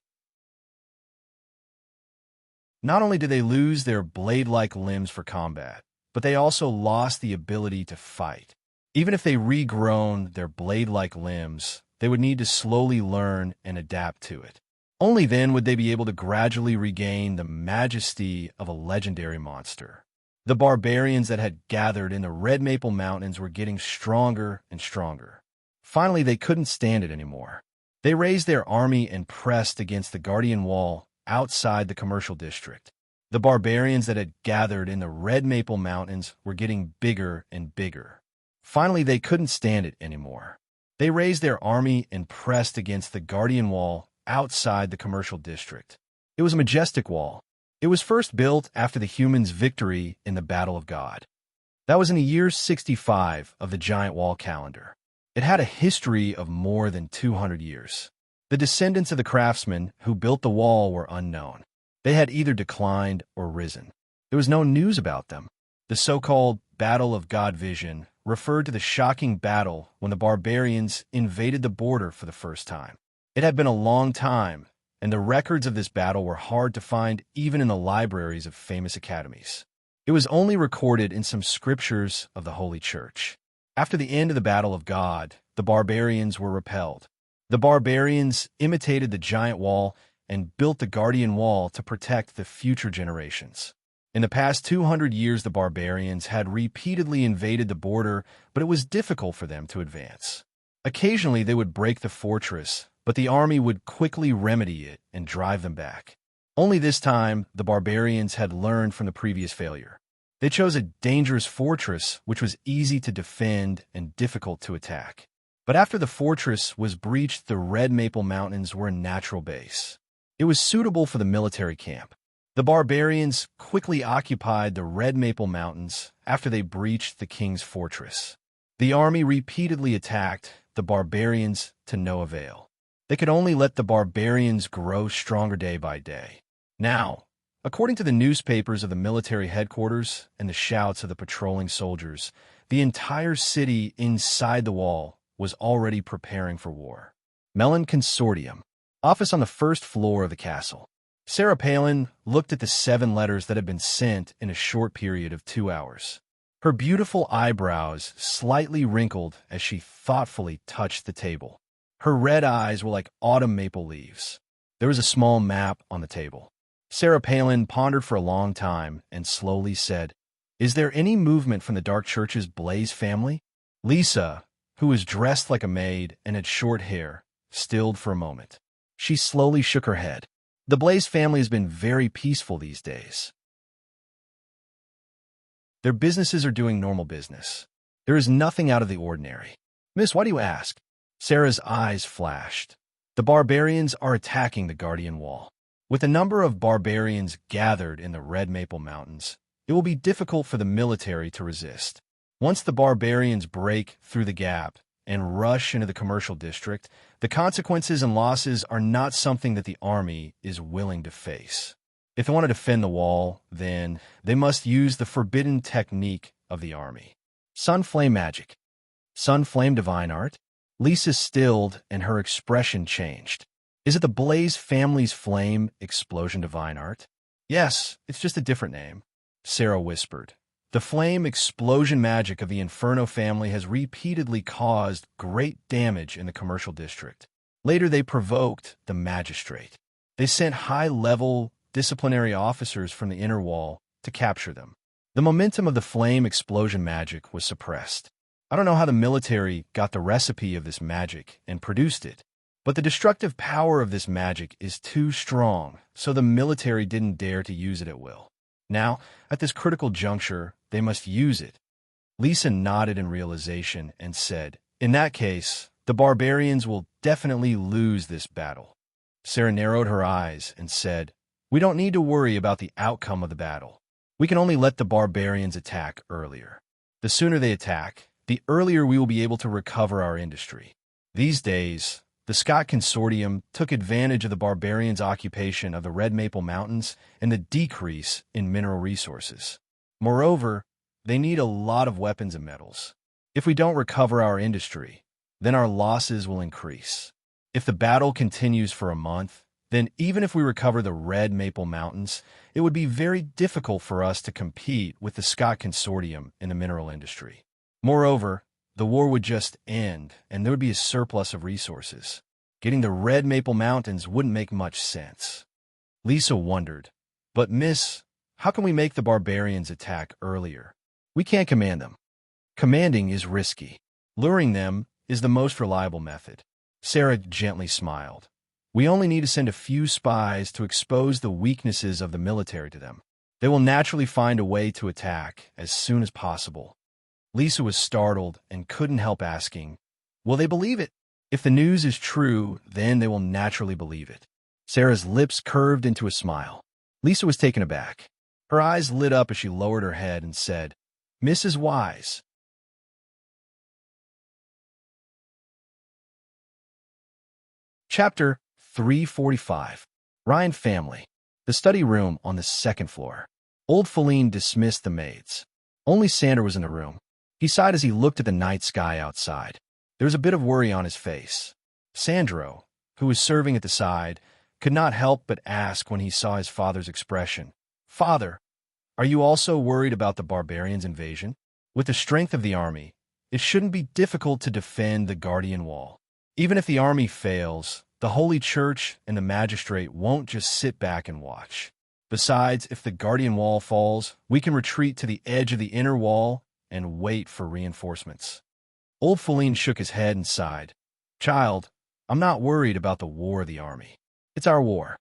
Not only did they lose their blade-like limbs for combat, but they also lost the ability to fight. Even if they regrown their blade-like limbs, they would need to slowly learn and adapt to it. Only then would they be able to gradually regain the majesty of a legendary monster. The barbarians that had gathered in the Red Maple Mountains were getting stronger and stronger. Finally, they couldn't stand it anymore. They raised their army and pressed against the Guardian Wall outside the commercial district. The barbarians that had gathered in the Red Maple Mountains were getting bigger and bigger. Finally, they couldn't stand it anymore. They raised their army and pressed against the Guardian Wall outside the commercial district. It was a majestic wall. It was first built after the humans' victory in the Battle of God. That was in the year 65 of the Giant Wall calendar. It had a history of more than 200 years. The descendants of the craftsmen who built the wall were unknown. They had either declined or risen. There was no news about them. The so-called Battle of God Vision referred to the shocking battle when the barbarians invaded the border for the first time. It had been a long time, and the records of this battle were hard to find even in the libraries of famous academies. It was only recorded in some scriptures of the Holy Church. After the end of the Battle of God, the barbarians were repelled. The barbarians imitated the giant wall and built the Guardian Wall to protect the future generations. In the past 200 years, the barbarians had repeatedly invaded the border, but it was difficult for them to advance. Occasionally, they would break the fortress, but the army would quickly remedy it and drive them back. Only this time, the barbarians had learned from the previous failure. They chose a dangerous fortress which was easy to defend and difficult to attack. But after the fortress was breached, the Red Maple Mountains were a natural base. It was suitable for the military camp. The barbarians quickly occupied the Red Maple Mountains after they breached the king's fortress. The army repeatedly attacked the barbarians to no avail. They could only let the barbarians grow stronger day by day. Now, according to the newspapers of the military headquarters and the shouts of the patrolling soldiers, the entire city inside the wall was already preparing for war. Melon Consortium, office on the first floor of the castle. Sarah Palin looked at the 7 letters that had been sent in a short period of 2 hours. Her beautiful eyebrows slightly wrinkled as she thoughtfully touched the table. Her red eyes were like autumn maple leaves. There was a small map on the table. Sarah Palin pondered for a long time and slowly said, "Is there any movement from the Dark Church's Blaze family?" Lisa, who was dressed like a maid and had short hair, stilled for a moment. She slowly shook her head. The Blaze family has been very peaceful these days. Their businesses are doing normal business. There is nothing out of the ordinary. Miss, why do you ask? Sarah's eyes flashed. The barbarians are attacking the Guardian Wall. With a number of barbarians gathered in the Red Maple Mountains, it will be difficult for the military to resist. Once the barbarians break through the gap and rush into the commercial district, the consequences and losses are not something that the army is willing to face. If they want to defend the wall, then they must use the forbidden technique of the army. Sunflame magic. Sunflame divine art? Lisa stilled and her expression changed. Is it the Blaze family's flame explosion divine art? Yes, it's just a different name, Sarah whispered. The flame explosion magic of the Inferno family has repeatedly caused great damage in the commercial district. Later, they provoked the magistrate. They sent high-level disciplinary officers from the inner wall to capture them. The momentum of the flame explosion magic was suppressed. I don't know how the military got the recipe of this magic and produced it, but the destructive power of this magic is too strong, so the military didn't dare to use it at will. Now, at this critical juncture, they must use it. Lisa nodded in realization and said, "In that case, the barbarians will definitely lose this battle." Sarah narrowed her eyes and said, "We don't need to worry about the outcome of the battle. We can only let the barbarians attack earlier. The sooner they attack, the earlier we will be able to recover our industry." These days, the Scott Consortium took advantage of the barbarians' occupation of the Red Maple Mountains and the decrease in mineral resources. Moreover, they need a lot of weapons and metals. If we don't recover our industry, then our losses will increase. If the battle continues for a month, then even if we recover the Red Maple Mountains, it would be very difficult for us to compete with the Scott Consortium in the mineral industry. Moreover, the war would just end, and there would be a surplus of resources. Getting the Red Maple Mountains wouldn't make much sense. Lisa wondered, but miss, how can we make the barbarians attack earlier? We can't command them. Commanding is risky. Luring them is the most reliable method. Sarah gently smiled. We only need to send a few spies to expose the weaknesses of the military to them. They will naturally find a way to attack as soon as possible. Lisa was startled and couldn't help asking, will they believe it? If the news is true, then they will naturally believe it. Sarah's lips curved into a smile. Lisa was taken aback. Her eyes lit up as she lowered her head and said, Mrs. Wise. Chapter 345. Ryan Family. The study room on the second floor. Old Feline dismissed the maids. Only Sander was in the room. He sighed as he looked at the night sky outside. There was a bit of worry on his face. Sandro, who was serving at the side, could not help but ask when he saw his father's expression. Father, are you also worried about the barbarians' invasion? With the strength of the army, it shouldn't be difficult to defend the Guardian Wall. Even if the army fails, the Holy Church and the magistrate won't just sit back and watch. Besides, if the Guardian Wall falls, we can retreat to the edge of the inner wall and wait for reinforcements. Old Feline shook his head and sighed. Child, I'm not worried about the war of the army. It's our war.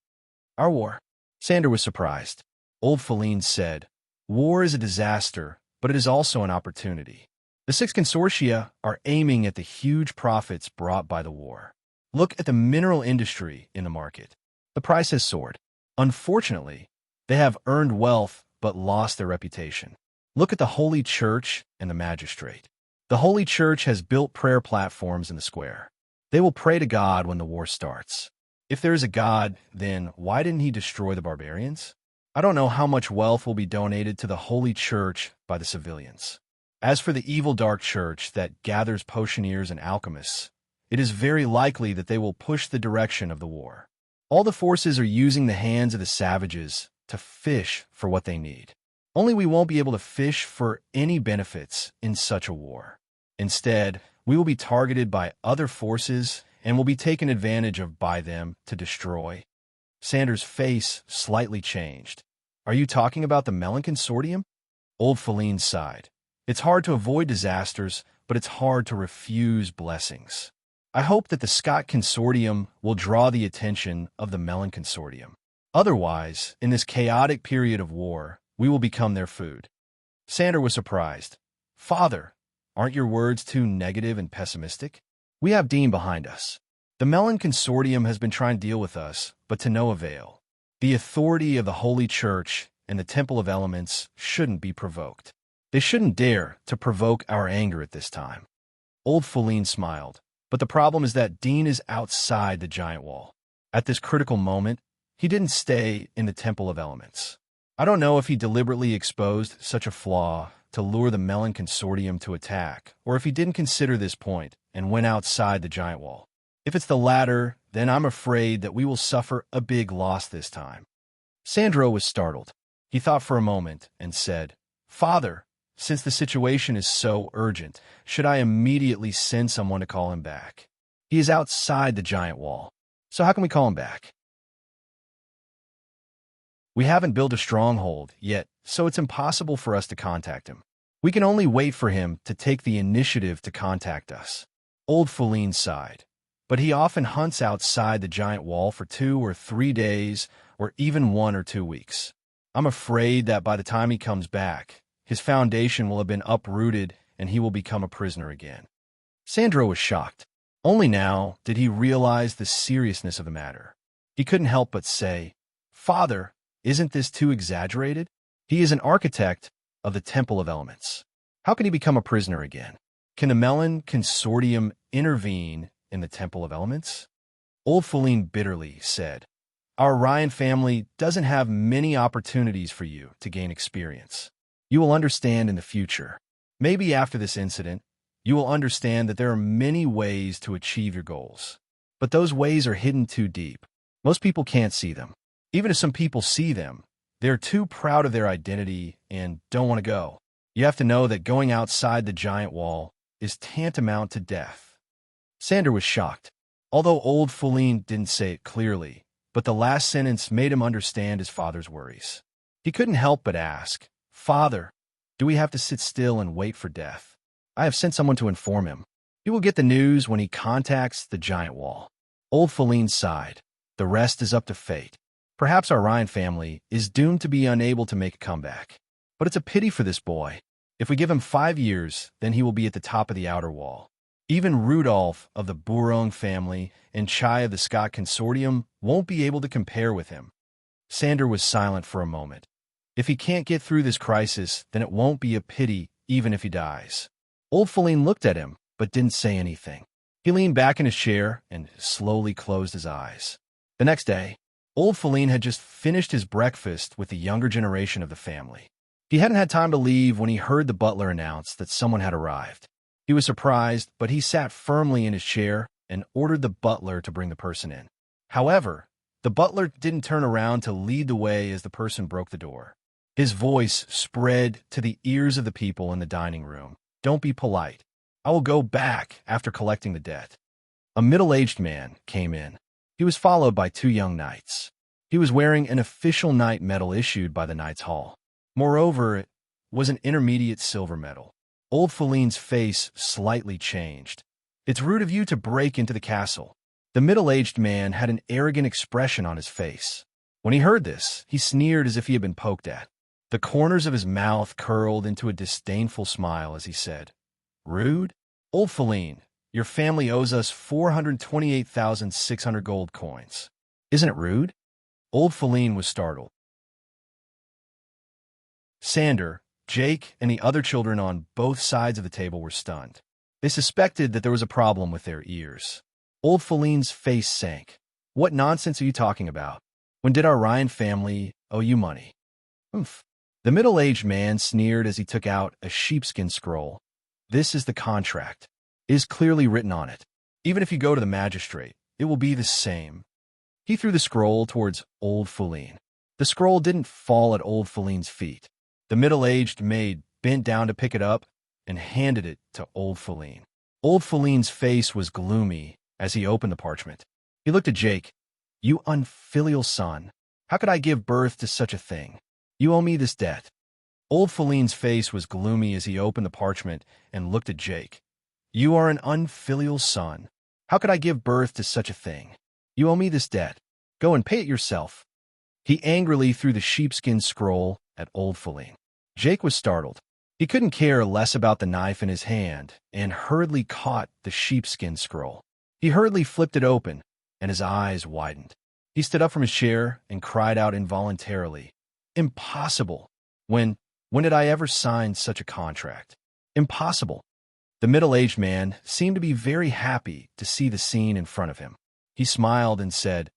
Our war. Sander was surprised. Old Feline said, war is a disaster, but it is also an opportunity. The six consortia are aiming at the huge profits brought by the war. Look at the mineral industry in the market. The price has soared. Unfortunately, they have earned wealth but lost their reputation. Look at the Holy Church and the magistrate. The Holy Church has built prayer platforms in the square. They will pray to God when the war starts. If there is a God, then why didn't he destroy the barbarians? I don't know how much wealth will be donated to the Holy Church by the civilians. As for the evil dark church that gathers potioneers and alchemists, it is very likely that they will push the direction of the war. All the forces are using the hands of the savages to fish for what they need. Only we won't be able to fish for any benefits in such a war. Instead, we will be targeted by other forces and will be taken advantage of by them to destroy. Sander's face slightly changed. Are you talking about the Melon Consortium? Old Feline sighed. It's hard to avoid disasters, but it's hard to refuse blessings. I hope that the Scott Consortium will draw the attention of the Melon Consortium. Otherwise, in this chaotic period of war, we will become their food. Sander was surprised. Father, aren't your words too negative and pessimistic? We have Dean behind us. The Melon Consortium has been trying to deal with us, but to no avail. The authority of the Holy Church and the Temple of Elements shouldn't be provoked. They shouldn't dare to provoke our anger at this time. Old Feline smiled, but the problem is that Dean is outside the giant wall. At this critical moment, he didn't stay in the Temple of Elements. I don't know if he deliberately exposed such a flaw to lure the Melon Consortium to attack, or if he didn't consider this point and went outside the giant wall. If it's the latter, then I'm afraid that we will suffer a big loss this time. Sandro was startled. He thought for a moment and said, Father, since the situation is so urgent, should I immediately send someone to call him back? He is outside the giant wall. So how can we call him back? We haven't built a stronghold yet, so it's impossible for us to contact him. We can only wait for him to take the initiative to contact us. Old Feline sighed. But he often hunts outside the giant wall for 2 or 3 days, or even 1 or 2 weeks. I'm afraid that by the time he comes back, his foundation will have been uprooted and he will become a prisoner again. Sandro was shocked. Only now did he realize the seriousness of the matter. He couldn't help but say, Father, isn't this too exaggerated? He is an architect of the Temple of Elements. How can he become a prisoner again? Can the Melon Consortium intervene in the Temple of Elements? Old Feline bitterly said, Our Ryan family doesn't have many opportunities for you to gain experience. You will understand in the future. Maybe after this incident, you will understand that there are many ways to achieve your goals. But those ways are hidden too deep. Most people can't see them. Even if some people see them, they're too proud of their identity and don't want to go. You have to know that going outside the giant wall is tantamount to death. Sander was shocked. Although old Feline didn't say it clearly, but the last sentence made him understand his father's worries. He couldn't help but ask, "Father, do we have to sit still and wait for death?" "I have sent someone to inform him. He will get the news when he contacts the giant wall." Old Feline sighed. "The rest is up to fate. Perhaps our Ryan family is doomed to be unable to make a comeback. But it's a pity for this boy. If we give him 5 years, then he will be at the top of the outer wall. Even Rudolph of the Bourong family and Chai of the Scott Consortium won't be able to compare with him." Sander was silent for a moment. If he can't get through this crisis, then it won't be a pity even if he dies. Old Feline looked at him, but didn't say anything. He leaned back in his chair and slowly closed his eyes. The next day, Old Feline had just finished his breakfast with the younger generation of the family. He hadn't had time to leave when he heard the butler announce that someone had arrived. He was surprised, but he sat firmly in his chair and ordered the butler to bring the person in. However, the butler didn't turn around to lead the way as the person broke the door. His voice spread to the ears of the people in the dining room. "Don't be polite. I will go back after collecting the debt." A middle-aged man came in. He was followed by 2 young knights. He was wearing an official knight medal issued by the Knights' Hall. Moreover, it was an intermediate silver medal. Old Feline's face slightly changed. "It's rude of you to break into the castle." The middle-aged man had an arrogant expression on his face. When he heard this, he sneered as if he had been poked at. The corners of his mouth curled into a disdainful smile as he said, "Rude? Old Feline, your family owes us 428,600 gold coins. Isn't it rude?" Old Feline was startled. Sander, Jake, and the other children on both sides of the table were stunned. They suspected that there was a problem with their ears. Old Feline's face sank. "What nonsense are you talking about? When did our Ryan family owe you money?" "Oomph." The middle-aged man sneered as he took out a sheepskin scroll. "This is the contract. It is clearly written on it. Even if you go to the magistrate, it will be the same." He threw the scroll towards Old Feline. The scroll didn't fall at Old Feline's feet. The middle-aged maid bent down to pick it up and handed it to Old Feline. Old Feline's face was gloomy as he opened the parchment. He looked at Jake. "You unfilial son, how could I give birth to such a thing? You owe me this debt." Old Feline's face was gloomy as he opened the parchment and looked at Jake. "You are an unfilial son. How could I give birth to such a thing? You owe me this debt. Go and pay it yourself." He angrily threw the sheepskin scroll at Old Feline. Jake was startled. He couldn't care less about the knife in his hand and hurriedly caught the sheepskin scroll. He hurriedly flipped it open, and his eyes widened. He stood up from his chair and cried out involuntarily, "Impossible! When did I ever sign such a contract? Impossible!" The middle-aged man seemed to be very happy to see the scene in front of him. He smiled and said,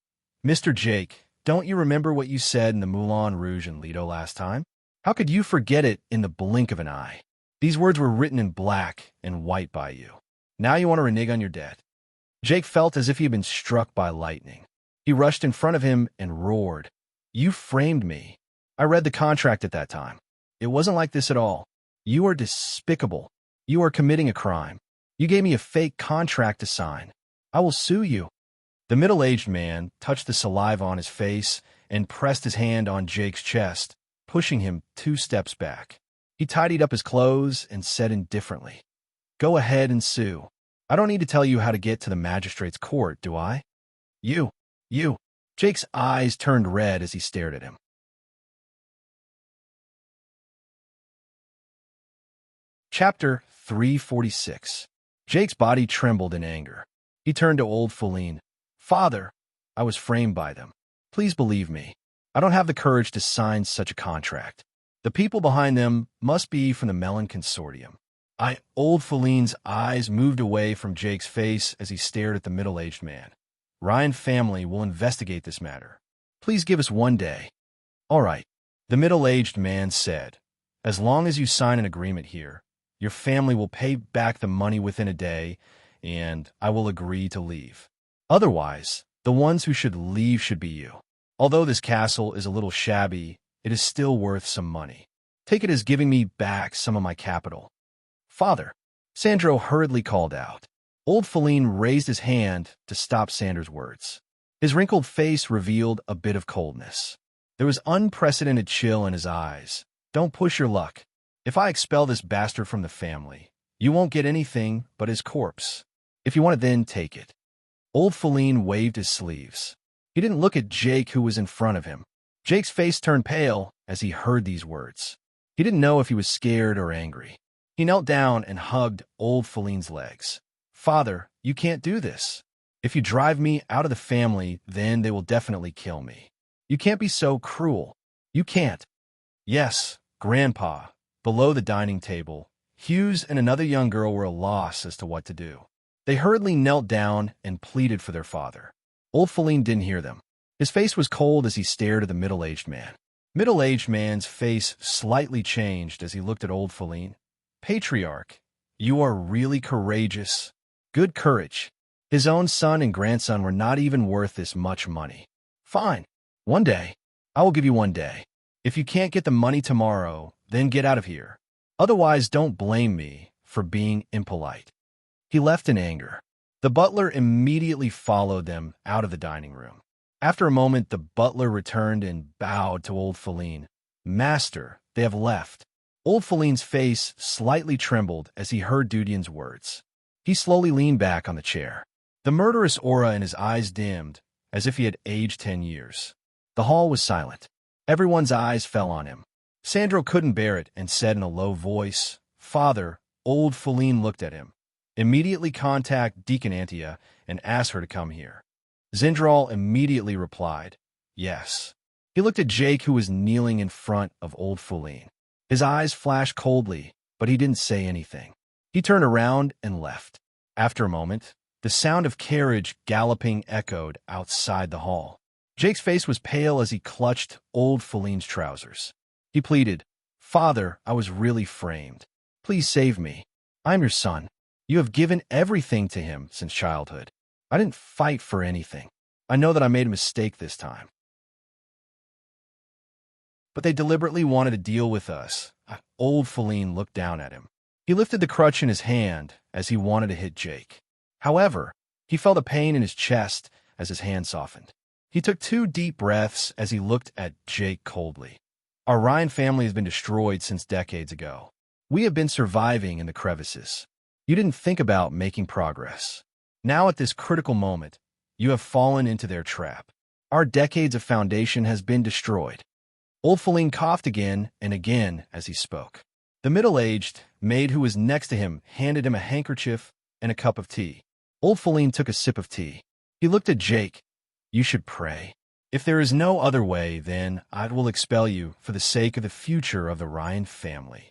"Mr. Jake, don't you remember what you said in the Moulin Rouge in Lido last time? How could you forget it in the blink of an eye? These words were written in black and white by you. Now you want to renege on your debt." Jake felt as if he had been struck by lightning. He rushed in front of him and roared, "You framed me. I read the contract at that time. It wasn't like this at all. You are despicable. You are committing a crime. You gave me a fake contract to sign. I will sue you." The middle-aged man touched the saliva on his face and pressed his hand on Jake's chest, pushing him 2 steps back. He tidied up his clothes and said indifferently, "Go ahead and sue. I don't need to tell you how to get to the magistrate's court, do I?" You. Jake's eyes turned red as he stared at him. Chapter 346. Jake's body trembled in anger. He turned to Old Feline. "Father, I was framed by them. Please believe me. I don't have the courage to sign such a contract. The people behind them must be from the Melon Consortium." Old Feline's eyes moved away from Jake's face as he stared at the middle-aged man. "Ryan family will investigate this matter. Please give us 1 day." "All right," the middle-aged man said. "As long as you sign an agreement here, Your family will pay back the money within a day, and I will agree to leave. Otherwise, the ones who should leave should be you. Although this castle is a little shabby, it is still worth some money. Take it as giving me back some of my capital." "Father," Sandro hurriedly called out. Old Feline raised his hand to stop Sandro's words. His wrinkled face revealed a bit of coldness. There was unprecedented chill in his eyes. "Don't push your luck. If I expel this bastard from the family, you won't get anything but his corpse. If you want it, then take it." Old Feline waved his sleeves. He didn't look at Jake, who was in front of him. Jake's face turned pale as he heard these words. He didn't know if he was scared or angry. He knelt down and hugged Old Feline's legs. "Father, you can't do this. If you drive me out of the family, then they will definitely kill me. You can't be so cruel. You can't." "Yes, Grandpa." Below the dining table, Hughes and another young girl were at a loss as to what to do. They hurriedly knelt down and pleaded for their father. Old Feline didn't hear them. His face was cold as he stared at the middle-aged man. Middle-aged man's face slightly changed as he looked at Old Feline. "Patriarch, you are really courageous. Good courage." His own son and grandson were not even worth this much money. "Fine. One day. I will give you 1 day. If you can't get the money tomorrow, then get out of here. Otherwise, don't blame me for being impolite." He left in anger. The butler immediately followed them out of the dining room. After a moment, the butler returned and bowed to Old Feline. "Master, they have left." Old Feline's face slightly trembled as he heard Dudion's words. He slowly leaned back on the chair. The murderous aura in his eyes dimmed, as if he had aged 10 years. The hall was silent. Everyone's eyes fell on him. Sandro couldn't bear it and said in a low voice, "Father." Old Feline looked at him. "Immediately contact Deacon Antia and ask her to come here." Zindral immediately replied, "Yes." He looked at Jake, who was kneeling in front of Old Feline. His eyes flashed coldly, but he didn't say anything. He turned around and left. After a moment, the sound of carriage galloping echoed outside the hall. Jake's face was pale as he clutched Old Feline's trousers. He pleaded, "Father, I was really framed. Please save me. I'm your son. You have given everything to him since childhood. I didn't fight for anything. I know that I made a mistake this time. But they deliberately wanted to deal with us." Old Feline looked down at him. He lifted the crutch in his hand as he wanted to hit Jake. However, he felt a pain in his chest as his hand softened. He took 2 deep breaths as he looked at Jake coldly. "Our Ryan family has been destroyed since decades ago. We have been surviving in the crevices. You didn't think about making progress. Now at this critical moment, you have fallen into their trap. Our decades of foundation has been destroyed." Old Feline coughed again and again as he spoke. The middle-aged maid who was next to him handed him a handkerchief and a cup of tea. Old Feline took a sip of tea. He looked at Jake. "You should pray. If there is no other way, then I will expel you for the sake of the future of the Ryan family."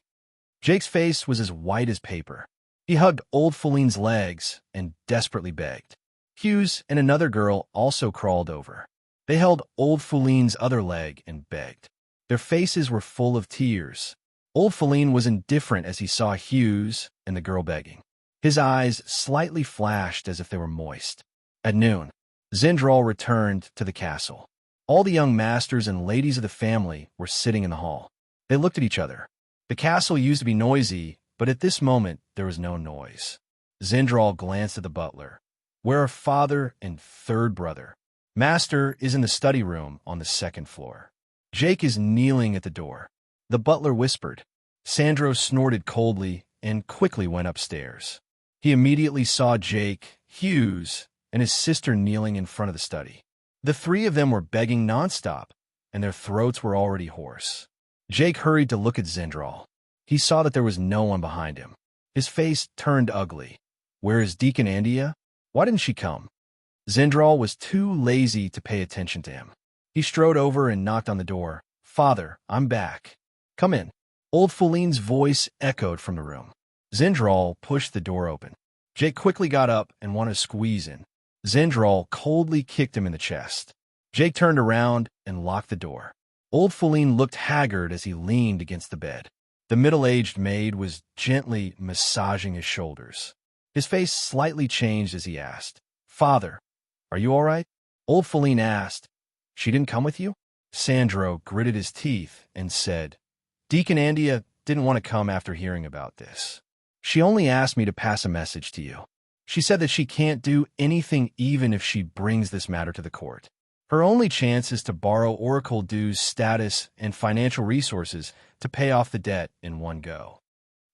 Jake's face was as white as paper. He hugged Old Feline's legs and desperately begged. Hughes and another girl also crawled over. They held Old Feline's other leg and begged. Their faces were full of tears. Old Feline was indifferent as he saw Hughes and the girl begging. His eyes slightly flashed as if they were moist. At noon, Zindral returned to the castle. All the young masters and ladies of the family were sitting in the hall. They looked at each other. The castle used to be noisy, but at this moment there was no noise. Zindral glanced at the butler. "Where are father and third brother?" "Master is in the study room on the 2nd floor. Jake is kneeling at the door." The butler whispered. Sandro snorted coldly and quickly went upstairs. He immediately saw Jake, Hughes, and his sister kneeling in front of the study. The 3 of them were begging nonstop, and their throats were already hoarse. Jake hurried to look at Zindral. He saw that there was no one behind him. His face turned ugly. "Where is Deacon Andia? Why didn't she come?" Zindral was too lazy to pay attention to him. He strode over and knocked on the door. "Father, I'm back. Come in." Old Feline's voice echoed from the room. Zindral pushed the door open. Jake quickly got up and wanted to squeeze in. Zindral coldly kicked him in the chest. Jake turned around and locked the door. Old Feline looked haggard as he leaned against the bed. The middle-aged maid was gently massaging his shoulders. His face slightly changed as he asked, "Father, are you all right?" Old Feline asked, "She didn't come with you?" Sandro gritted his teeth and said, "Deacon Andia didn't want to come after hearing about this. She only asked me to pass a message to you. She said that she can't do anything even if she brings this matter to the court. Her only chance is to borrow Oracle dues, status, and financial resources to pay off the debt in one go."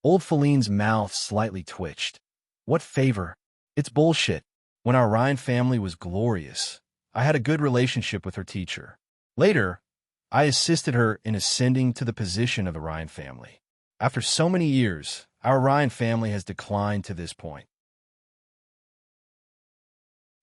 Old Feline's mouth slightly twitched. "What favor? It's bullshit. When our Ryan family was glorious, I had a good relationship with her teacher. Later, I assisted her in ascending to the position of the Ryan family. After so many years, our Ryan family has declined to this point.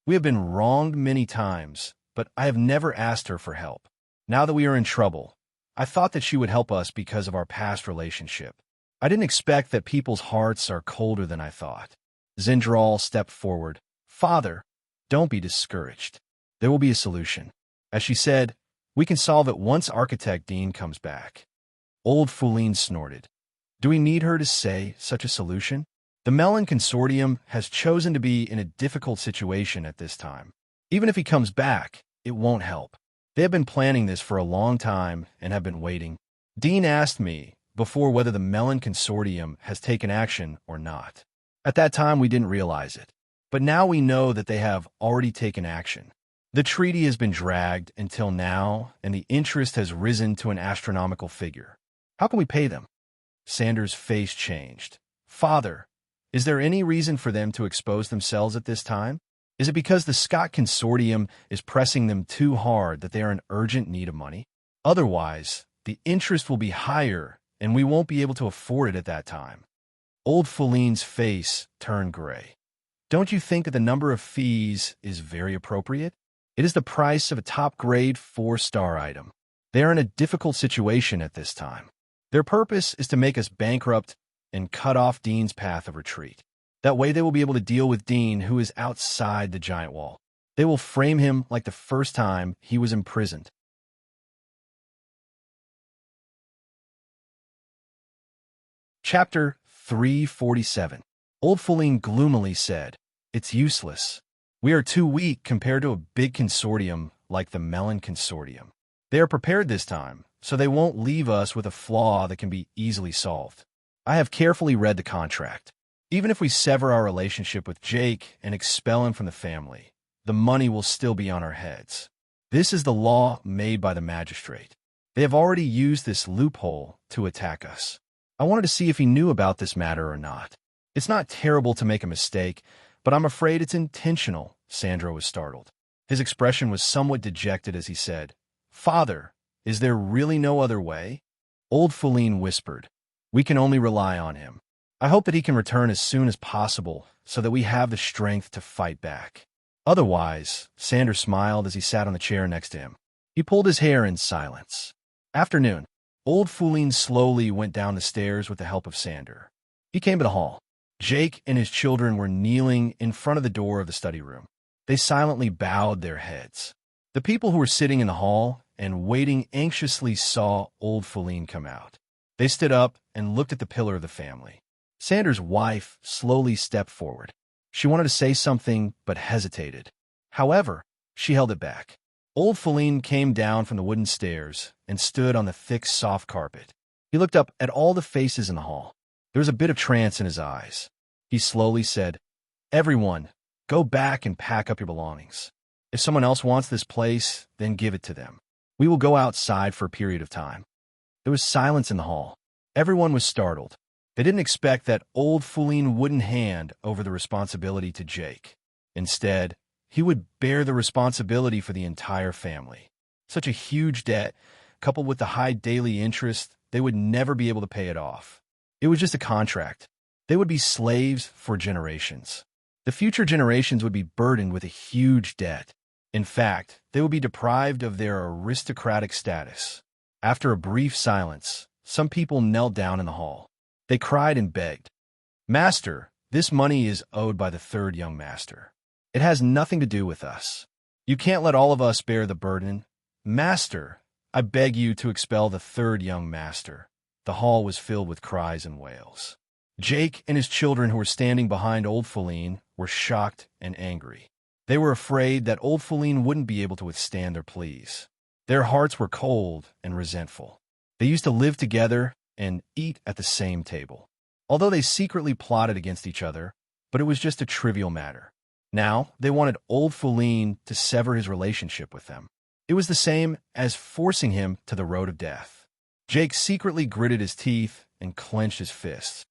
We have been wronged many times, but I have never asked her for help. Now that we are in trouble, I thought that she would help us because of our past relationship. I didn't expect that people's hearts are colder than I thought." Zindral stepped forward. "Father, don't be discouraged. There will be a solution. As she said, we can solve it once Architect Dean comes back." Old Feline snorted. "Do we need her to say such a solution? The Melon Consortium has chosen to be in a difficult situation at this time. Even if he comes back, it won't help. They have been planning this for a long time and have been waiting. Dean asked me before whether the Melon Consortium has taken action or not. At that time, we didn't realize it. But now we know that they have already taken action. The treaty has been dragged until now, and the interest has risen to an astronomical figure. How can we pay them?" Sanders' face changed. "Father, is there any reason for them to expose themselves at this time? Is it because the Scott Consortium is pressing them too hard that they are in urgent need of money? Otherwise, the interest will be higher, and we won't be able to afford it at that time." Old Feline's face turned gray. "Don't you think that the number of fees is very appropriate? It is the price of a top-grade 4-star item. They are in a difficult situation at this time. Their purpose is to make us bankrupt and cut off Dean's path of retreat. That way they will be able to deal with Dean, who is outside the giant wall. They will frame him like the first time he was imprisoned." Chapter 347. Old Feline gloomily said, "It's useless. We are too weak compared to a big consortium like the Melon Consortium. They are prepared this time, so they won't leave us with a flaw that can be easily solved. I have carefully read the contract. Even if we sever our relationship with Jake and expel him from the family, the money will still be on our heads. This is the law made by the magistrate. They have already used this loophole to attack us. I wanted to see if he knew about this matter or not. It's not terrible to make a mistake, but I'm afraid it's intentional." Sandro was startled. His expression was somewhat dejected as he said, "Father, is there really no other way?" Old Feline whispered, "We can only rely on him. I hope that he can return as soon as possible so that we have the strength to fight back. Otherwise," Sanders smiled as he sat on the chair next to him. He pulled his hair in silence. Afternoon. Old Feline slowly went down the stairs with the help of Sander. He came to the hall. Jake and his children were kneeling in front of the door of the study room. They silently bowed their heads. The people who were sitting in the hall and waiting anxiously saw Old Feline come out. They stood up and looked at the pillar of the family. Sanders' wife slowly stepped forward. She wanted to say something, but hesitated. However, she held it back. Old Feline came down from the wooden stairs and stood on the thick, soft carpet. He looked up at all the faces in the hall. There was a bit of trance in his eyes. He slowly said, "Everyone, go back and pack up your belongings. If someone else wants this place, then give it to them. We will go outside for a period of time." There was silence in the hall. Everyone was startled. They didn't expect that Old Feline wouldn't hand over the responsibility to Jake. Instead, he would bear the responsibility for the entire family. Such a huge debt, coupled with the high daily interest, they would never be able to pay it off. It was just a contract. They would be slaves for generations. The future generations would be burdened with a huge debt. In fact, they would be deprived of their aristocratic status. After a brief silence, some people knelt down in the hall. They cried and begged, "Master, this money is owed by the third young master. It has nothing to do with us. You can't let all of us bear the burden. Master, I beg you to expel the third young master. the hall was filled with cries and wails. Jake and his children who were standing behind old Feline were shocked and angry. They were afraid that old Feline wouldn't be able to withstand their pleas. Their hearts were cold and resentful. They used to live together and eat at the same table, although they secretly plotted against each other, but it was just a trivial matter. Now, they wanted old Feline to sever his relationship with them. It was the same as forcing him to the road of death. Jake secretly gritted his teeth and clenched his fists.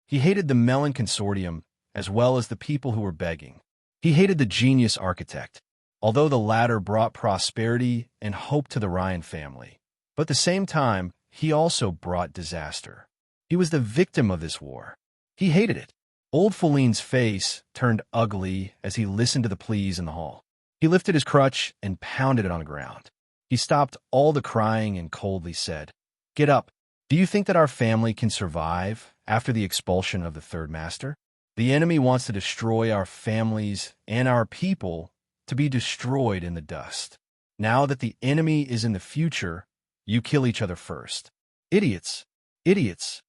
He hated the Melon Consortium as well as the people who were begging. He hated the genius architect, although the latter brought prosperity and hope to the Ryan family. But at the same time, he also brought disaster. He was the victim of this war. He hated it. Old Feline's face turned ugly as he listened to the pleas in the hall. He lifted his crutch and pounded it on the ground. He stopped all the crying and coldly said, "Get up. Do you think that our family can survive after the expulsion of the third master? The enemy wants to destroy our families and our people to be destroyed in the dust. Now that the enemy is in the future, you kill each other first. Idiots! Idiots!"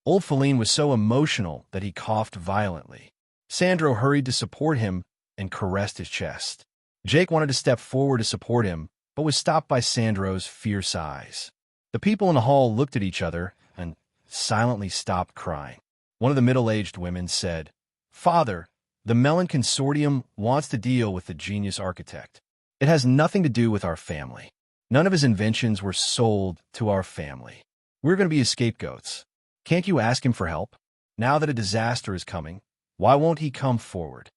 Old Feline was so emotional that he coughed violently. Sandro hurried to support him and caressed his chest. Jake wanted to step forward to support him, but was stopped by Sandro's fierce eyes. The people in the hall looked at each other and silently stopped crying. One of the middle-aged women said, "Father, the Melon Consortium wants to deal with the genius architect. It has nothing to do with our family. None of his inventions were sold to our family. We're going to be his scapegoats. Can't you ask him for help? Now that a disaster is coming, why won't he come forward?"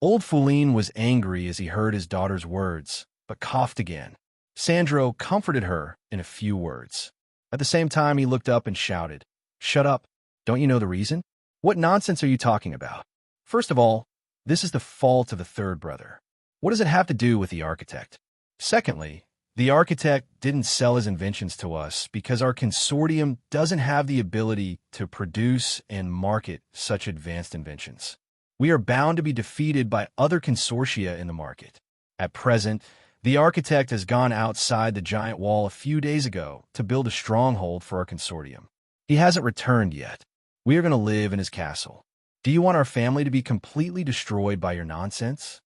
Old Feline was angry as he heard his daughter's words, but coughed again. Sandro comforted her in a few words. At the same time, he looked up and shouted, "Shut up! Don't you know the reason? What nonsense are you talking about? First of all, this is the fault of the third brother. What does it have to do with the architect? Secondly, the architect didn't sell his inventions to us because our consortium doesn't have the ability to produce and market such advanced inventions. We are bound to be defeated by other consortia in the market. At present, the architect has gone outside the giant wall a few days ago to build a stronghold for our consortium. He hasn't returned yet. We are going to live in his castle. Do you want our family to be completely destroyed by your nonsense?"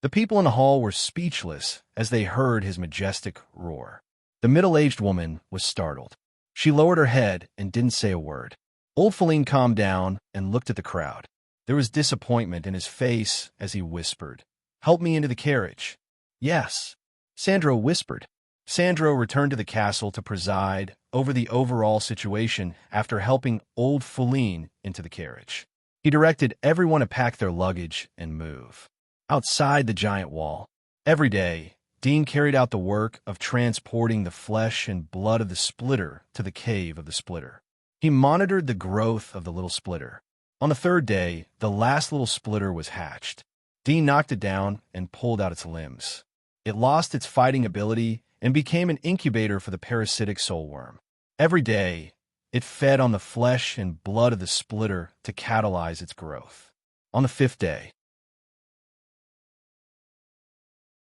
The people in the hall were speechless as they heard his majestic roar. The middle-aged woman was startled. She lowered her head and didn't say a word. Old Feline calmed down and looked at the crowd. There was disappointment in his face as he whispered, "Help me into the carriage." "Yes," Sandro whispered. Sandro returned to the castle to preside over the overall situation after helping old Feline into the carriage. He directed everyone to pack their luggage and move. Outside the giant wall, every day, Dean carried out the work of transporting the flesh and blood of the splitter to the cave of the splitter. He monitored the growth of the little splitter. On the third day, the last little splitter was hatched. Dean knocked it down and pulled out its limbs. It lost its fighting ability and became an incubator for the parasitic soulworm. Every day, it fed on the flesh and blood of the splitter to catalyze its growth. On the fifth day,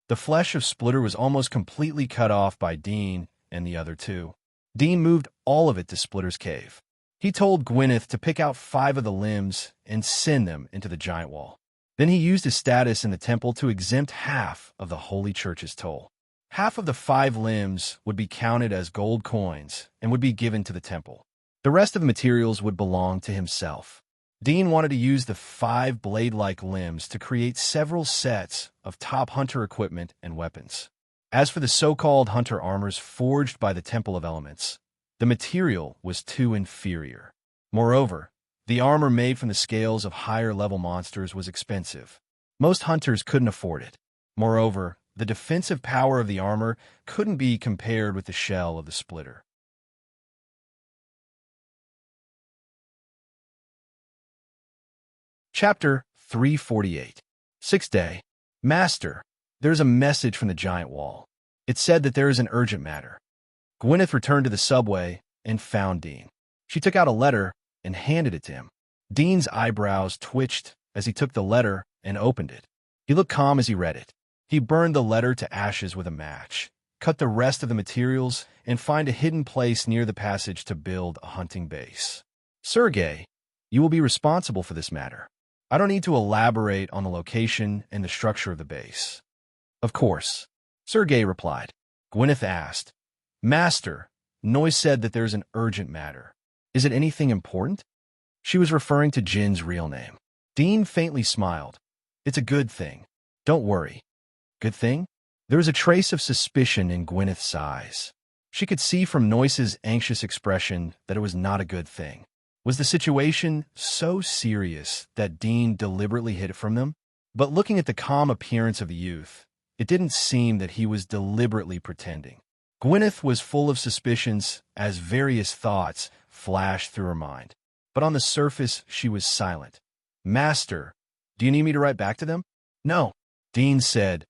the flesh of Splitter was almost completely cut off by Dean and the other two. Dean moved all of it to Splitter's cave. He told Gwyneth to pick out 5 of the limbs and send them into the giant wall. Then he used his status in the temple to exempt half of the Holy Church's toll. Half of the 5 limbs would be counted as gold coins and would be given to the temple. The rest of the materials would belong to himself. Dean wanted to use the 5 blade-like limbs to create several sets of top hunter equipment and weapons. As for the so-called hunter armors forged by the Temple of Elements, the material was too inferior. Moreover, the armor made from the scales of higher-level monsters was expensive. Most hunters couldn't afford it. Moreover, the defensive power of the armor couldn't be compared with the shell of the splitter. Chapter 348. 6th Day. Master, there's a message from the giant wall. It said that there is an urgent matter. Gwyneth returned to the subway and found Dean. She took out a letter and handed it to him. Dean's eyebrows twitched as he took the letter and opened it. He looked calm as he read it. He burned the letter to ashes with a match, cut the rest of the materials, and find a hidden place near the passage to build a hunting base. Sergei, you will be responsible for this matter. I don't need to elaborate on the location and the structure of the base. Of course, Sergei replied. Gwyneth asked, Master, Noise said that there's an urgent matter. Is it anything important? She was referring to Jin's real name. Dean faintly smiled. It's a good thing. Don't worry. Good thing? There was a trace of suspicion in Gwyneth's eyes. She could see from Noise's anxious expression that it was not a good thing. Was the situation so serious that Dean deliberately hid it from them? But looking at the calm appearance of the youth, it didn't seem that he was deliberately pretending. Gwyneth was full of suspicions as various thoughts flashed through her mind. But on the surface, she was silent. Master, do you need me to write back to them? No, Dean said.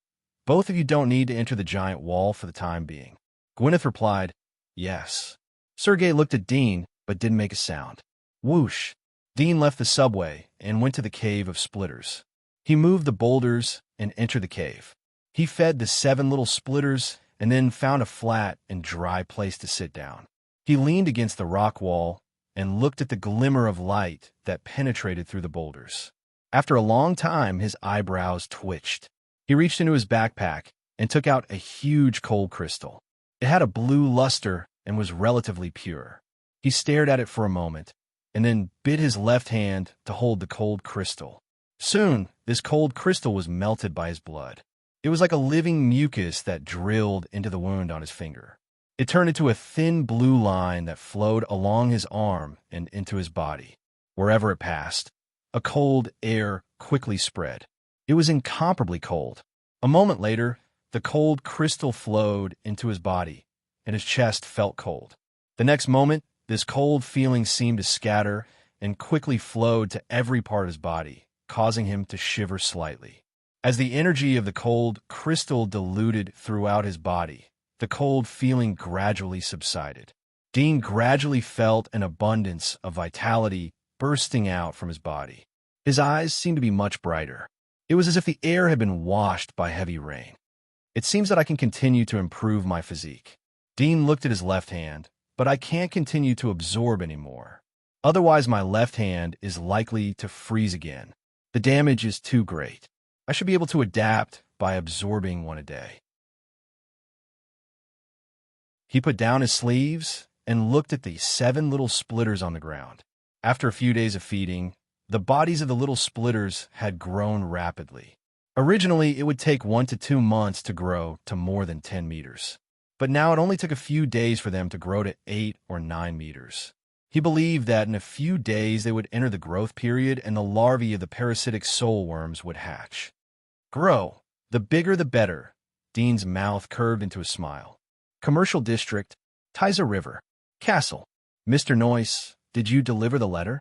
Both of you don't need to enter the giant wall for the time being. Gwyneth replied, Yes. Sergei looked at Dean, but didn't make a sound. Whoosh. Dean left the subway and went to the cave of splitters. He moved the boulders and entered the cave. He fed the 7 little splitters and then found a flat and dry place to sit down. He leaned against the rock wall and looked at the glimmer of light that penetrated through the boulders. After a long time, his eyebrows twitched. He reached into his backpack and took out a huge cold crystal. It had a blue luster and was relatively pure. He stared at it for a moment, and then bit his left hand to hold the cold crystal. Soon, this cold crystal was melted by his blood. It was like a living mucus that drilled into the wound on his finger. It turned into a thin blue line that flowed along his arm and into his body. Wherever it passed, a cold air quickly spread. It was incomparably cold. A moment later, the cold crystal flowed into his body, and his chest felt cold. The next moment, this cold feeling seemed to scatter and quickly flowed to every part of his body, causing him to shiver slightly. As the energy of the cold crystal diluted throughout his body, the cold feeling gradually subsided. Dean gradually felt an abundance of vitality bursting out from his body. His eyes seemed to be much brighter. It was as if the air had been washed by heavy rain. It seems that I can continue to improve my physique. Dean looked at his left hand, but I can't continue to absorb anymore. Otherwise, my left hand is likely to freeze again. The damage is too great. I should be able to adapt by absorbing one a day. He put down his sleeves and looked at the 7 little splitters on the ground. After a few days of feeding, the bodies of the little splitters had grown rapidly. Originally, it would take 1 to 2 months to grow to more than 10 meters. But now it only took a few days for them to grow to 8 or 9 meters. He believed that in a few days they would enter the growth period and the larvae of the parasitic soul worms would hatch. Grow. The bigger the better. Dean's mouth curved into a smile. Commercial District, Tyza River, Castle. Mr. Noyce, did you deliver the letter?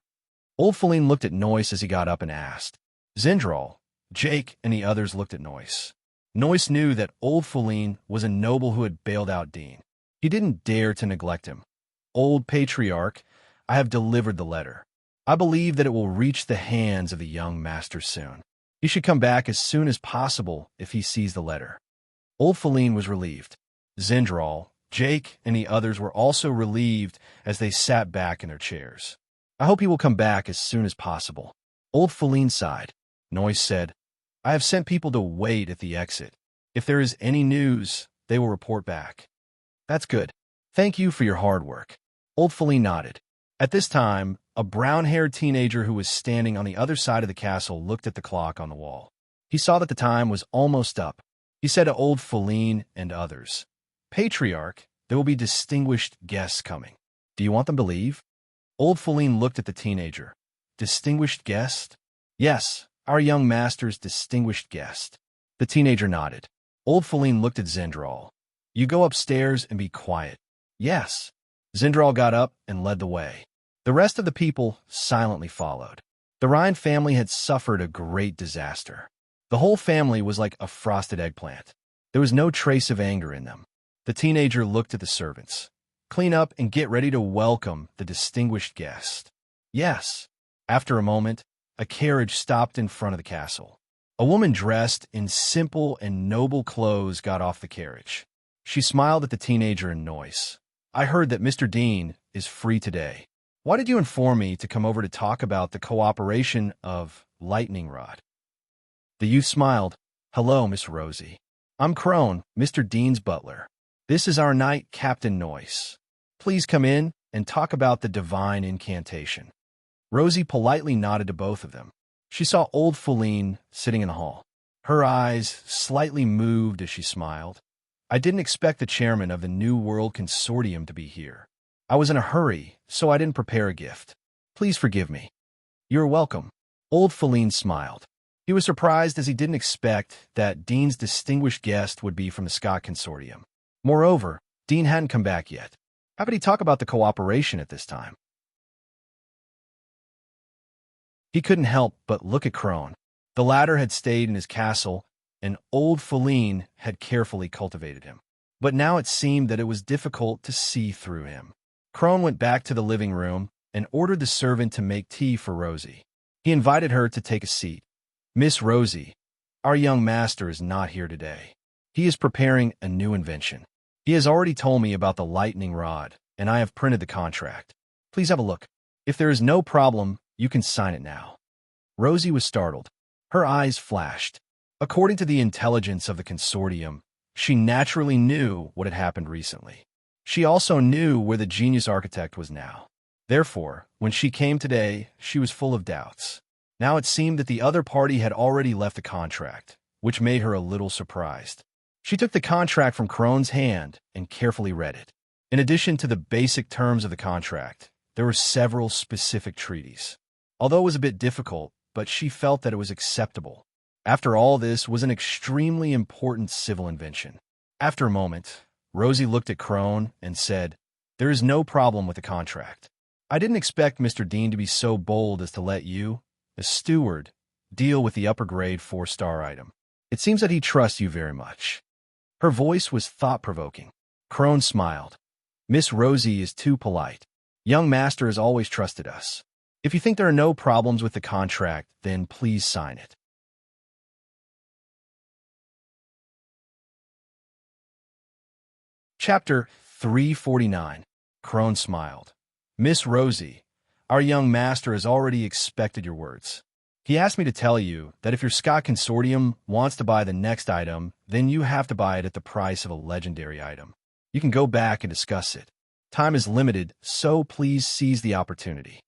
Old Feline looked at Noyce as he got up and asked. Zindral, Jake, and the others looked at Noyce. Noyce knew that Old Feline was a noble who had bailed out Dean. He didn't dare to neglect him. Old Patriarch, I have delivered the letter. I believe that it will reach the hands of the young master soon. He should come back as soon as possible if he sees the letter. Old Feline was relieved. Zindral, Jake, and the others were also relieved as they sat back in their chairs. I hope he will come back as soon as possible. Old Feline sighed. Noyce said, I have sent people to wait at the exit. If there is any news, they will report back. That's good. Thank you for your hard work. Old Feline nodded. At this time, a brown-haired teenager who was standing on the other side of the castle looked at the clock on the wall. He saw that the time was almost up. He said to Old Feline and others, Patriarch, there will be distinguished guests coming. Do you want them to leave? Old Feline looked at the teenager. Distinguished guest? Yes, our young master's distinguished guest. The teenager nodded. Old Feline looked at Zindral. You go upstairs and be quiet. Yes. Zindral got up and led the way. The rest of the people silently followed. The Ryan family had suffered a great disaster. The whole family was like a frosted eggplant. There was no trace of anger in them. The teenager looked at the servants. Clean up and get ready to welcome the distinguished guest. Yes. After a moment, a carriage stopped in front of the castle. A woman dressed in simple and noble clothes got off the carriage. She smiled at the teenager in noise. I heard that Mr. Dean is free today. Why did you inform me to come over to talk about the cooperation of Lightning Rod? The youth smiled. Hello, Miss Rosie. I'm Crone, Mr. Dean's butler. This is our knight, Captain Noyce. Please come in and talk about the divine incantation. Rosie politely nodded to both of them. She saw old Feline sitting in the hall. Her eyes slightly moved as she smiled. I didn't expect the chairman of the New World Consortium to be here. I was in a hurry, so I didn't prepare a gift. Please forgive me. You're welcome. Old Feline smiled. He was surprised as he didn't expect that Dean's distinguished guest would be from the Scott Consortium. Moreover, Dean hadn't come back yet. How could he talk about the cooperation at this time? He couldn't help but look at Crone. The latter had stayed in his castle, and old Feline had carefully cultivated him. But now it seemed that it was difficult to see through him. Crone went back to the living room and ordered the servant to make tea for Rosie. He invited her to take a seat. Miss Rosie, our young master is not here today. He is preparing a new invention. He has already told me about the lightning rod, and I have printed the contract. Please have a look. If there is no problem, you can sign it now. Rosie was startled. Her eyes flashed. According to the intelligence of the consortium, she naturally knew what had happened recently. She also knew where the genius architect was now. Therefore, when she came today, she was full of doubts. Now it seemed that the other party had already left the contract, which made her a little surprised. She took the contract from Crone's hand and carefully read it. In addition to the basic terms of the contract, there were several specific treaties. Although it was a bit difficult, but she felt that it was acceptable. After all, this was an extremely important civil invention. After a moment, Rosie looked at Crone and said, There is no problem with the contract. I didn't expect Mr. Dean to be so bold as to let you, a steward, deal with the upper grade 4-star item. It seems that he trusts you very much. Her voice was thought-provoking. Crone smiled. Miss Rosie is too polite. Young master has always trusted us. If you think there are no problems with the contract, then please sign it. Chapter 349. Crone smiled. Miss Rosie, our young master has already expected your words. He asked me to tell you that if your Scott Consortium wants to buy the next item, then you have to buy it at the price of a legendary item. You can go back and discuss it. Time is limited, so please seize the opportunity.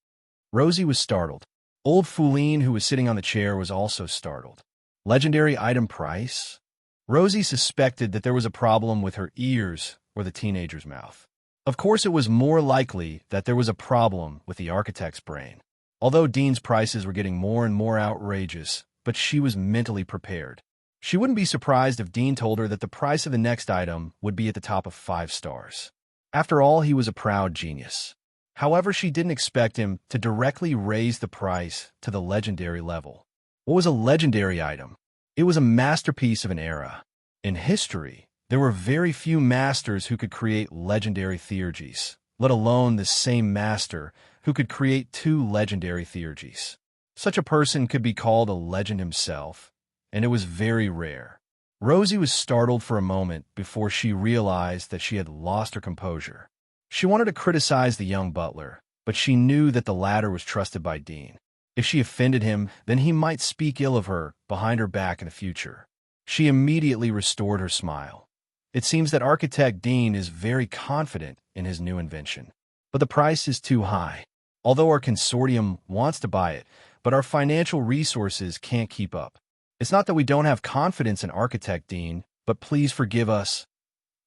Rosie was startled. Old Feline, who was sitting on the chair, was also startled. Legendary item price? Rosie suspected that there was a problem with her ears or the teenager's mouth. Of course, it was more likely that there was a problem with the architect's brain. Although Dean's prices were getting more and more outrageous, but she was mentally prepared. She wouldn't be surprised if Dean told her that the price of the next item would be at the top of 5 stars. After all, he was a proud genius. However, she didn't expect him to directly raise the price to the legendary level. What was a legendary item? It was a masterpiece of an era. In history, there were very few masters who could create legendary theurgies, let alone the same master who could create 2 legendary theurgies. Such a person could be called a legend himself, and it was very rare. Rosie was startled for a moment before she realized that she had lost her composure. She wanted to criticize the young butler, but she knew that the latter was trusted by Dean. If she offended him, then he might speak ill of her behind her back in the future. She immediately restored her smile. It seems that architect Dean is very confident in his new invention, but the price is too high. Although our consortium wants to buy it, but our financial resources can't keep up. It's not that we don't have confidence in architect Dean, but please forgive us.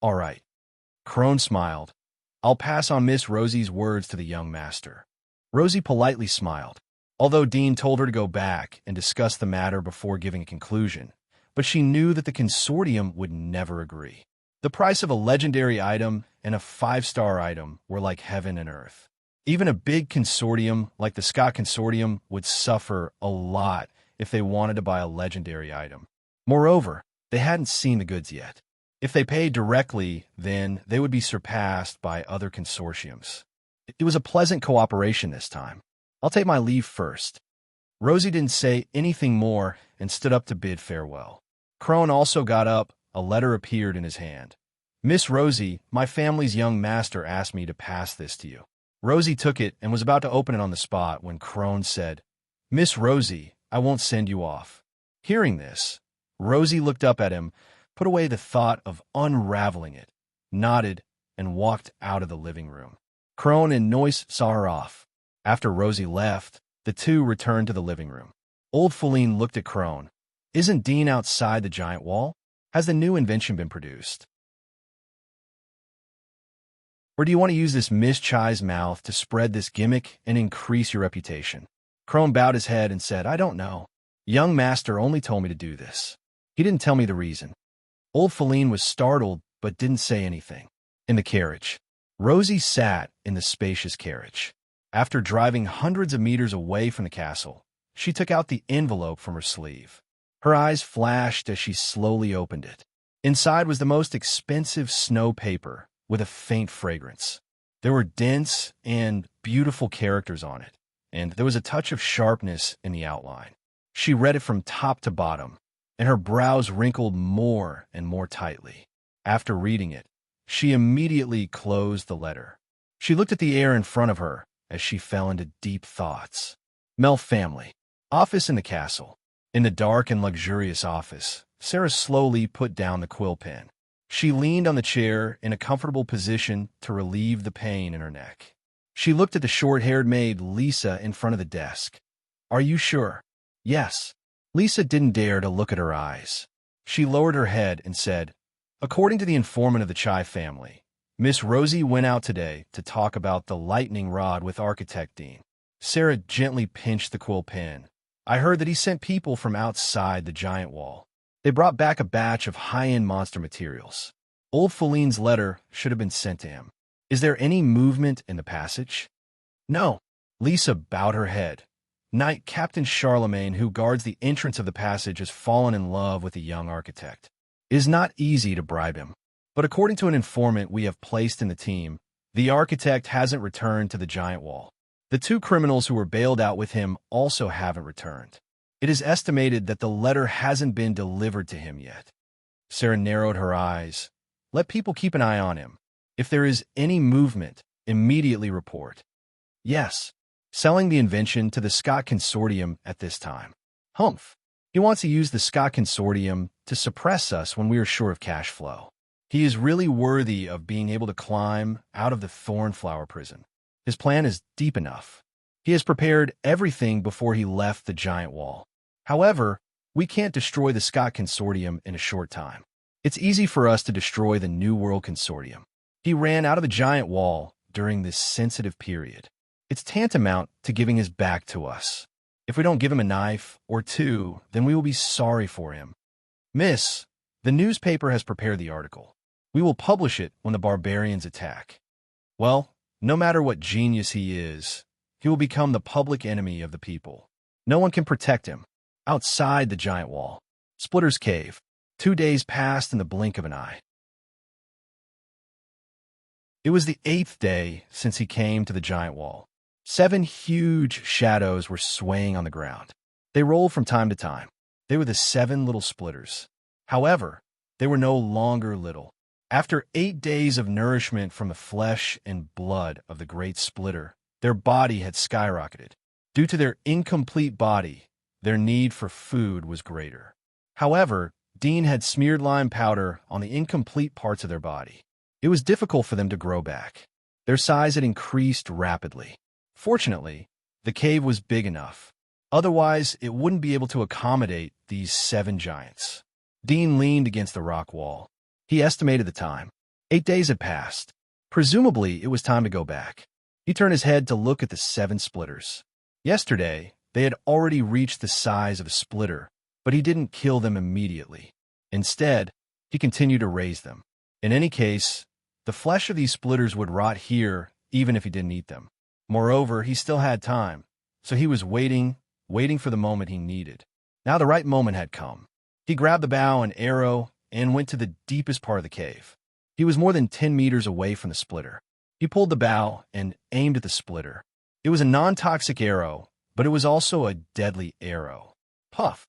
All right. Crone smiled. I'll pass on Miss Rosie's words to the young master. Rosie politely smiled, although Dean told her to go back and discuss the matter before giving a conclusion, but she knew that the consortium would never agree. The price of a legendary item and a 5-star item were like heaven and earth. Even a big consortium like the Scott Consortium would suffer a lot if they wanted to buy a legendary item. Moreover, they hadn't seen the goods yet. If they paid directly, then they would be surpassed by other consortiums. It was a pleasant cooperation this time. I'll take my leave first. Rosie didn't say anything more and stood up to bid farewell. Crone also got up. A letter appeared in his hand. "Miss Rosie, my family's young master asked me to pass this to you." Rosie took it and was about to open it on the spot when Crone said, "Miss Rosie, I won't send you off." Hearing this, Rosie looked up at him, put away the thought of unraveling it, nodded, and walked out of the living room. Crone and Noyce saw her off. After Rosie left, the two returned to the living room. Old Feline looked at Crone. "Isn't Dean outside the giant wall? Has the new invention been produced? Or do you want to use this Miss Chai's mouth to spread this gimmick and increase your reputation?" Crone bowed his head and said, "I don't know. Young master only told me to do this. He didn't tell me the reason." Old Feline was startled but didn't say anything. In the carriage, Rosie sat in the spacious carriage. After driving hundreds of meters away from the castle, she took out the envelope from her sleeve. Her eyes flashed as she slowly opened it. Inside was the most expensive snow paper with a faint fragrance. There were dense and beautiful characters on it, and there was a touch of sharpness in the outline. She read it from top to bottom, and her brows wrinkled more and more tightly. After reading it, she immediately closed the letter. She looked at the air in front of her as she fell into deep thoughts. Mel family. Office in the castle. In the dark and luxurious office, Sarah slowly put down the quill pen. She leaned on the chair in a comfortable position to relieve the pain in her neck. She looked at the short-haired maid, Lisa, in front of the desk. "Are you sure?" "Yes." Lisa didn't dare to look at her eyes. She lowered her head and said, "According to the informant of the Chai family, Miss Rosie went out today to talk about the lightning rod with Architect Dean." Sarah gently pinched the quill pen. "I heard that he sent people from outside the giant wall. They brought back a batch of high-end monster materials. Old Feline's letter should have been sent to him. Is there any movement in the passage?" "No." Lisa bowed her head. "Knight Captain Charlemagne, who guards the entrance of the passage, has fallen in love with the young architect. It is not easy to bribe him, but according to an informant we have placed in the team, the architect hasn't returned to the giant wall. The two criminals who were bailed out with him also haven't returned. It is estimated that the letter hasn't been delivered to him yet." Sarah narrowed her eyes. "Let people keep an eye on him. If there is any movement, immediately report." "Yes." "Selling the invention to the Scott Consortium at this time." "Humph. He wants to use the Scott Consortium to suppress us when we are sure of cash flow. He is really worthy of being able to climb out of the Thornflower prison. His plan is deep enough. He has prepared everything before he left the giant wall. However, we can't destroy the Scott Consortium in a short time. It's easy for us to destroy the New World Consortium. He ran out of the giant wall during this sensitive period. It's tantamount to giving his back to us. If we don't give him a knife or two, then we will be sorry for him. Miss, the newspaper has prepared the article. We will publish it when the barbarians attack. Well, no matter what genius he is, he will become the public enemy of the people. No one can protect him. Outside the giant wall. Splitter's Cave. 2 days passed in the blink of an eye. It was the 8th day since he came to the giant wall. 7 huge shadows were swaying on the ground. They rolled from time to time. They were the 7 little splitters. However, they were no longer little. After 8 days of nourishment from the flesh and blood of the great splitter, their body had skyrocketed. Due to their incomplete body, their need for food was greater. However, Dean had smeared lime powder on the incomplete parts of their body. It was difficult for them to grow back. Their size had increased rapidly. Fortunately, the cave was big enough. Otherwise, it wouldn't be able to accommodate these 7 giants. Dean leaned against the rock wall. He estimated the time. 8 days had passed. Presumably, it was time to go back. He turned his head to look at the 7 splitters. Yesterday, they had already reached the size of a splitter, but he didn't kill them immediately. Instead, he continued to raise them. In any case, the flesh of these splitters would rot here even if he didn't eat them. Moreover, he still had time, so he was waiting for the moment he needed. Now the right moment had come. He grabbed the bow and arrow and went to the deepest part of the cave. He was more than 10 meters away from the splitter. He pulled the bow and aimed at the splitter. It was a non-toxic arrow, but it was also a deadly arrow. Puff!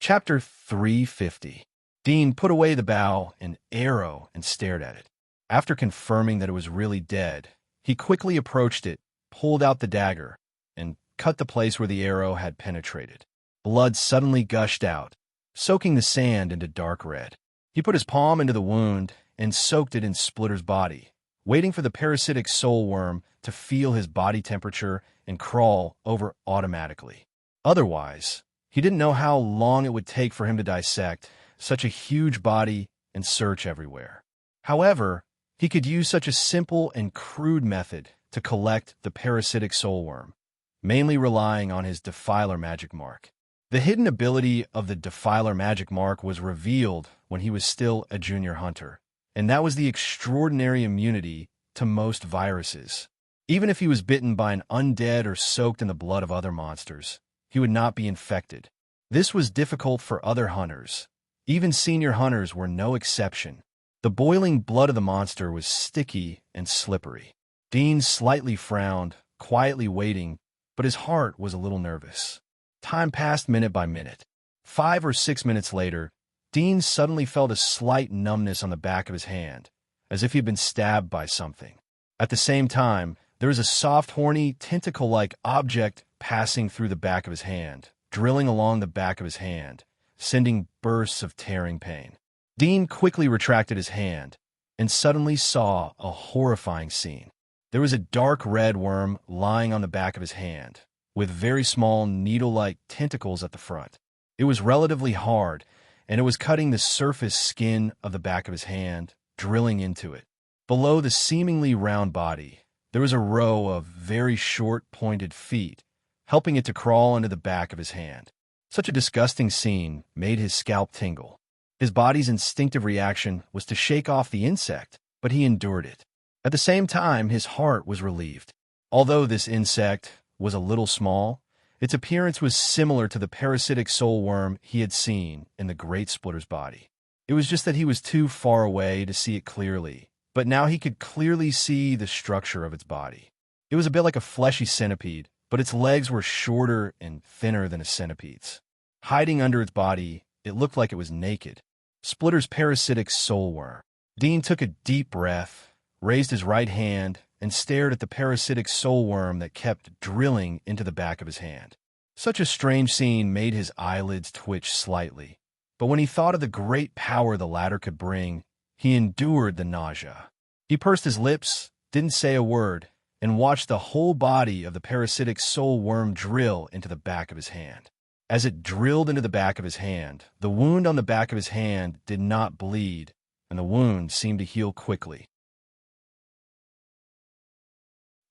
Chapter 350. Dean put away the bow and arrow and stared at it. After confirming that it was really dead, he quickly approached it, pulled out the dagger, and cut the place where the arrow had penetrated. Blood suddenly gushed out, soaking the sand into dark red. He put his palm into the wound and soaked it in Splitter's body, waiting for the parasitic soul worm to feel his body temperature and crawl over automatically. Otherwise, he didn't know how long it would take for him to dissect such a huge body and search everywhere. However, he could use such a simple and crude method to collect the parasitic soul worm, mainly relying on his Defiler magic mark. The hidden ability of the Defiler magic mark was revealed when he was still a junior hunter, and that was the extraordinary immunity to most viruses. Even if he was bitten by an undead or soaked in the blood of other monsters, he would not be infected. This was difficult for other hunters. Even senior hunters were no exception. The boiling blood of the monster was sticky and slippery. Dean slightly frowned, quietly waiting, but his heart was a little nervous. Time passed minute by minute. 5 or 6 minutes later, Dean suddenly felt a slight numbness on the back of his hand, as if he'd been stabbed by something. At the same time, there was a soft, horny, tentacle-like object passing through the back of his hand, drilling along the back of his hand, sending bursts of tearing pain. Dean quickly retracted his hand and suddenly saw a horrifying scene. There was a dark red worm lying on the back of his hand, with very small needle-like tentacles at the front. It was relatively hard, and it was cutting the surface skin of the back of his hand, drilling into it. Below the seemingly round body, there was a row of very short, pointed feet, helping it to crawl into the back of his hand. Such a disgusting scene made his scalp tingle. His body's instinctive reaction was to shake off the insect, but he endured it. At the same time, his heart was relieved. Although this insect was a little small, its appearance was similar to the parasitic soul worm he had seen in the Great Splitter's body. It was just that he was too far away to see it clearly, but now he could clearly see the structure of its body. It was a bit like a fleshy centipede, but its legs were shorter and thinner than a centipede's. Hiding under its body, it looked like it was naked. Splitter's parasitic soul worm. Dean took a deep breath, raised his right hand, and stared at the parasitic soul worm that kept drilling into the back of his hand. Such a strange scene made his eyelids twitch slightly, but when he thought of the great power the latter could bring, he endured the nausea. He pursed his lips, didn't say a word, and watched the whole body of the parasitic soul worm drill into the back of his hand. As it drilled into the back of his hand, the wound on the back of his hand did not bleed, and the wound seemed to heal quickly.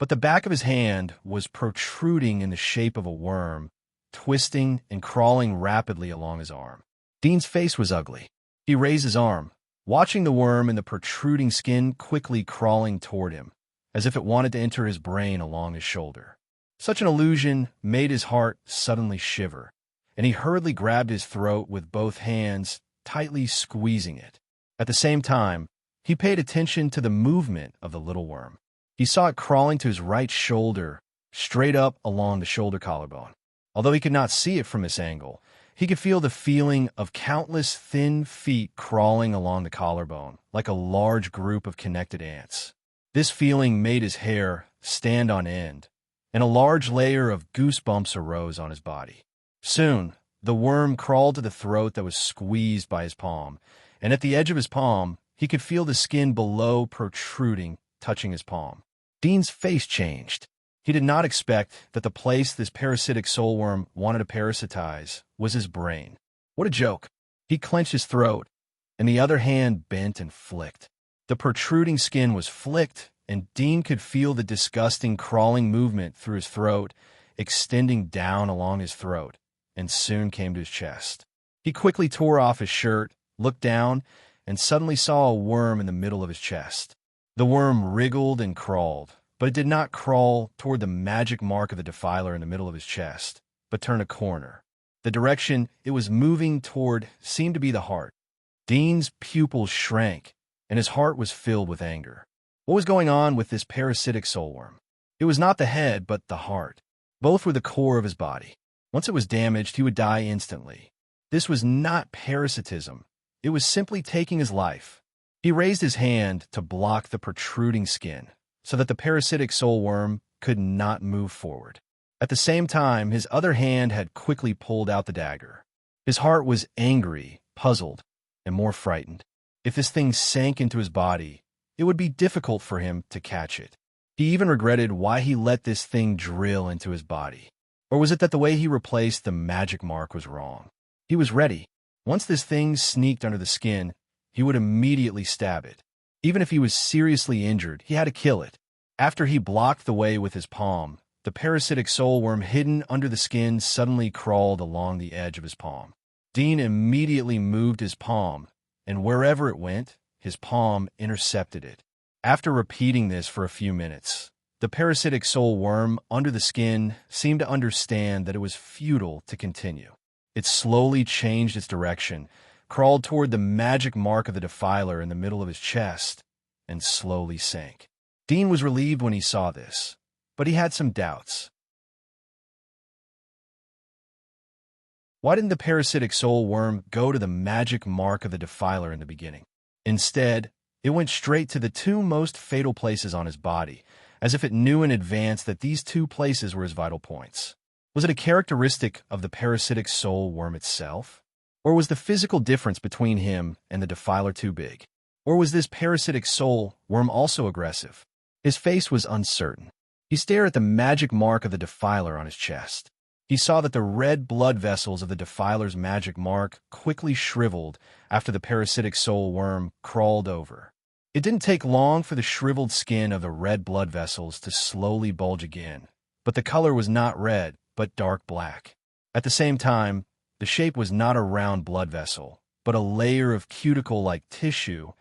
But the back of his hand was protruding in the shape of a worm, twisting and crawling rapidly along his arm. Dean's face was ugly. He raised his arm, watching the worm and the protruding skin quickly crawling toward him, as if it wanted to enter his brain along his shoulder. Such an illusion made his heart suddenly shiver, and he hurriedly grabbed his throat with both hands, tightly squeezing it. At the same time, he paid attention to the movement of the little worm. He saw it crawling to his right shoulder, straight up along the shoulder collarbone. Although he could not see it from this angle, he could feel the feeling of countless thin feet crawling along the collarbone, like a large group of connected ants. This feeling made his hair stand on end, and a large layer of goosebumps arose on his body. Soon, the worm crawled to the throat that was squeezed by his palm, and at the edge of his palm, he could feel the skin below protruding, touching his palm. Dean's face changed. He did not expect that the place this parasitic soul worm wanted to parasitize was his brain. What a joke. He clenched his throat, and the other hand bent and flicked. The protruding skin was flicked, and Dean could feel the disgusting crawling movement through his throat, extending down along his throat, and soon came to his chest. He quickly tore off his shirt, looked down, and suddenly saw a worm in the middle of his chest. The worm wriggled and crawled, but it did not crawl toward the magic mark of the Defiler in the middle of his chest, but turned a corner. The direction it was moving toward seemed to be the heart. Dean's pupils shrank, and his heart was filled with anger. What was going on with this parasitic soul worm? It was not the head, but the heart. Both were the core of his body. Once it was damaged, he would die instantly. This was not parasitism. It was simply taking his life. He raised his hand to block the protruding skin so that the parasitic soul worm could not move forward. At the same time, his other hand had quickly pulled out the dagger. His heart was angry, puzzled, and more frightened. If this thing sank into his body, it would be difficult for him to catch it. He even regretted why he let this thing drill into his body. Or was it that the way he replaced the magic mark was wrong? He was ready. Once this thing sneaked under the skin, he would immediately stab it. Even if he was seriously injured, he had to kill it. After he blocked the way with his palm, the parasitic soul worm hidden under the skin suddenly crawled along the edge of his palm. Dean immediately moved his palm, and wherever it went, his palm intercepted it. After repeating this for a few minutes, the parasitic soul worm under the skin seemed to understand that it was futile to continue. It slowly changed its direction, crawled toward the magic mark of the defiler in the middle of his chest, and slowly sank. Dean was relieved when he saw this, but he had some doubts. Why didn't the parasitic soul worm go to the magic mark of the defiler in the beginning? Instead, it went straight to the two most fatal places on his body, as if it knew in advance that these two places were his vital points. Was it a characteristic of the parasitic soul worm itself? Or was the physical difference between him and the defiler too big? Or was this parasitic soul worm also aggressive? His face was uncertain. He stared at the magic mark of the defiler on his chest. He saw that the red blood vessels of the defiler's magic mark quickly shriveled after the parasitic soul worm crawled over. It didn't take long for the shriveled skin of the red blood vessels to slowly bulge again, but the color was not red, but dark black. At the same time, the shape was not a round blood vessel, but a layer of cuticle-like tissue,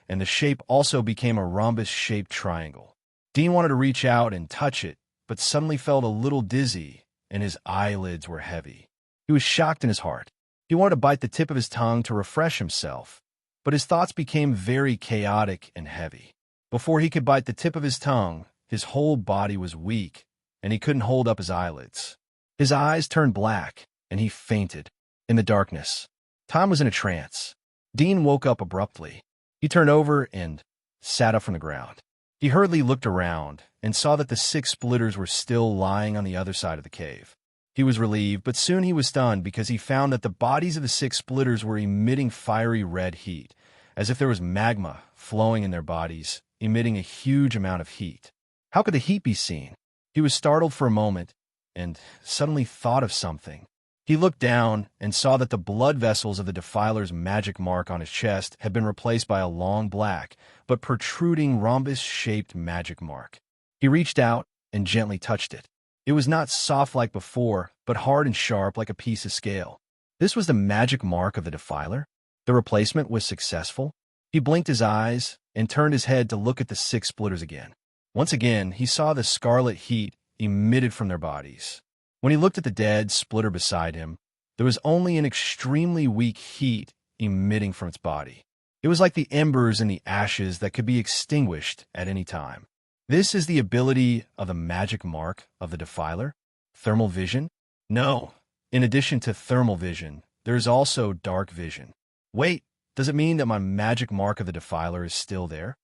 and the shape also became a rhombus-shaped triangle. Dean wanted to reach out and touch it, but suddenly felt a little dizzy, and his eyelids were heavy. He was shocked in his heart. He wanted to bite the tip of his tongue to refresh himself, but his thoughts became very chaotic and heavy. Before he could bite the tip of his tongue, his whole body was weak, and he couldn't hold up his eyelids. His eyes turned black, and he fainted. In the darkness, Tom was in a trance. Dean woke up abruptly. He turned over and sat up from the ground. He hurriedly looked around and saw that the 6 splitters were still lying on the other side of the cave. He was relieved, but soon he was stunned because he found that the bodies of the 6 splitters were emitting fiery red heat, as if there was magma flowing in their bodies, emitting a huge amount of heat. How could the heat be seen? He was startled for a moment and suddenly thought of something. He looked down and saw that the blood vessels of the defiler's magic mark on his chest had been replaced by a long black, but protruding rhombus-shaped magic mark. He reached out and gently touched it. It was not soft like before, but hard and sharp like a piece of scale. This was the magic mark of the defiler? The replacement was successful? He blinked his eyes and turned his head to look at the 6 splitters again. Once again, he saw the scarlet heat emitted from their bodies. When he looked at the dead splitter beside him, there was only an extremely weak heat emitting from its body. It was like the embers in the ashes that could be extinguished at any time. This is the ability of the magic mark of the defiler? Thermal vision? No. In addition to thermal vision, there is also dark vision. Wait, does it mean that my magic mark of the defiler is still there?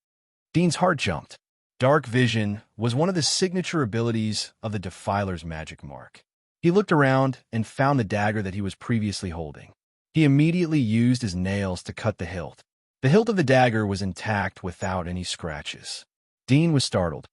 Dean's heart jumped. Dark vision was one of the signature abilities of the defiler's magic mark. He looked around and found the dagger that he was previously holding. He immediately used his nails to cut the hilt. The hilt of the dagger was intact without any scratches. Dean was startled.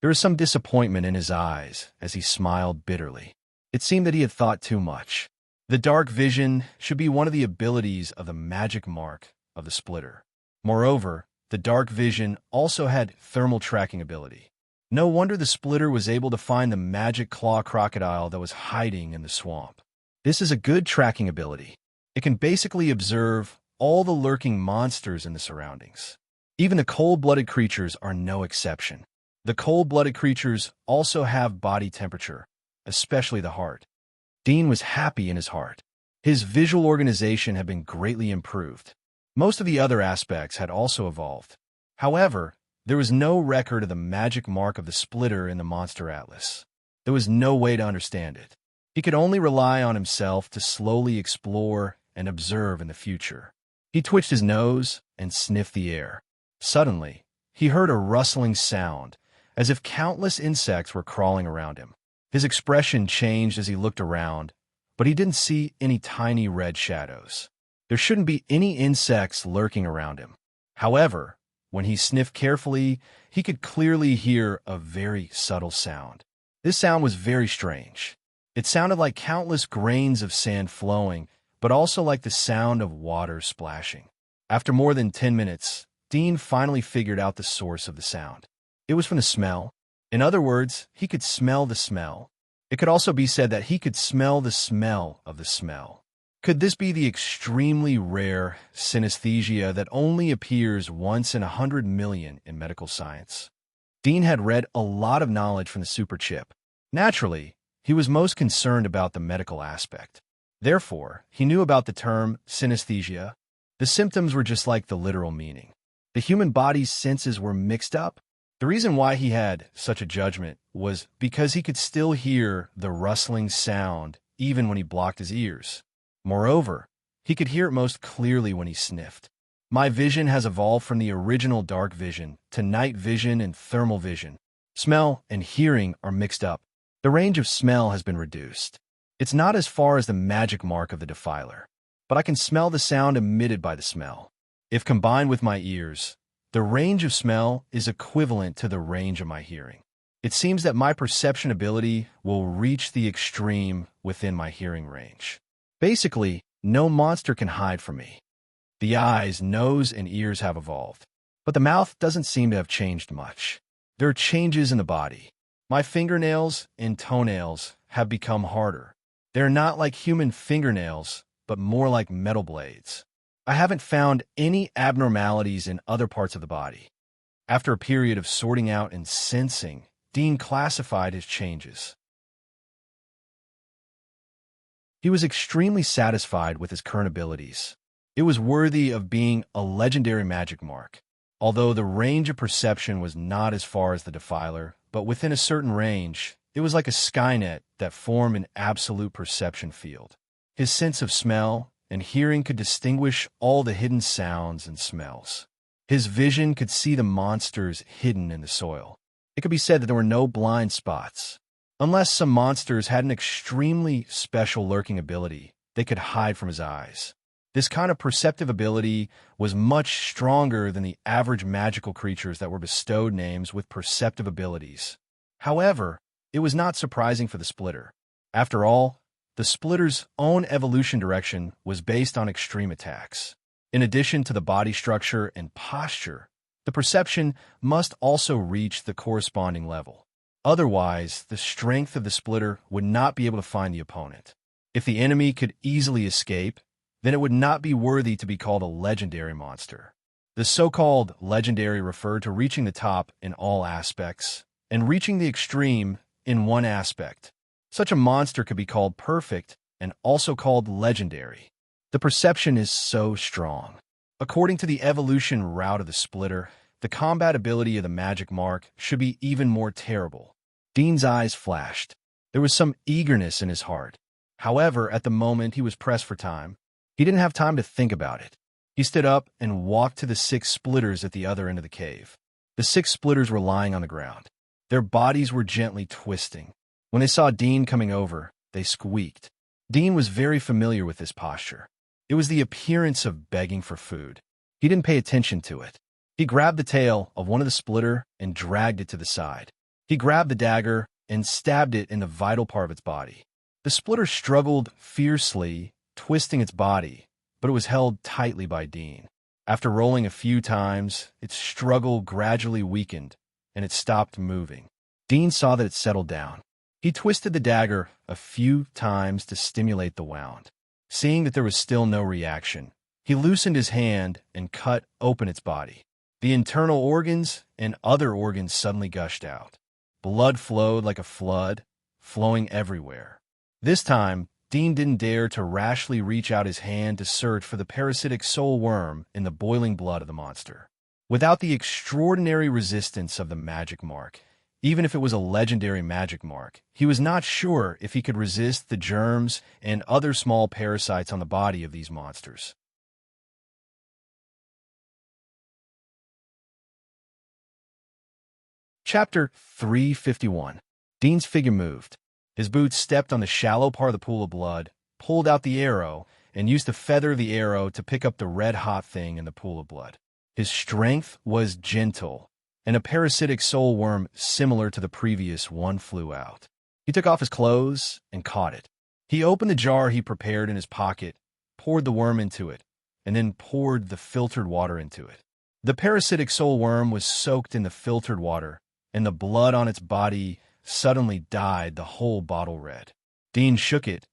There was some disappointment in his eyes as he smiled bitterly. It seemed that he had thought too much. The dark vision should be one of the abilities of the magic mark of the splitter. Moreover, the dark vision also had thermal tracking ability. No wonder the splitter was able to find the magic claw crocodile that was hiding in the swamp. This is a good tracking ability. It can basically observe all the lurking monsters in the surroundings. Even the cold-blooded creatures are no exception. The cold-blooded creatures also have body temperature, especially the heart. Dean was happy in his heart. His visual organization had been greatly improved. Most of the other aspects had also evolved. However, there was no record of the magic mark of the splitter in the Monster Atlas. There was no way to understand it. He could only rely on himself to slowly explore and observe in the future. He twitched his nose and sniffed the air. Suddenly, he heard a rustling sound, as if countless insects were crawling around him. His expression changed as he looked around, but he didn't see any tiny red shadows. There shouldn't be any insects lurking around him. However, when he sniffed carefully, he could clearly hear a very subtle sound. This sound was very strange. It sounded like countless grains of sand flowing, but also like the sound of water splashing. After more than 10 minutes, Dean finally figured out the source of the sound. It was from the smell. In other words, he could smell the smell. It could also be said that he could smell the smell of the smell. Could this be the extremely rare synesthesia that only appears once in 100 million in medical science? Dean had read a lot of knowledge from the superchip. Naturally, he was most concerned about the medical aspect. Therefore, he knew about the term synesthesia. The symptoms were just like the literal meaning. The human body's senses were mixed up. The reason why he had such a judgment was because he could still hear the rustling sound even when he blocked his ears. Moreover, he could hear it most clearly when he sniffed. My vision has evolved from the original dark vision to night vision and thermal vision. Smell and hearing are mixed up. The range of smell has been reduced. It's not as far as the magic mark of the defiler, but I can smell the sound emitted by the smell. If combined with my ears, the range of smell is equivalent to the range of my hearing. It seems that my perception ability will reach the extreme within my hearing range. Basically, no monster can hide from me. The eyes, nose, and ears have evolved, but the mouth doesn't seem to have changed much. There are changes in the body. My fingernails and toenails have become harder. They're not like human fingernails, but more like metal blades. I haven't found any abnormalities in other parts of the body. After a period of sorting out and sensing, Dean classified his changes. He was extremely satisfied with his current abilities. It was worthy of being a legendary magic mark. Although the range of perception was not as far as the defiler, but within a certain range, it was like a skynet that formed an absolute perception field. His sense of smell and hearing could distinguish all the hidden sounds and smells. His vision could see the monsters hidden in the soil. It could be said that there were no blind spots. Unless some monsters had an extremely special lurking ability, they could hide from his eyes. This kind of perceptive ability was much stronger than the average magical creatures that were bestowed names with perceptive abilities. However, it was not surprising for the Splitter. After all, the Splitter's own evolution direction was based on extreme attacks. In addition to the body structure and posture, the perception must also reach the corresponding level. Otherwise, the strength of the Splitter would not be able to find the opponent. If the enemy could easily escape, then it would not be worthy to be called a legendary monster. The so-called legendary referred to reaching the top in all aspects, and reaching the extreme in one aspect. Such a monster could be called perfect and also called legendary. The perception is so strong. According to the evolution route of the Splitter, the combat ability of the magic mark should be even more terrible. Dean's eyes flashed. There was some eagerness in his heart. However, at the moment he was pressed for time. He didn't have time to think about it. He stood up and walked to the 6 splitters at the other end of the cave. The 6 splitters were lying on the ground. Their bodies were gently twisting. When they saw Dean coming over, they squeaked. Dean was very familiar with this posture. It was the appearance of begging for food. He didn't pay attention to it. He grabbed the tail of one of the splitter and dragged it to the side. He grabbed the dagger and stabbed it in the vital part of its body. The splitter struggled fiercely, twisting its body, but it was held tightly by Dean. After rolling a few times, its struggle gradually weakened, and it stopped moving. Dean saw that it settled down. He twisted the dagger a few times to stimulate the wound. Seeing that there was still no reaction, he loosened his hand and cut open its body. The internal organs and other organs suddenly gushed out. Blood flowed like a flood, flowing everywhere. This time, Dean didn't dare to rashly reach out his hand to search for the parasitic soul worm in the boiling blood of the monster. Without the extraordinary resistance of the magic mark, Even if it was a legendary magic mark, he was not sure if he could resist the germs and other small parasites on the body of these monsters. Chapter 351. Dean's figure moved. His boots stepped on the shallow part of the pool of blood, pulled out the arrow, and used the feather of the arrow to pick up the red-hot thing in the pool of blood. His strength was gentle, and a parasitic soul worm similar to the previous one flew out. He took off his clothes and caught it. He opened the jar he prepared in his pocket, poured the worm into it, and then poured the filtered water into it. The parasitic soul worm was soaked in the filtered water, and the blood on its body suddenly dyed the whole bottle red. Dean shook it,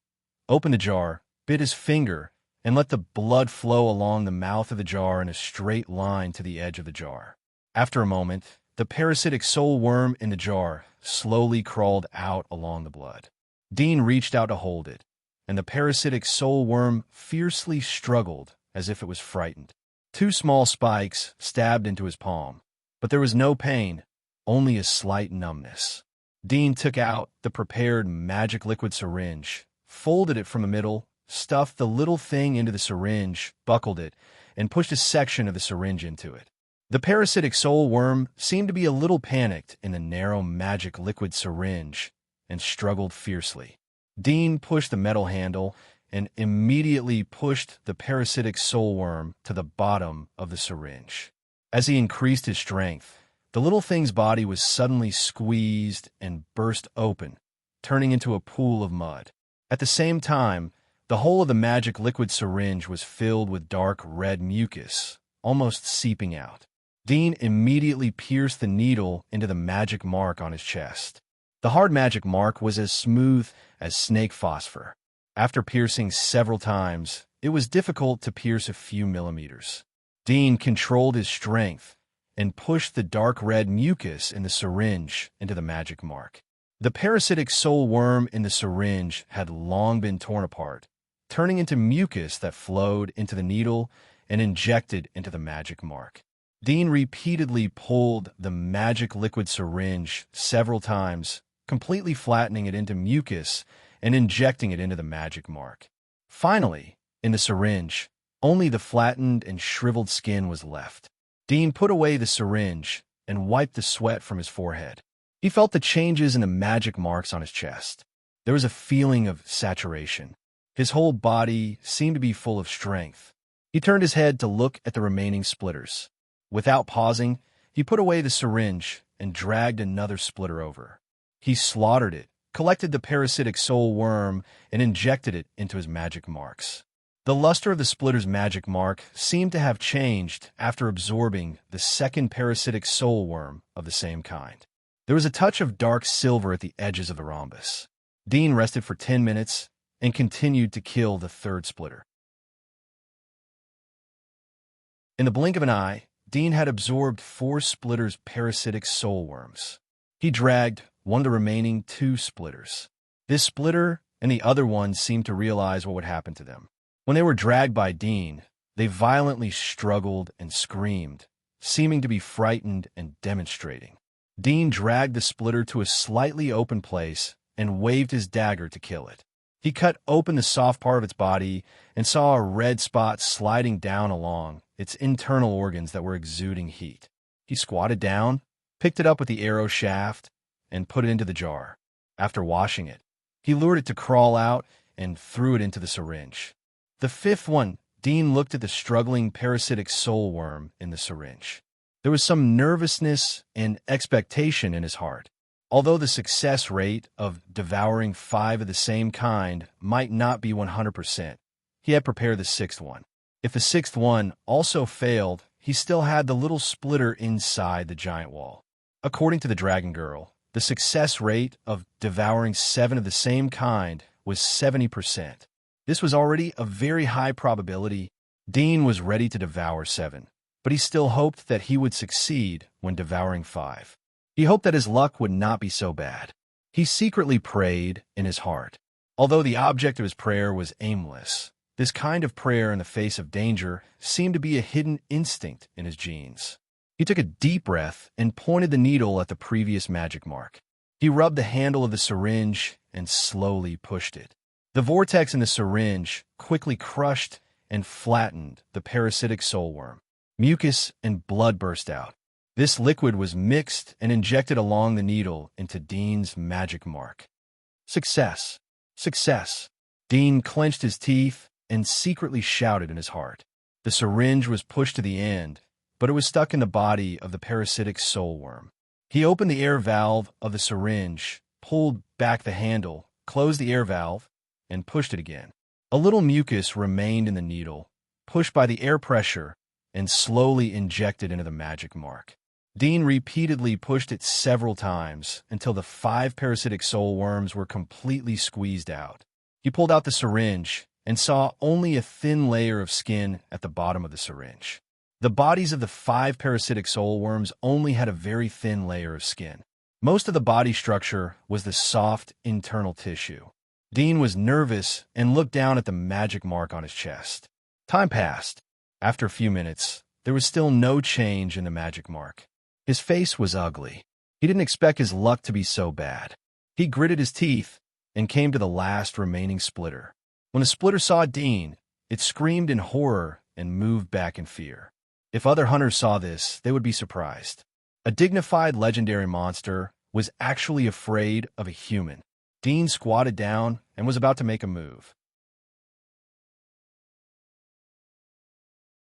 opened the jar, bit his finger, and let the blood flow along the mouth of the jar in a straight line to the edge of the jar. After a moment, the parasitic soul worm in the jar slowly crawled out along the blood. Dean reached out to hold it, and the parasitic soul worm fiercely struggled as if it was frightened. 2 small spikes stabbed into his palm, but there was no pain, only a slight numbness. Dean took out the prepared magic liquid syringe, folded it from the middle, stuffed the little thing into the syringe, buckled it, and pushed a section of the syringe into it. The parasitic soul worm seemed to be a little panicked in the narrow magic liquid syringe and struggled fiercely. Dean pushed the metal handle and immediately pushed the parasitic soul worm to the bottom of the syringe. As he increased his strength, the little thing's body was suddenly squeezed and burst open, turning into a pool of mud. At the same time, the whole of the magic liquid syringe was filled with dark red mucus, almost seeping out. Dean immediately pierced the needle into the magic mark on his chest. The hard magic mark was as smooth as snake phosphor. After piercing several times, it was difficult to pierce a few millimeters. Dean controlled his strength and pushed the dark red mucus in the syringe into the magic mark. The parasitic soul worm in the syringe had long been torn apart, turning into mucus that flowed into the needle and injected into the magic mark. Dean repeatedly pulled the magic liquid syringe several times, completely flattening it into mucus and injecting it into the magic mark. Finally, in the syringe, only the flattened and shriveled skin was left. Dean put away the syringe and wiped the sweat from his forehead. He felt the changes in the magic marks on his chest. There was a feeling of saturation. His whole body seemed to be full of strength. He turned his head to look at the remaining splitters. Without pausing, he put away the syringe and dragged another splitter over. He slaughtered it, collected the parasitic soul worm, and injected it into his magic marks. The luster of the splitter's magic mark seemed to have changed after absorbing the second parasitic soul worm of the same kind. There was a touch of dark silver at the edges of the rhombus. Dean rested for 10 minutes and continued to kill the third splitter. In the blink of an eye, Dean had absorbed 4 splitters' parasitic soul worms. He dragged one of the remaining 2 splitters. This splitter and the other one seemed to realize what would happen to them. When they were dragged by Dean, they violently struggled and screamed, seeming to be frightened and demonstrating. Dean dragged the splitter to a slightly open place and waved his dagger to kill it. He cut open the soft part of its body and saw a red spot sliding down along its internal organs that were exuding heat. He squatted down, picked it up with the arrow shaft, and put it into the jar. After washing it, he lured it to crawl out and threw it into the syringe. The 5th one, Dean looked at the struggling parasitic soul worm in the syringe. There was some nervousness and expectation in his heart. Although the success rate of devouring 5 of the same kind might not be 100%, he had prepared the 6th one. If the 6th one also failed, he still had the little splitter inside the giant wall. According to the dragon girl, the success rate of devouring 7 of the same kind was 70%. This was already a very high probability. Dean was ready to devour 7, but he still hoped that he would succeed when devouring 5. He hoped that his luck would not be so bad. He secretly prayed in his heart. Although the object of his prayer was aimless, this kind of prayer in the face of danger seemed to be a hidden instinct in his genes. He took a deep breath and pointed the needle at the previous magic mark. He rubbed the handle of the syringe and slowly pushed it. The vortex in the syringe quickly crushed and flattened the parasitic soulworm. Mucus and blood burst out. This liquid was mixed and injected along the needle into Dean's magic mark. Success! Success! Dean clenched his teeth and secretly shouted in his heart. The syringe was pushed to the end, but it was stuck in the body of the parasitic soulworm. He opened the air valve of the syringe, pulled back the handle, closed the air valve, and pushed it again. A little mucus remained in the needle, pushed by the air pressure, and slowly injected into the magic mark. Dean repeatedly pushed it several times until the 5 parasitic soulworms were completely squeezed out. He pulled out the syringe and saw only a thin layer of skin at the bottom of the syringe. The bodies of the 5 parasitic soulworms only had a very thin layer of skin. Most of the body structure was the soft internal tissue. Dean was nervous and looked down at the magic mark on his chest. Time passed. After a few minutes, there was still no change in the magic mark. His face was ugly. He didn't expect his luck to be so bad. He gritted his teeth and came to the last remaining splitter. When the splitter saw Dean, it screamed in horror and moved back in fear. If other hunters saw this, they would be surprised. A dignified legendary monster was actually afraid of a human. Dean squatted down and was about to make a move.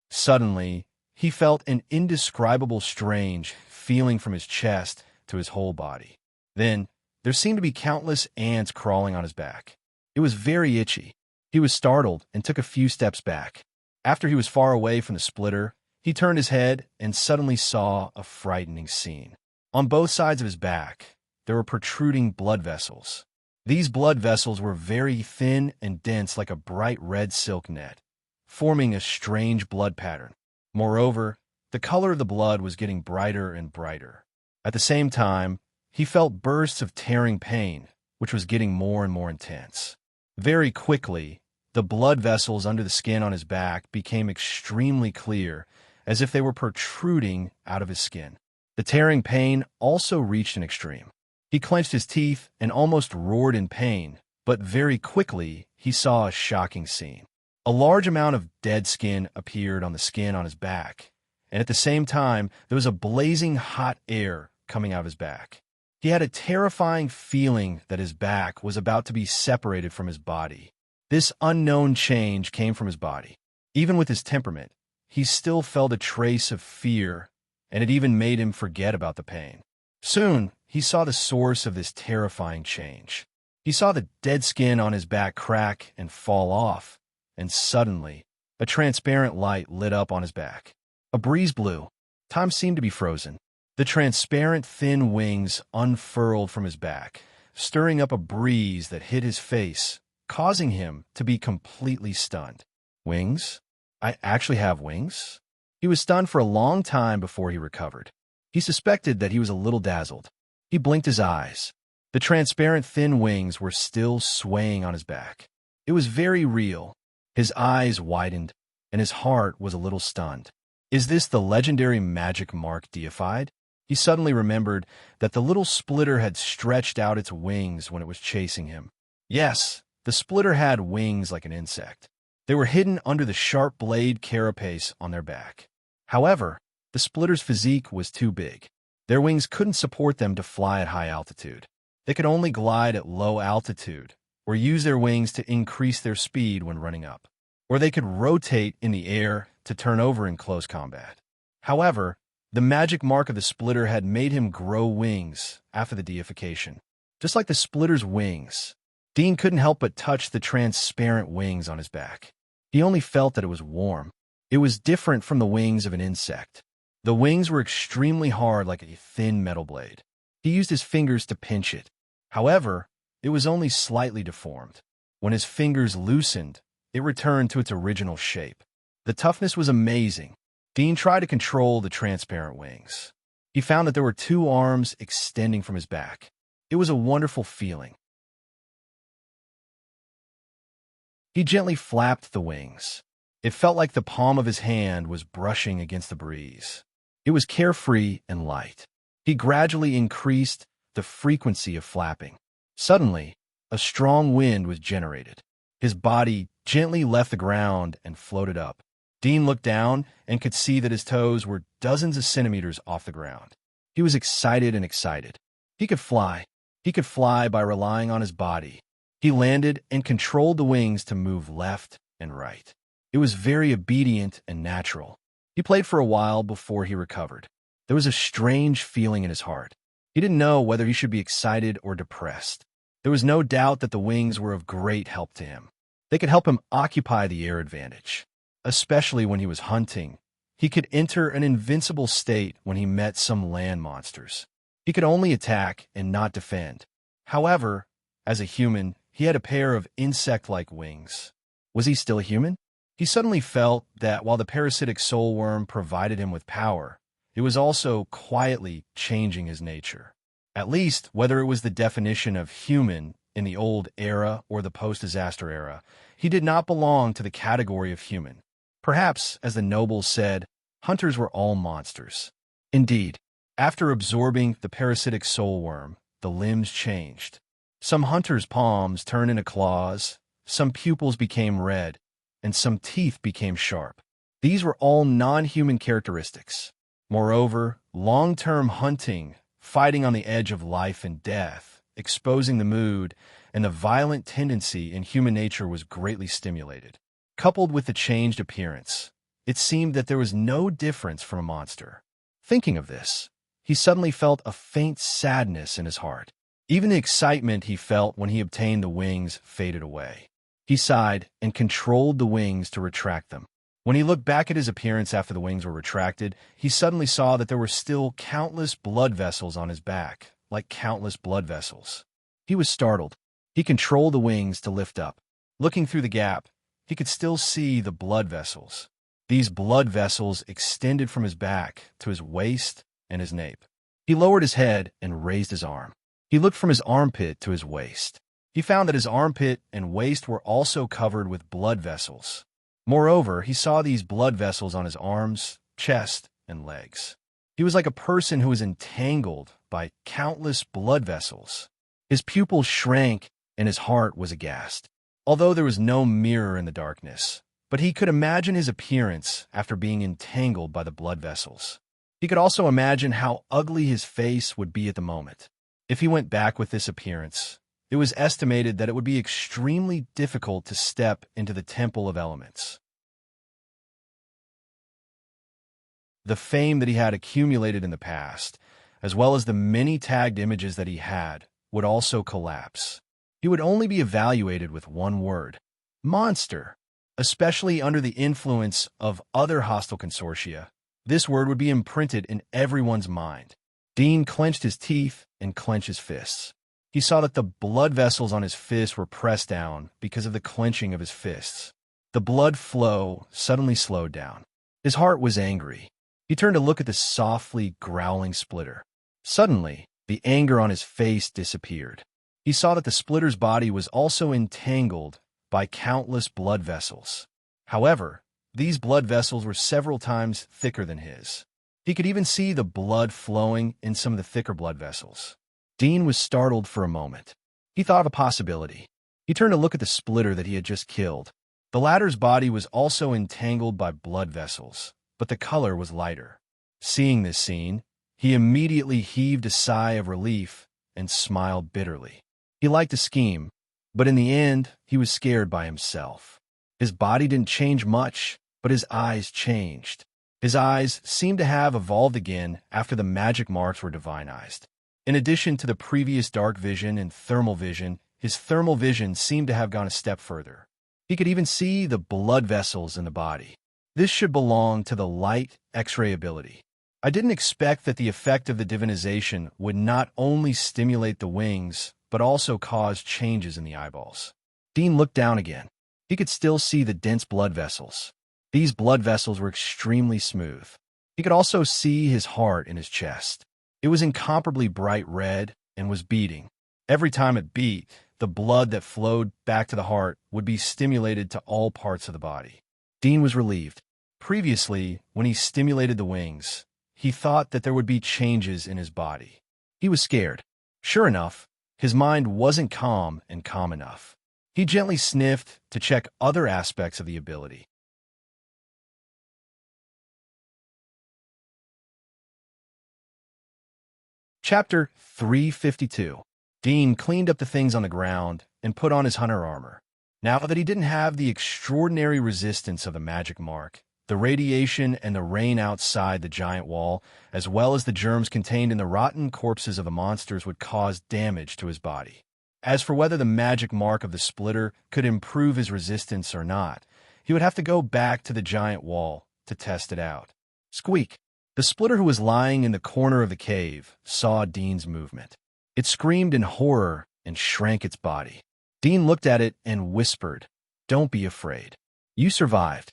Suddenly, he felt an indescribable strange feeling from his chest to his whole body. Then, there seemed to be countless ants crawling on his back. It was very itchy. He was startled and took a few steps back. After he was far away from the splitter, he turned his head and suddenly saw a frightening scene. On both sides of his back, there were protruding blood vessels. These blood vessels were very thin and dense like a bright red silk net, forming a strange blood pattern. Moreover, the color of the blood was getting brighter and brighter. At the same time, he felt bursts of tearing pain, which was getting more and more intense. Very quickly, the blood vessels under the skin on his back became extremely clear, as if they were protruding out of his skin. The tearing pain also reached an extreme. He clenched his teeth and almost roared in pain, but very quickly he saw a shocking scene. A large amount of dead skin appeared on the skin on his back, and at the same time, there was a blazing hot air coming out of his back. He had a terrifying feeling that his back was about to be separated from his body. This unknown change came from his body. Even with his temperament, he still felt a trace of fear, and it even made him forget about the pain. Soon, he saw the source of this terrifying change. He saw the dead skin on his back crack and fall off, and suddenly, a transparent light lit up on his back. A breeze blew. Time seemed to be frozen. The transparent thin wings unfurled from his back, stirring up a breeze that hit his face, causing him to be completely stunned. Wings? I actually have wings? He was stunned for a long time before he recovered. He suspected that he was a little dazzled. He blinked his eyes. The transparent thin wings were still swaying on his back. It was very real. His eyes widened, and his heart was a little stunned. Is this the legendary magic mark deified? He suddenly remembered that the little splitter had stretched out its wings when it was chasing him. Yes, the splitter had wings like an insect. They were hidden under the sharp blade carapace on their back. However, the splitter's physique was too big. Their wings couldn't support them to fly at high altitude. They could only glide at low altitude, or use their wings to increase their speed when running up. Or they could rotate in the air to turn over in close combat. However, the magic mark of the splitter had made him grow wings after the deification. Just like the splitter's wings, Dean couldn't help but touch the transparent wings on his back. He only felt that it was warm. It was different from the wings of an insect. The wings were extremely hard like a thin metal blade. He used his fingers to pinch it. However, it was only slightly deformed. When his fingers loosened, it returned to its original shape. The toughness was amazing. Dean tried to control the transparent wings. He found that there were 2 arms extending from his back. It was a wonderful feeling. He gently flapped the wings. It felt like the palm of his hand was brushing against the breeze. It was carefree and light. He gradually increased the frequency of flapping. Suddenly, a strong wind was generated. His body gently left the ground and floated up. Dean looked down and could see that his toes were dozens of centimeters off the ground. He was excited and excited. He could fly. He could fly by relying on his body. He landed and controlled the wings to move left and right. It was very obedient and natural. He played for a while before he recovered. There was a strange feeling in his heart. He didn't know whether he should be excited or depressed. There was no doubt that the wings were of great help to him. They could help him occupy the air advantage, especially when he was hunting. He could enter an invincible state when he met some land monsters. He could only attack and not defend. However, as a human, he had a pair of insect-like wings. Was he still a human? He suddenly felt that while the parasitic soulworm provided him with power, it was also quietly changing his nature. At least, whether it was the definition of human in the old era or the post-disaster era, he did not belong to the category of human. Perhaps, as the nobles said, hunters were all monsters. Indeed, after absorbing the parasitic soulworm, the limbs changed. Some hunters' palms turned into claws, some pupils became red, and some teeth became sharp. These were all non-human characteristics. Moreover, long-term hunting, fighting on the edge of life and death, exposing the mood, and the violent tendency in human nature was greatly stimulated. Coupled with the changed appearance, it seemed that there was no difference from a monster. Thinking of this, he suddenly felt a faint sadness in his heart. Even the excitement he felt when he obtained the wings faded away. He sighed and controlled the wings to retract them. When he looked back at his appearance after the wings were retracted, he suddenly saw that there were still countless blood vessels on his back, like countless blood vessels. He was startled. He controlled the wings to lift up. Looking through the gap, he could still see the blood vessels. These blood vessels extended from his back to his waist and his nape. He lowered his head and raised his arm. He looked from his armpit to his waist. He found that his armpit and waist were also covered with blood vessels. Moreover, he saw these blood vessels on his arms, chest, and legs. He was like a person who was entangled by countless blood vessels. His pupils shrank and his heart was aghast. Although there was no mirror in the darkness, but he could imagine his appearance after being entangled by the blood vessels. He could also imagine how ugly his face would be at the moment. If he went back with this appearance, it was estimated that it would be extremely difficult to step into the Temple of Elements. The fame that he had accumulated in the past, as well as the many tagged images that he had, would also collapse. He would only be evaluated with one word: monster. Especially under the influence of other hostile consortia, this word would be imprinted in everyone's mind. Dean clenched his teeth and clenched his fists. He saw that the blood vessels on his fists were pressed down because of the clenching of his fists. The blood flow suddenly slowed down. His heart was angry. He turned to look at the softly growling splitter. Suddenly, the anger on his face disappeared. He saw that the splitter's body was also entangled by countless blood vessels. However, these blood vessels were several times thicker than his. He could even see the blood flowing in some of the thicker blood vessels. Dean was startled for a moment. He thought of a possibility. He turned to look at the splitter that he had just killed. The latter's body was also entangled by blood vessels, but the color was lighter. Seeing this scene, he immediately heaved a sigh of relief and smiled bitterly. He liked the scheme, but in the end, he was scared by himself. His body didn't change much, but his eyes changed. His eyes seemed to have evolved again after the magic marks were divinized. In addition to the previous dark vision and thermal vision, his thermal vision seemed to have gone a step further. He could even see the blood vessels in the body. This should belong to the light X-ray ability. I didn't expect that the effect of the divinization would not only stimulate the wings, but also cause changes in the eyeballs. Dean looked down again. He could still see the dense blood vessels. These blood vessels were extremely smooth. He could also see his heart in his chest. It was incomparably bright red and was beating. Every time it beat, the blood that flowed back to the heart would be stimulated to all parts of the body. Dean was relieved. Previously, when he stimulated the wings, he thought that there would be changes in his body. He was scared. Sure enough, his mind wasn't calm and calm enough. He gently sniffed to check other aspects of the ability. Chapter 352. Dean cleaned up the things on the ground and put on his hunter armor. Now that he didn't have the extraordinary resistance of the magic mark, the radiation and the rain outside the giant wall, as well as the germs contained in the rotten corpses of the monsters, would cause damage to his body. As for whether the magic mark of the splitter could improve his resistance or not, he would have to go back to the giant wall to test it out. Squeak! The splitter, who was lying in the corner of the cave, saw Dean's movement. It screamed in horror and shrank its body. Dean looked at it and whispered, "Don't be afraid. You survived."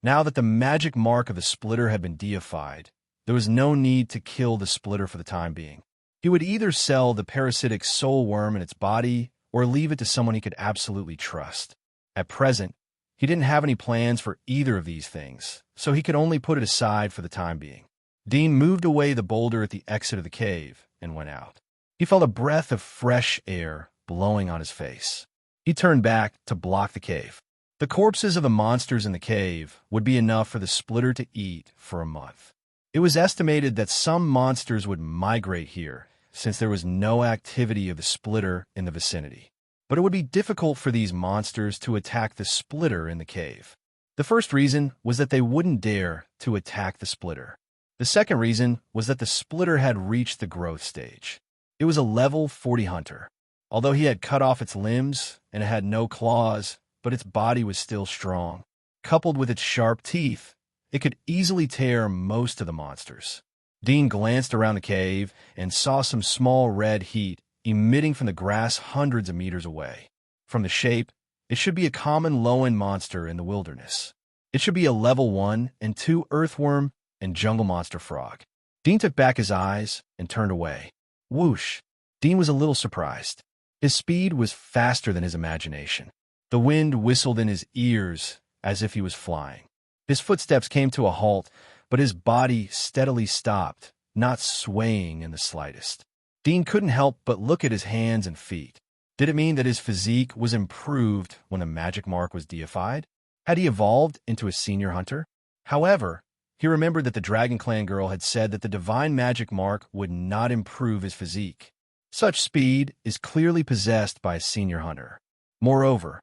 Now that the magic mark of the splitter had been deified, there was no need to kill the splitter for the time being. He would either sell the parasitic soul worm in its body or leave it to someone he could absolutely trust. At present, he didn't have any plans for either of these things, so he could only put it aside for the time being. Dean moved away the boulder at the exit of the cave and went out. He felt a breath of fresh air blowing on his face. He turned back to block the cave. The corpses of the monsters in the cave would be enough for the splitter to eat for a month. It was estimated that some monsters would migrate here, since there was no activity of the splitter in the vicinity. But it would be difficult for these monsters to attack the splitter in the cave. The first reason was that they wouldn't dare to attack the splitter. The second reason was that the splitter had reached the growth stage. It was a level 40 hunter. Although he had cut off its limbs and it had no claws, but its body was still strong. Coupled with its sharp teeth, it could easily tear most of the monsters. Dean glanced around the cave and saw some small red heat emitting from the grass hundreds of meters away. From the shape, it should be a common low-end monster in the wilderness. It should be a level 1 and 2 earthworm and jungle monster frog. Dean took back his eyes and turned away. Whoosh! Dean was a little surprised. His speed was faster than his imagination. The wind whistled in his ears as if he was flying. His footsteps came to a halt, but his body steadily stopped, not swaying in the slightest. Dean couldn't help but look at his hands and feet. Did it mean that his physique was improved when the magic mark was deified? Had he evolved into a senior hunter? However, he remembered that the Dragon Clan girl had said that the divine magic mark would not improve his physique. Such speed is clearly possessed by a senior hunter. Moreover,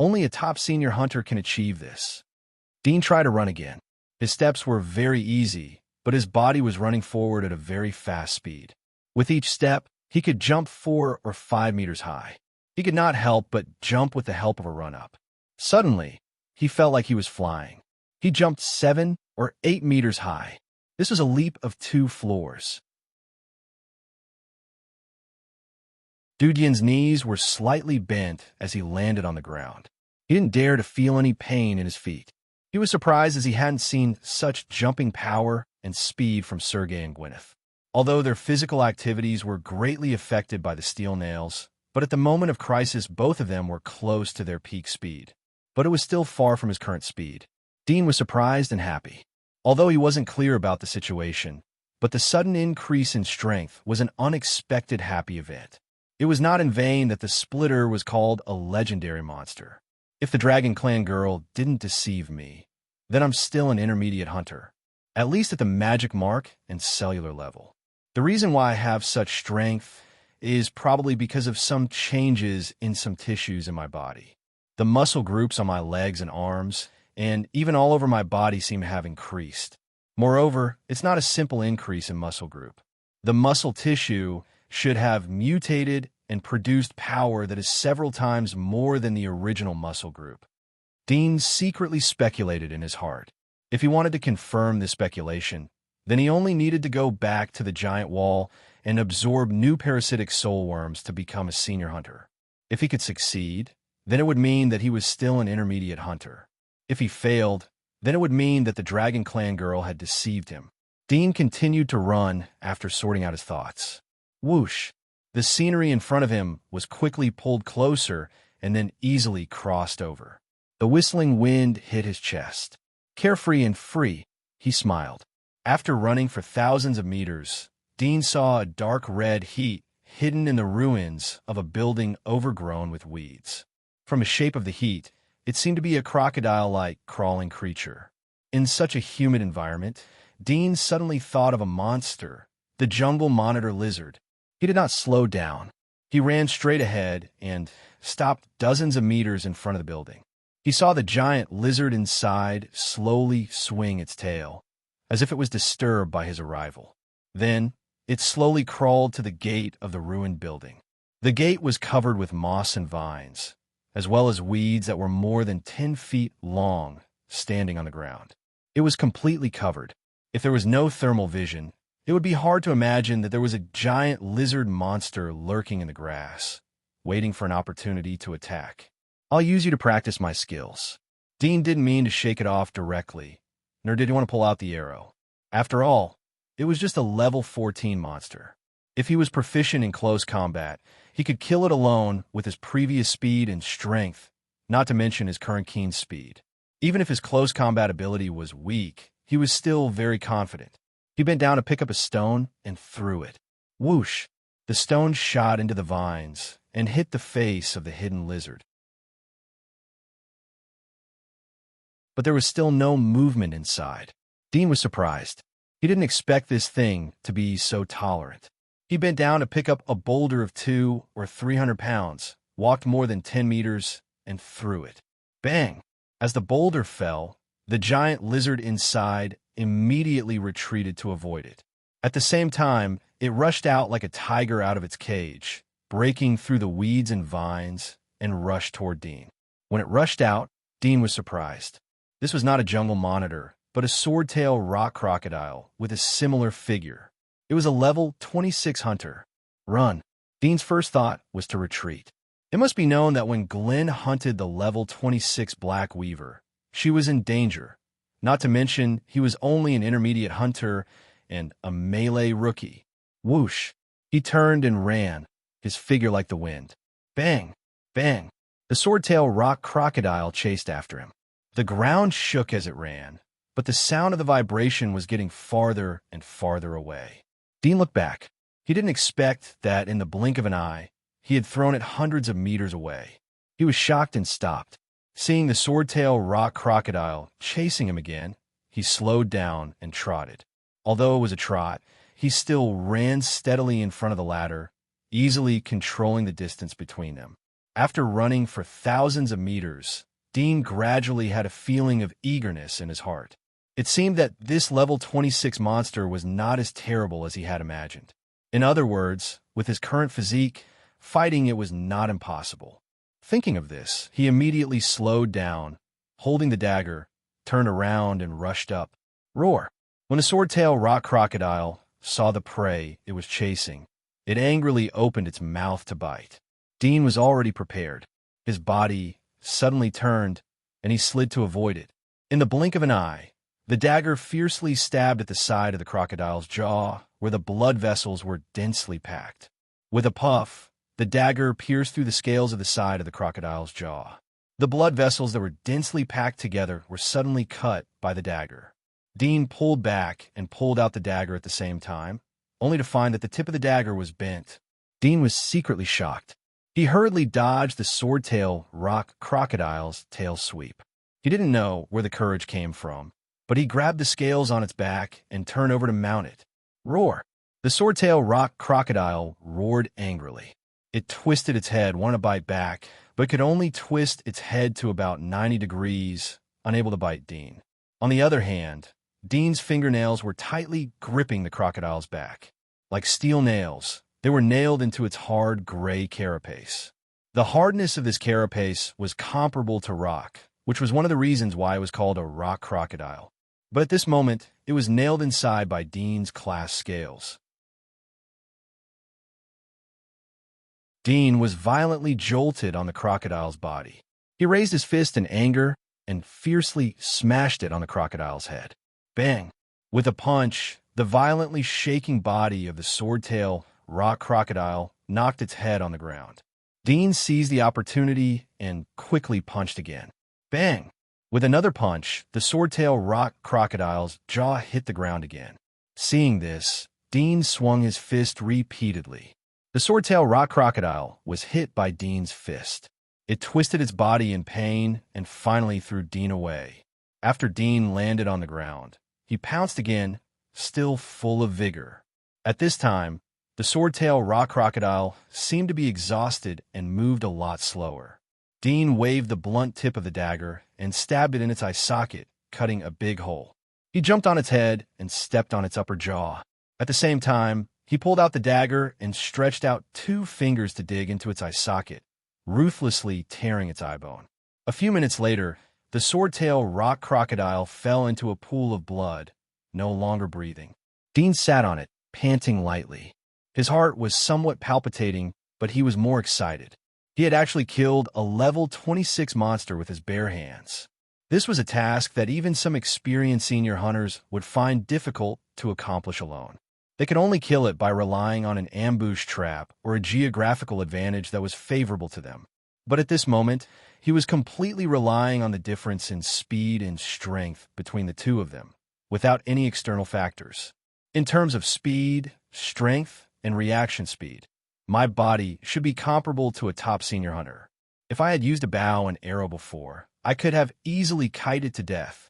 only a top senior hunter can achieve this. Dean tried to run again. His steps were very easy, but his body was running forward at a very fast speed. With each step, he could jump 4 or 5 meters high. He could not help but jump with the help of a run-up. Suddenly, he felt like he was flying. He jumped 7 or 8 meters high. This was a leap of 2 floors. Dudian's knees were slightly bent as he landed on the ground. He didn't dare to feel any pain in his feet. He was surprised as he hadn't seen such jumping power and speed from Sergei and Gwyneth. Although their physical activities were greatly affected by the steel nails, but at the moment of crisis both of them were close to their peak speed. But it was still far from his current speed. Dean was surprised and happy. Although he wasn't clear about the situation, but the sudden increase in strength was an unexpected happy event. It was not in vain that the splitter was called a legendary monster. If the Dragon Clan girl didn't deceive me, then I'm still an intermediate hunter, at least at the magic mark and cellular level. The reason why I have such strength is probably because of some changes in some tissues in my body. The muscle groups on my legs and arms, and even all over my body, seem to have increased. Moreover, it's not a simple increase in muscle group. The muscle tissue should have mutated and produced power that is several times more than the original muscle group. Dean secretly speculated in his heart. If he wanted to confirm this speculation, then he only needed to go back to the giant wall and absorb new parasitic soul worms to become a senior hunter. If he could succeed, then it would mean that he was still an intermediate hunter. If he failed, then it would mean that the Dragon Clan girl had deceived him. Dean continued to run after sorting out his thoughts. Whoosh! The scenery in front of him was quickly pulled closer and then easily crossed over. The whistling wind hit his chest. Carefree and free, he smiled. After running for thousands of meters, Dean saw a dark red heat hidden in the ruins of a building overgrown with weeds. From the shape of the heat, it seemed to be a crocodile-like crawling creature. In such a humid environment, Dean suddenly thought of a monster, the jungle monitor lizard. He did not slow down. He ran straight ahead and stopped dozens of meters in front of the building. He saw the giant lizard inside slowly swing its tail, as if it was disturbed by his arrival. Then, it slowly crawled to the gate of the ruined building. The gate was covered with moss and vines, as well as weeds that were more than 10 feet long, standing on the ground. It was completely covered. If there was no thermal vision, it would be hard to imagine that there was a giant lizard monster lurking in the grass, waiting for an opportunity to attack. I'll use you to practice my skills. Dean didn't mean to shake it off directly, nor did he want to pull out the arrow. After all, it was just a level 14 monster. If he was proficient in close combat, he could kill it alone with his previous speed and strength, not to mention his current keen speed. Even if his close combat ability was weak, he was still very confident. He bent down to pick up a stone and threw it. Whoosh! The stone shot into the vines and hit the face of the hidden lizard. But there was still no movement inside. Dean was surprised. He didn't expect this thing to be so tolerant. He bent down to pick up a boulder of 200 or 300 pounds, walked more than 10 meters, and threw it. Bang! As the boulder fell, the giant lizard inside immediately retreated to avoid it. At the same time, it rushed out like a tiger out of its cage, breaking through the weeds and vines, and rushed toward Dean. When it rushed out, Dean was surprised. This was not a jungle monitor, but a swordtail rock crocodile with a similar figure. It was a level 26 hunter. Run. Dean's first thought was to retreat. It must be known that when Glenn hunted the level 26 black weaver, she was in danger. Not to mention, he was only an intermediate hunter and a melee rookie. Whoosh! He turned and ran, his figure like the wind. Bang! Bang! The swordtail rock crocodile chased after him. The ground shook as it ran, but the sound of the vibration was getting farther and farther away. Dean looked back. He didn't expect that in the blink of an eye, he had thrown it hundreds of meters away. He was shocked and stopped. Seeing the swordtail rock crocodile chasing him again, he slowed down and trotted. Although it was a trot, he still ran steadily in front of the ladder, easily controlling the distance between them. After running for thousands of meters, Dean gradually had a feeling of eagerness in his heart. It seemed that this level 26 monster was not as terrible as he had imagined. In other words, with his current physique, fighting it was not impossible. Thinking of this, he immediately slowed down, holding the dagger, turned around and rushed up. Roar! When the swordtail rock crocodile saw the prey it was chasing, it angrily opened its mouth to bite. Dean was already prepared. His body suddenly turned, and he slid to avoid it. In the blink of an eye, the dagger fiercely stabbed at the side of the crocodile's jaw, where the blood vessels were densely packed. With a puff, the dagger pierced through the scales of the side of the crocodile's jaw. The blood vessels that were densely packed together were suddenly cut by the dagger. Dean pulled back and pulled out the dagger at the same time, only to find that the tip of the dagger was bent. Dean was secretly shocked. He hurriedly dodged the swordtail rock crocodile's tail sweep. He didn't know where the courage came from, but he grabbed the scales on its back and turned over to mount it. Roar! The swordtail rock crocodile roared angrily. It twisted its head, wanted to bite back, but could only twist its head to about 90 degrees, unable to bite Dean. On the other hand, Dean's fingernails were tightly gripping the crocodile's back. Like steel nails, they were nailed into its hard gray carapace. The hardness of this carapace was comparable to rock, which was one of the reasons why it was called a rock crocodile. But at this moment, it was nailed inside by Dean's class scales. Dean was violently jolted on the crocodile's body. He raised his fist in anger and fiercely smashed it on the crocodile's head. Bang! With a punch, the violently shaking body of the swordtail rock crocodile knocked its head on the ground. Dean seized the opportunity and quickly punched again. Bang! With another punch, the swordtail rock crocodile's jaw hit the ground again. Seeing this, Dean swung his fist repeatedly. The swordtail rock crocodile was hit by Dean's fist. It twisted its body in pain and finally threw Dean away. After Dean landed on the ground, he pounced again, still full of vigor. At this time, the swordtail rock crocodile seemed to be exhausted and moved a lot slower. Dean waved the blunt tip of the dagger and stabbed it in its eye socket, cutting a big hole. He jumped on its head and stepped on its upper jaw. At the same time, he pulled out the dagger and stretched out 2 fingers to dig into its eye socket, ruthlessly tearing its eye bone. A few minutes later, the swordtail rock crocodile fell into a pool of blood, no longer breathing. Dean sat on it, panting lightly. His heart was somewhat palpitating, but he was more excited. He had actually killed a level 26 monster with his bare hands. This was a task that even some experienced senior hunters would find difficult to accomplish alone. They could only kill it by relying on an ambush trap or a geographical advantage that was favorable to them. But at this moment, he was completely relying on the difference in speed and strength between the two of them, without any external factors. In terms of speed, strength, and reaction speed, my body should be comparable to a top senior hunter. If I had used a bow and arrow before, I could have easily kited to death.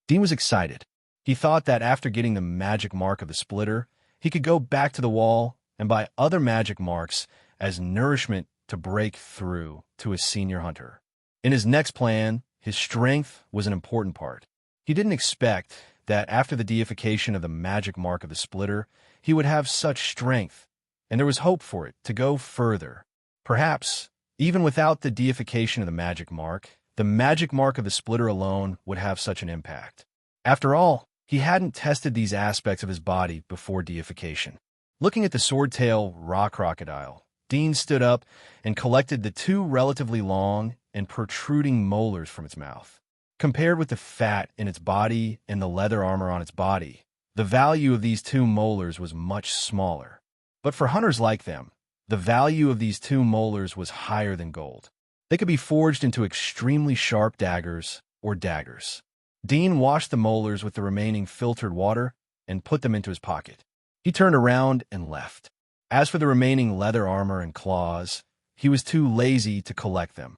Dean was excited. He thought that after getting the magic mark of the splitter, he could go back to the wall and buy other magic marks as nourishment to break through to a senior hunter. In his next plan, his strength was an important part. He didn't expect that after the deification of the magic mark of the splitter, he would have such strength, and there was hope for it to go further. Perhaps, even without the deification of the magic mark of the splitter alone would have such an impact. After all, he hadn't tested these aspects of his body before deification. Looking at the swordtail rock crocodile, Dean stood up and collected the 2 relatively long and protruding molars from its mouth. Compared with the fat in its body and the leather armor on its body, the value of these 2 molars was much smaller. But for hunters like them, the value of these 2 molars was higher than gold. They could be forged into extremely sharp daggers or daggers. Dean washed the molars with the remaining filtered water and put them into his pocket. He turned around and left. As for the remaining leather armor and claws, he was too lazy to collect them.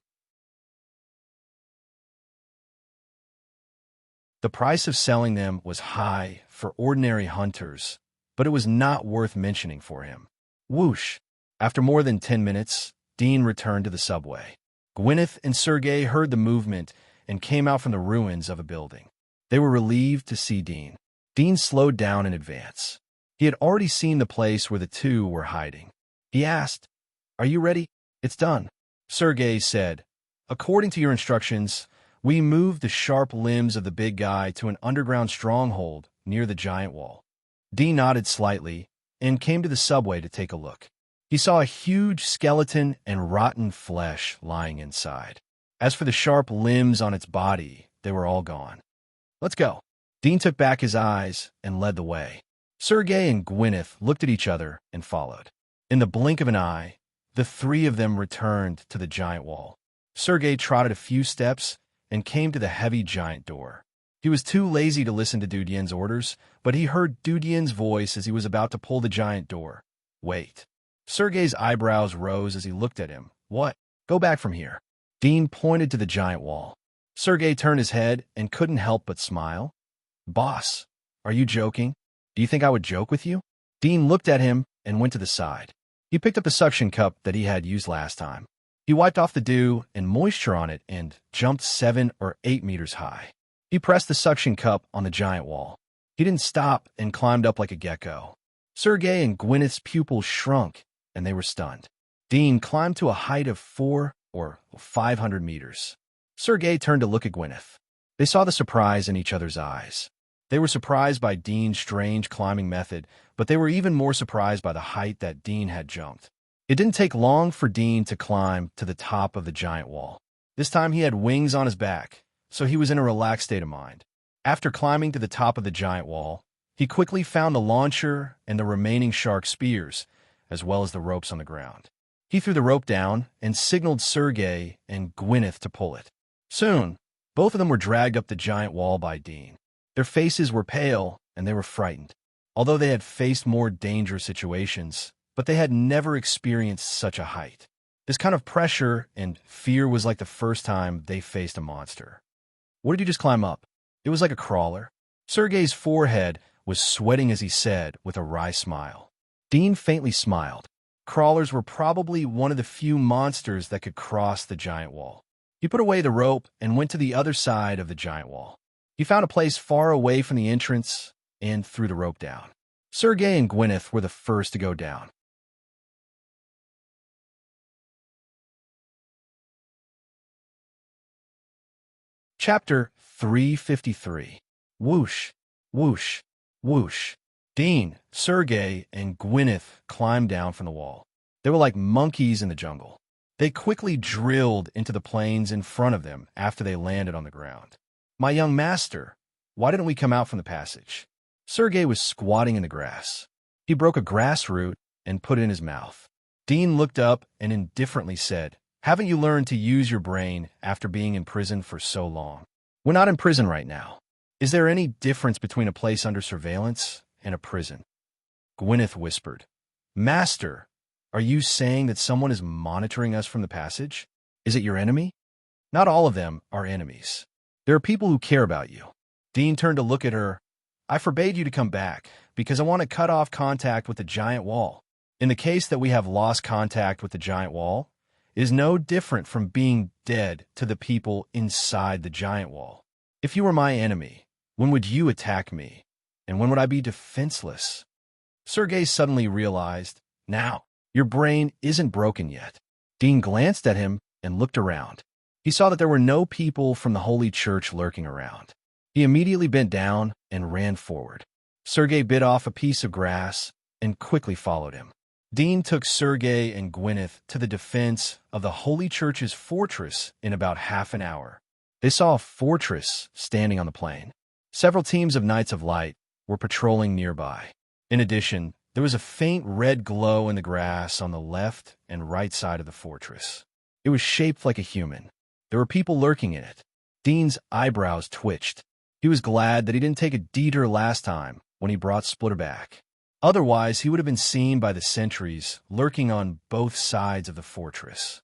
The price of selling them was high for ordinary hunters, but it was not worth mentioning for him. Whoosh! After more than 10 minutes, Dean returned to the subway. Gwyneth and Sergei heard the movement and came out from the ruins of a building. They were relieved to see Dean. Dean slowed down in advance. He had already seen the place where the 2 were hiding. He asked, "Are you ready?" "It's done," Sergei said. "According to your instructions, we moved the sharp limbs of the big guy to an underground stronghold near the giant wall." Dean nodded slightly and came to the subway to take a look. He saw a huge skeleton and rotten flesh lying inside. As for the sharp limbs on its body, they were all gone. "Let's go." Dean took back his eyes and led the way. Sergei and Gwyneth looked at each other and followed. In the blink of an eye, the 3 of them returned to the giant wall. Sergei trotted a few steps and came to the heavy giant door. He was too lazy to listen to Dudien's orders, but he heard Dudien's voice as he was about to pull the giant door. "Wait." Sergei's eyebrows rose as he looked at him. "What?" "Go back from here." Dean pointed to the giant wall. Sergei turned his head and couldn't help but smile. "Boss, are you joking? Do you think I would joke with you?" Dean looked at him and went to the side. He picked up the suction cup that he had used last time. He wiped off the dew and moisture on it and jumped 7 or 8 meters high. He pressed the suction cup on the giant wall. He didn't stop and climbed up like a gecko. Sergei and Gwyneth's pupils shrunk, and they were stunned. Dean climbed to a height of 400 or 500 meters. Sergei turned to look at Gwyneth. They saw the surprise in each other's eyes. They were surprised by Dean's strange climbing method, but they were even more surprised by the height that Dean had jumped. It didn't take long for Dean to climb to the top of the giant wall. This time he had wings on his back, so he was in a relaxed state of mind. After climbing to the top of the giant wall, he quickly found the launcher and the remaining shark spears, as well as the ropes on the ground. He threw the rope down and signaled Sergei and Gwyneth to pull it. Soon, Both of them were dragged up the giant wall by Dean. Their faces were pale, and they were frightened. Although they had faced more dangerous situations, but they had never experienced such a height. This kind of pressure and fear was like the first time they faced a monster. What did you just climb up? It was like a crawler. Sergei's forehead was sweating as he said, with a wry smile. Dean faintly smiled. Crawlers were probably one of the few monsters that could cross the giant wall. He put away the rope and went to the other side of the giant wall. He found a place far away from the entrance and threw the rope down. Sergei and Gwyneth were the first to go down. Chapter 353. Whoosh, whoosh, whoosh. Dean, Sergei, and Gwyneth climbed down from the wall. They were like monkeys in the jungle. They quickly drilled into the plains in front of them after they landed on the ground. My young master, why didn't we come out from the passage? Sergei was squatting in the grass. He broke a grass root and put it in his mouth. Dean looked up and indifferently said, haven't you learned to use your brain after being in prison for so long? We're not in prison right now. Is there any difference between a place under surveillance and a prison? Gwyneth whispered. Master, are you saying that someone is monitoring us from the passage? Is it your enemy? Not all of them are enemies. There are people who care about you. Dean turned to look at her. I forbade you to come back because I want to cut off contact with the giant wall. In the case that we have lost contact with the giant wall, it is no different from being dead to the people inside the giant wall. If you were my enemy, when would you attack me? And when would I be defenseless? Sergei suddenly realized, now, your brain isn't broken yet. Dean glanced at him and looked around. He saw that there were no people from the Holy Church lurking around. He immediately bent down and ran forward. Sergei bit off a piece of grass and quickly followed him. Dean took Sergei and Gwyneth to the defense of the Holy Church's fortress in about half an hour. They saw a fortress standing on the plain. Several teams of Knights of Light were patrolling nearby. In addition, there was a faint red glow in the grass on the left and right side of the fortress. It was shaped like a human. There were people lurking in it. Dean's eyebrows twitched. He was glad that he didn't take a detour last time when he brought Splitter back. Otherwise, he would have been seen by the sentries lurking on both sides of the fortress.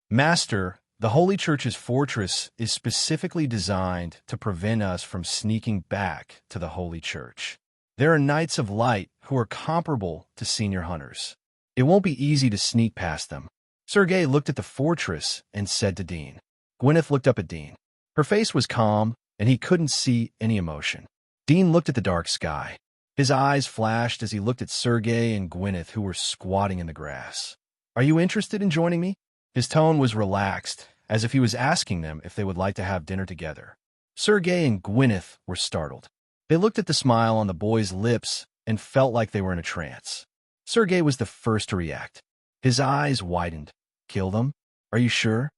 Master, the Holy Church's fortress is specifically designed to prevent us from sneaking back to the Holy Church. There are Knights of Light who are comparable to senior hunters. It won't be easy to sneak past them. Sergei looked at the fortress and said to Dean. Gwyneth looked up at Dean. Her face was calm, and he couldn't see any emotion. Dean looked at the dark sky. His eyes flashed as he looked at Sergei and Gwyneth, who were squatting in the grass. Are you interested in joining me? His tone was relaxed, as if he was asking them if they would like to have dinner together. Sergei and Gwyneth were startled. They looked at the smile on the boy's lips and felt like they were in a trance. Sergei was the first to react. His eyes widened. Kill them? Are you sure?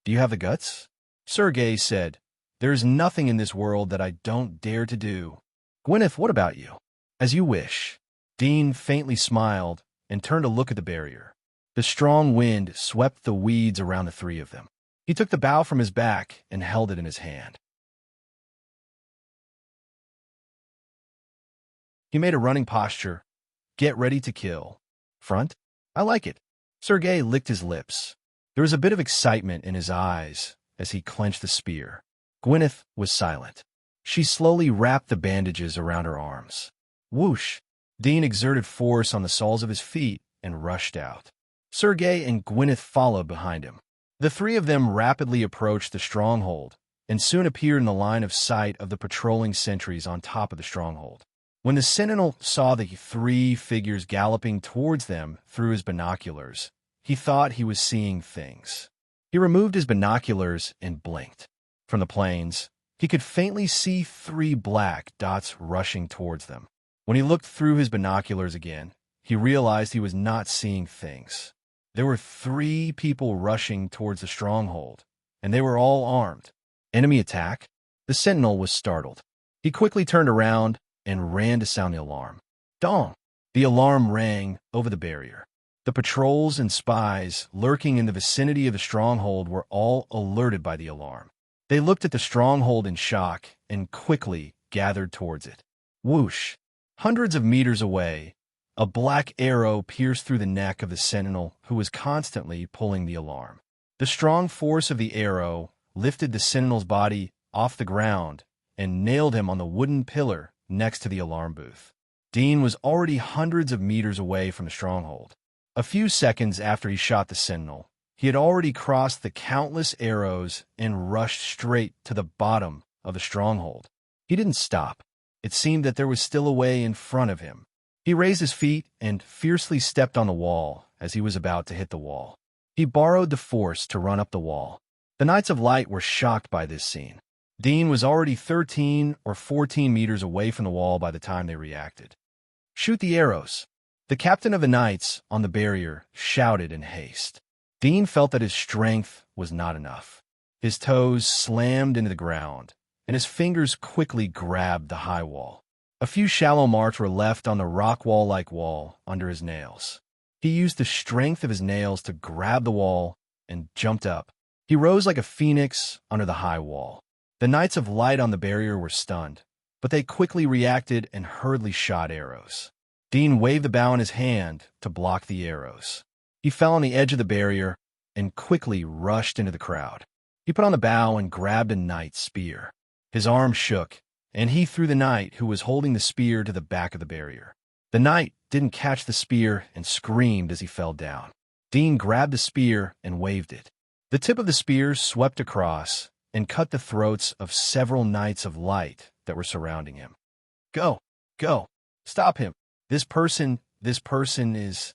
Do you have the guts? Sergei said, There is nothing in this world that I don't dare to do. Gwyneth, what about you? As you wish. Dean faintly smiled and turned to look at the barrier. The strong wind swept the weeds around the three of them. He took the bough from his back and held it in his hand. He made a running posture. Get ready to kill. Front? I like it. Sergei licked his lips. There was a bit of excitement in his eyes as he clenched the spear. Gwyneth was silent. She slowly wrapped the bandages around her arms. Whoosh! Dean exerted force on the soles of his feet and rushed out. Sergei and Gwyneth followed behind him. The three of them rapidly approached the stronghold and soon appeared in the line of sight of the patrolling sentries on top of the stronghold. When the sentinel saw the three figures galloping towards them through his binoculars, he thought he was seeing things. He removed his binoculars and blinked. From the plains, he could faintly see three black dots rushing towards them. When he looked through his binoculars again, he realized he was not seeing things. There were three people rushing towards the stronghold, and they were all armed. Enemy attack? The sentinel was startled. He quickly turned around and ran to sound the alarm. Dong! The alarm rang over the barrier. The patrols and spies lurking in the vicinity of the stronghold were all alerted by the alarm. They looked at the stronghold in shock and quickly gathered towards it. Whoosh! Hundreds of meters away, a black arrow pierced through the neck of the sentinel who was constantly pulling the alarm. The strong force of the arrow lifted the sentinel's body off the ground and nailed him on the wooden pillar next to the alarm booth. Dean was already hundreds of meters away from the stronghold. A few seconds after he shot the sentinel, he had already crossed the countless arrows and rushed straight to the bottom of the stronghold. He didn't stop. It seemed that there was still a way in front of him. He raised his feet and fiercely stepped on the wall as he was about to hit the wall. He borrowed the force to run up the wall. The Knights of Light were shocked by this scene. Dean was already 13 or 14 meters away from the wall by the time they reacted. "Shoot the arrows!" The captain of the Knights on the barrier shouted in haste. Dean felt that his strength was not enough. His toes slammed into the ground, and his fingers quickly grabbed the high wall. A few shallow marks were left on the rock wall-like wall under his nails. He used the strength of his nails to grab the wall and jumped up. He rose like a phoenix under the high wall. The Knights of Light on the barrier were stunned, but they quickly reacted and hurriedly shot arrows. Dean waved the bow in his hand to block the arrows. He fell on the edge of the barrier and quickly rushed into the crowd. He put on the bow and grabbed a knight's spear. His arm shook, and he threw the knight who was holding the spear to the back of the barrier. The knight didn't catch the spear and screamed as he fell down. Dean grabbed the spear and waved it. The tip of the spear swept across and cut the throats of several Knights of Light that were surrounding him. Go! Go! Stop him! This person is...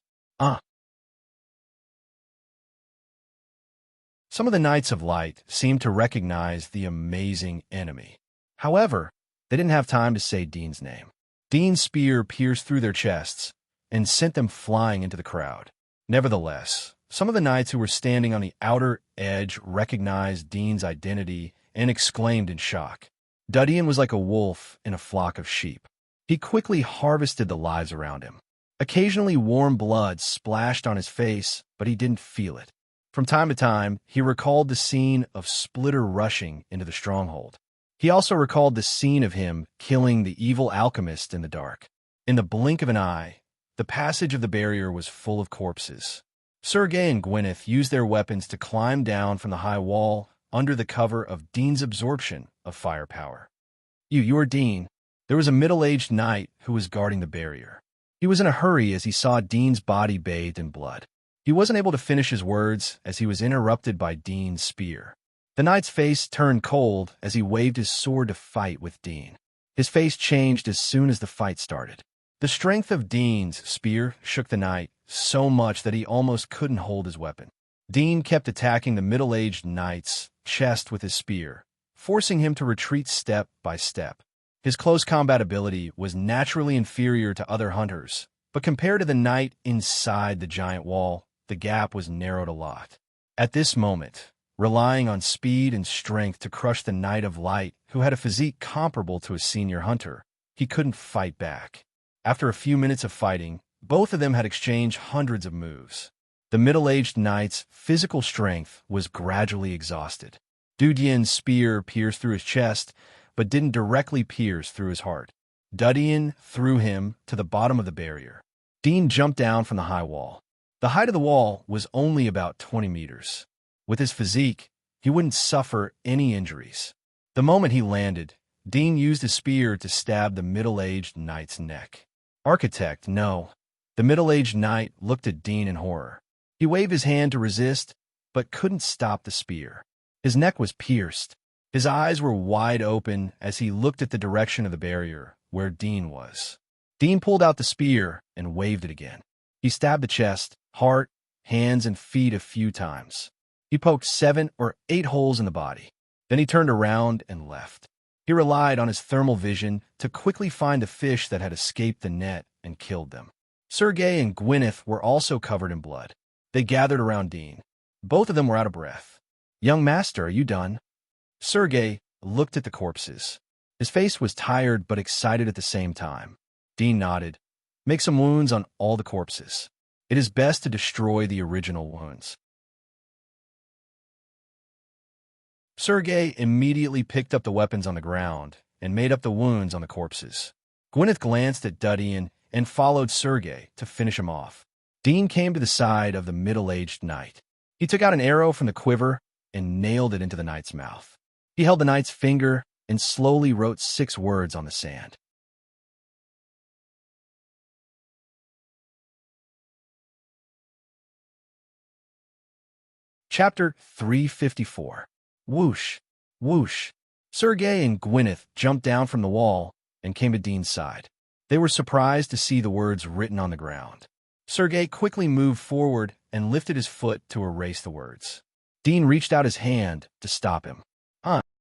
Some of the Knights of Light seemed to recognize the amazing enemy. However, they didn't have time to say Dean's name. Dean's spear pierced through their chests and sent them flying into the crowd. Nevertheless, some of the knights who were standing on the outer edge recognized Dean's identity and exclaimed in shock. Dudian was like a wolf in a flock of sheep. He quickly harvested the lives around him. Occasionally warm blood splashed on his face, but he didn't feel it. From time to time, he recalled the scene of Splitter rushing into the stronghold. He also recalled the scene of him killing the evil alchemist in the dark. In the blink of an eye, the passage of the barrier was full of corpses. Sergei and Gwyneth used their weapons to climb down from the high wall under the cover of Dean's absorption of firepower. You are Dean. There was a middle-aged knight who was guarding the barrier. He was in a hurry as he saw Dean's body bathed in blood. He wasn't able to finish his words as he was interrupted by Dean's spear. The knight's face turned cold as he waved his sword to fight with Dean. His face changed as soon as the fight started. The strength of Dean's spear shook the knight so much that he almost couldn't hold his weapon. Dean kept attacking the middle-aged knight's chest with his spear, forcing him to retreat step by step. His close combat ability was naturally inferior to other hunters, but compared to the knight inside the giant wall, the gap was narrowed a lot. At this moment, relying on speed and strength to crush the Knight of Light, who had a physique comparable to a senior hunter, he couldn't fight back. After a few minutes of fighting, both of them had exchanged hundreds of moves. The middle-aged knight's physical strength was gradually exhausted. Dudian's spear pierced through his chest, but didn't directly pierce through his heart. Dudian threw him to the bottom of the barrier. Dean jumped down from the high wall. The height of the wall was only about 20 meters. With his physique, he wouldn't suffer any injuries. The moment he landed, Dean used his spear to stab the middle-aged knight's neck. Architect, no. The middle-aged knight looked at Dean in horror. He waved his hand to resist, but couldn't stop the spear. His neck was pierced. His eyes were wide open as he looked at the direction of the barrier, where Dean was. Dean pulled out the spear and waved it again. He stabbed the chest, heart, hands, and feet a few times. He poked 7 or 8 holes in the body. Then he turned around and left. He relied on his thermal vision to quickly find the fish that had escaped the net and killed them. Sergei and Gwyneth were also covered in blood. They gathered around Dean. Both of them were out of breath. "Young master, are you done?" Sergei looked at the corpses. His face was tired but excited at the same time. Dean nodded. "Make some wounds on all the corpses. It is best to destroy the original wounds." Sergei immediately picked up the weapons on the ground and made up the wounds on the corpses. Gwyneth glanced at Dudian and followed Sergei to finish him off. Dean came to the side of the middle-aged knight. He took out an arrow from the quiver and nailed it into the knight's mouth. He held the knight's finger and slowly wrote 6 words on the sand. Chapter 354. Whoosh, whoosh. Sergei and Gwyneth jumped down from the wall and came to Dean's side. They were surprised to see the words written on the ground. Sergei quickly moved forward and lifted his foot to erase the words. Dean reached out his hand to stop him.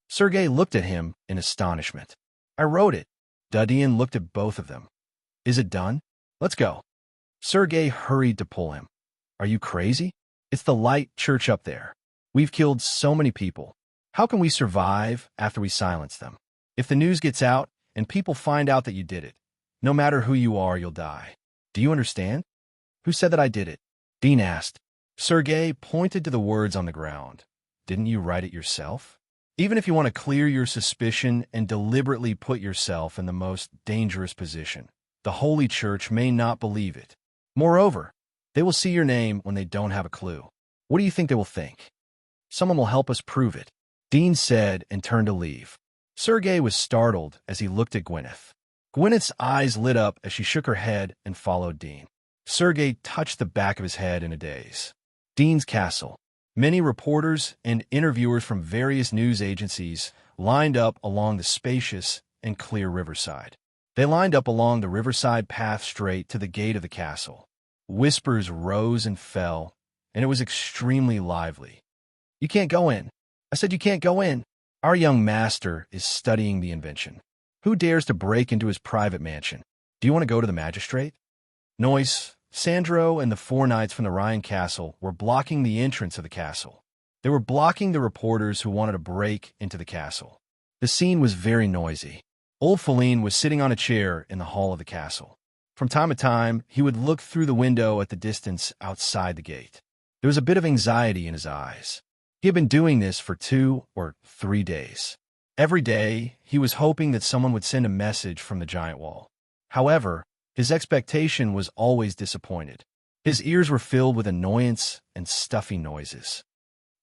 Sergei looked at him in astonishment. I wrote it. Dudian looked at both of them. Is it done? Let's go. Sergei hurried to pull him. Are you crazy? It's the light church up there. We've killed so many people. How can we survive after we silence them? If the news gets out and people find out that you did it, no matter who you are, you'll die. Do you understand? Who said that I did it? Dean asked. Sergei pointed to the words on the ground. Didn't you write it yourself? Even if you want to clear your suspicion and deliberately put yourself in the most dangerous position, the Holy Church may not believe it. Moreover, they will see your name when they don't have a clue. What do you think they will think? Someone will help us prove it, Dean said and turned to leave. Sergei was startled as he looked at Gwyneth. Gwyneth's eyes lit up as she shook her head and followed Dean. Sergei touched the back of his head in a daze. Dean's castle. Many reporters and interviewers from various news agencies lined up along the spacious and clear riverside. They lined up along the riverside path straight to the gate of the castle. Whispers rose and fell, and it was extremely lively. You can't go in. I said you can't go in. Our young master is studying the invention. Who dares to break into his private mansion? Do you want to go to the magistrate? Noise, Sandro, and the 4 knights from the Ryan castle were blocking the entrance of the castle. They were blocking the reporters who wanted to break into the castle. The scene was very noisy. Old Feline was sitting on a chair in the hall of the castle. From time to time, he would look through the window at the distance outside the gate. There was a bit of anxiety in his eyes. He had been doing this for 2 or 3 days. Every day, he was hoping that someone would send a message from the giant wall. However, his expectation was always disappointed. His ears were filled with annoyance and stuffy noises.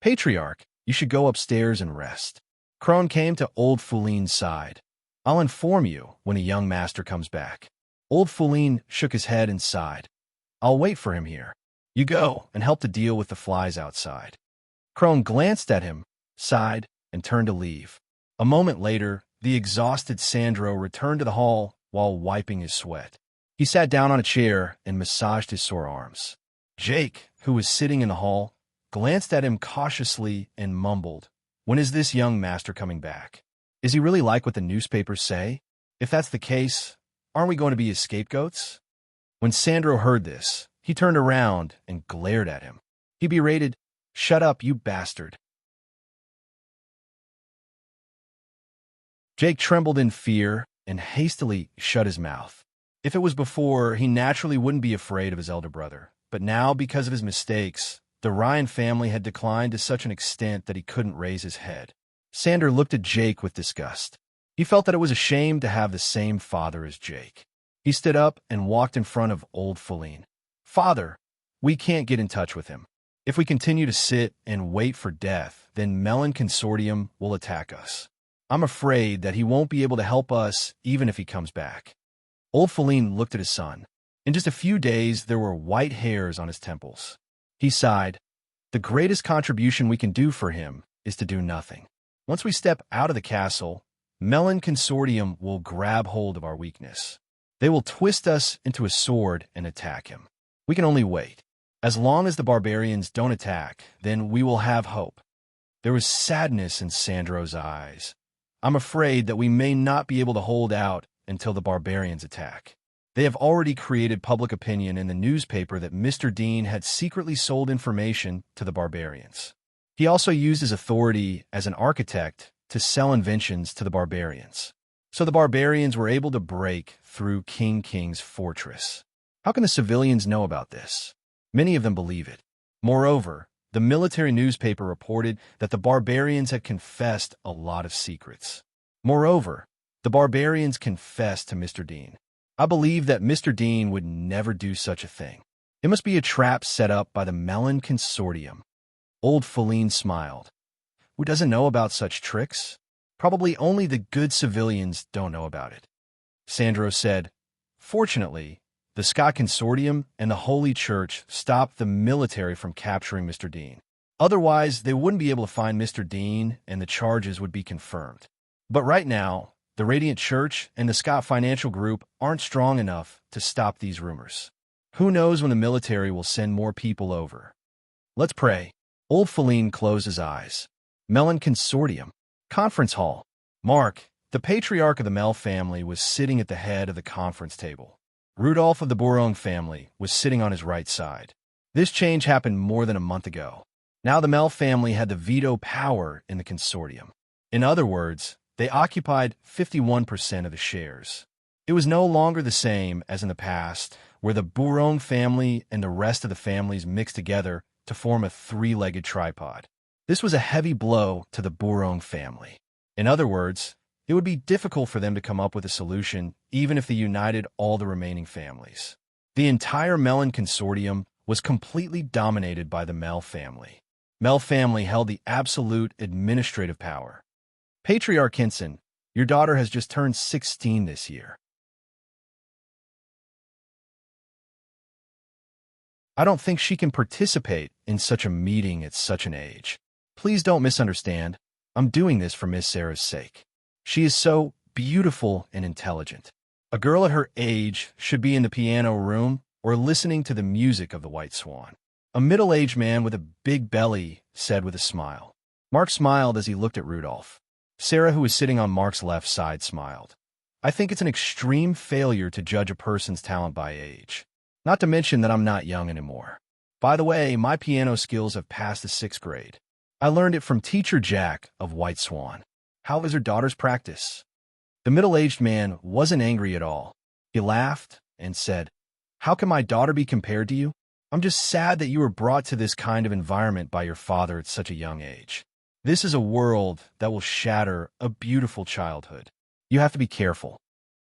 Patriarch, you should go upstairs and rest. Crone came to Old Fouline's side. I'll inform you when a young master comes back. Old Fouline shook his head and sighed. I'll wait for him here. You go and help to deal with the flies outside. Crone glanced at him, sighed, and turned to leave. A moment later, the exhausted Sandro returned to the hall while wiping his sweat. He sat down on a chair and massaged his sore arms. Jake, who was sitting in the hall, glanced at him cautiously and mumbled, When is this young master coming back? Is he really like what the newspapers say? If that's the case, aren't we going to be his scapegoats? When Sandro heard this, he turned around and glared at him. He berated, Shut up, you bastard. Jake trembled in fear and hastily shut his mouth. If it was before, he naturally wouldn't be afraid of his elder brother. But now, because of his mistakes, the Ryan family had declined to such an extent that he couldn't raise his head. Sander looked at Jake with disgust. He felt that it was a shame to have the same father as Jake. He stood up and walked in front of Old Feline. Father, we can't get in touch with him. If we continue to sit and wait for death, then Melon Consortium will attack us. I'm afraid that he won't be able to help us even if he comes back. Old Feline looked at his son. In just a few days, there were white hairs on his temples. He sighed. The greatest contribution we can do for him is to do nothing. Once we step out of the castle, Melon Consortium will grab hold of our weakness. They will twist us into a sword and attack him. We can only wait. As long as the barbarians don't attack, then we will have hope. There was sadness in Sandro's eyes. I'm afraid that we may not be able to hold out until the barbarians attack. They have already created public opinion in the newspaper that Mr. Dean had secretly sold information to the barbarians. He also used his authority as an architect to sell inventions to the barbarians. So the barbarians were able to break through King King's fortress. How can the civilians know about this? Many of them believe it. Moreover, The military newspaper reported that the barbarians had confessed a lot of secrets. Moreover, the barbarians confessed to Mr. Dean. I believe that Mr. Dean would never do such a thing. It must be a trap set up by the Melon Consortium. Old Feline smiled. Who doesn't know about such tricks? Probably only the good civilians don't know about it. Sandro said, Fortunately, the Scott Consortium and the Holy Church stopped the military from capturing Mr. Dean. Otherwise, they wouldn't be able to find Mr. Dean and the charges would be confirmed. But right now, the Radiant Church and the Scott Financial Group aren't strong enough to stop these rumors. Who knows when the military will send more people over? Let's pray. Old Feline closed his eyes. Melon Consortium. Conference hall. Mark, the patriarch of the Mel family, was sitting at the head of the conference table. Rudolph of the Bourong family was sitting on his right side. This change happened more than a month ago. Now the Mel family had the veto power in the consortium. In other words, they occupied 51% of the shares. It was no longer the same as in the past, where the Bourong family and the rest of the families mixed together to form a three-legged tripod. This was a heavy blow to the Bourong family. In other words, it would be difficult for them to come up with a solution even if they united all the remaining families. The entire Melon Consortium was completely dominated by the Mel family. Mel family held the absolute administrative power. Patriarch Hinson, your daughter has just turned 16 this year. I don't think she can participate in such a meeting at such an age. Please don't misunderstand. I'm doing this for Miss Sarah's sake. She is so beautiful and intelligent. A girl at her age should be in the piano room or listening to the music of the White Swan. A middle-aged man with a big belly said with a smile. Mark smiled as he looked at Rudolph. Sarah, who was sitting on Mark's left side, smiled. I think it's an extreme failure to judge a person's talent by age. Not to mention that I'm not young anymore. By the way, my piano skills have passed the 6th grade. I learned it from Teacher Jack of White Swan. How is her daughter's practice? The middle-aged man wasn't angry at all. He laughed and said, How can my daughter be compared to you? I'm just sad that you were brought to this kind of environment by your father at such a young age. This is a world that will shatter a beautiful childhood. You have to be careful.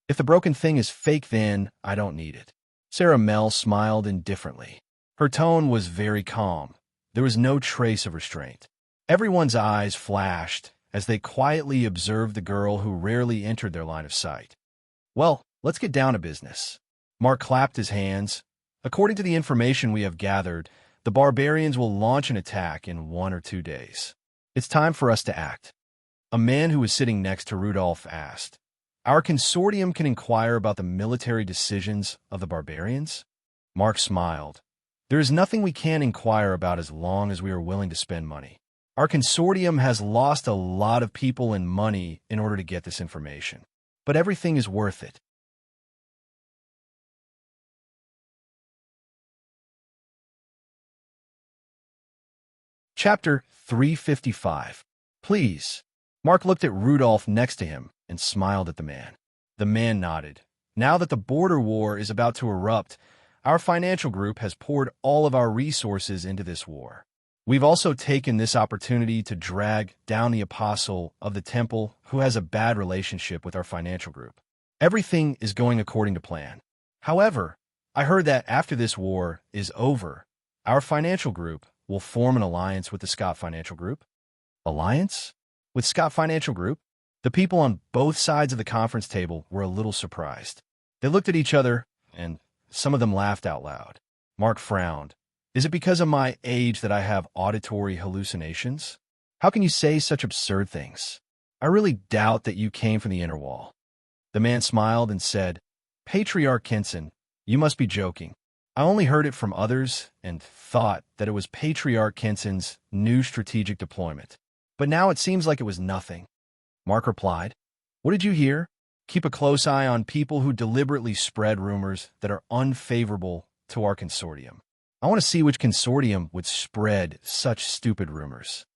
If the broken thing is fake, then I don't need it. Sarah Mel smiled indifferently. Her tone was very calm. There was no trace of restraint. Everyone's eyes flashed as they quietly observed the girl who rarely entered their line of sight. Well, let's get down to business. Mark clapped his hands. According to the information we have gathered, the barbarians will launch an attack in 1 or 2 days. It's time for us to act. A man who was sitting next to Rudolph asked, Our consortium can inquire about the military decisions of the barbarians? Mark smiled. There is nothing we can inquire about as long as we are willing to spend money. Our consortium has lost a lot of people and money in order to get this information, but everything is worth it. Chapter 355. Please. Mark looked at Rudolph next to him and smiled at the man. The man nodded. Now that the border war is about to erupt, our financial group has poured all of our resources into this war. We've also taken this opportunity to drag down the apostle of the temple who has a bad relationship with our financial group. Everything is going according to plan. However, I heard that after this war is over, our financial group will form an alliance with the Scott Financial Group. Alliance? With Scott Financial Group? The people on both sides of the conference table were a little surprised. They looked at each other, and some of them laughed out loud. Mark frowned. Is it because of my age that I have auditory hallucinations? How can you say such absurd things? I really doubt that you came from the inner wall. The man smiled and said, Patriarch Kinson, you must be joking. I only heard it from others and thought that it was Patriarch Kinson's new strategic deployment. But now it seems like it was nothing. Mark replied, What did you hear? Keep a close eye on people who deliberately spread rumors that are unfavorable to our consortium. I want to see which consortium would spread such stupid rumors.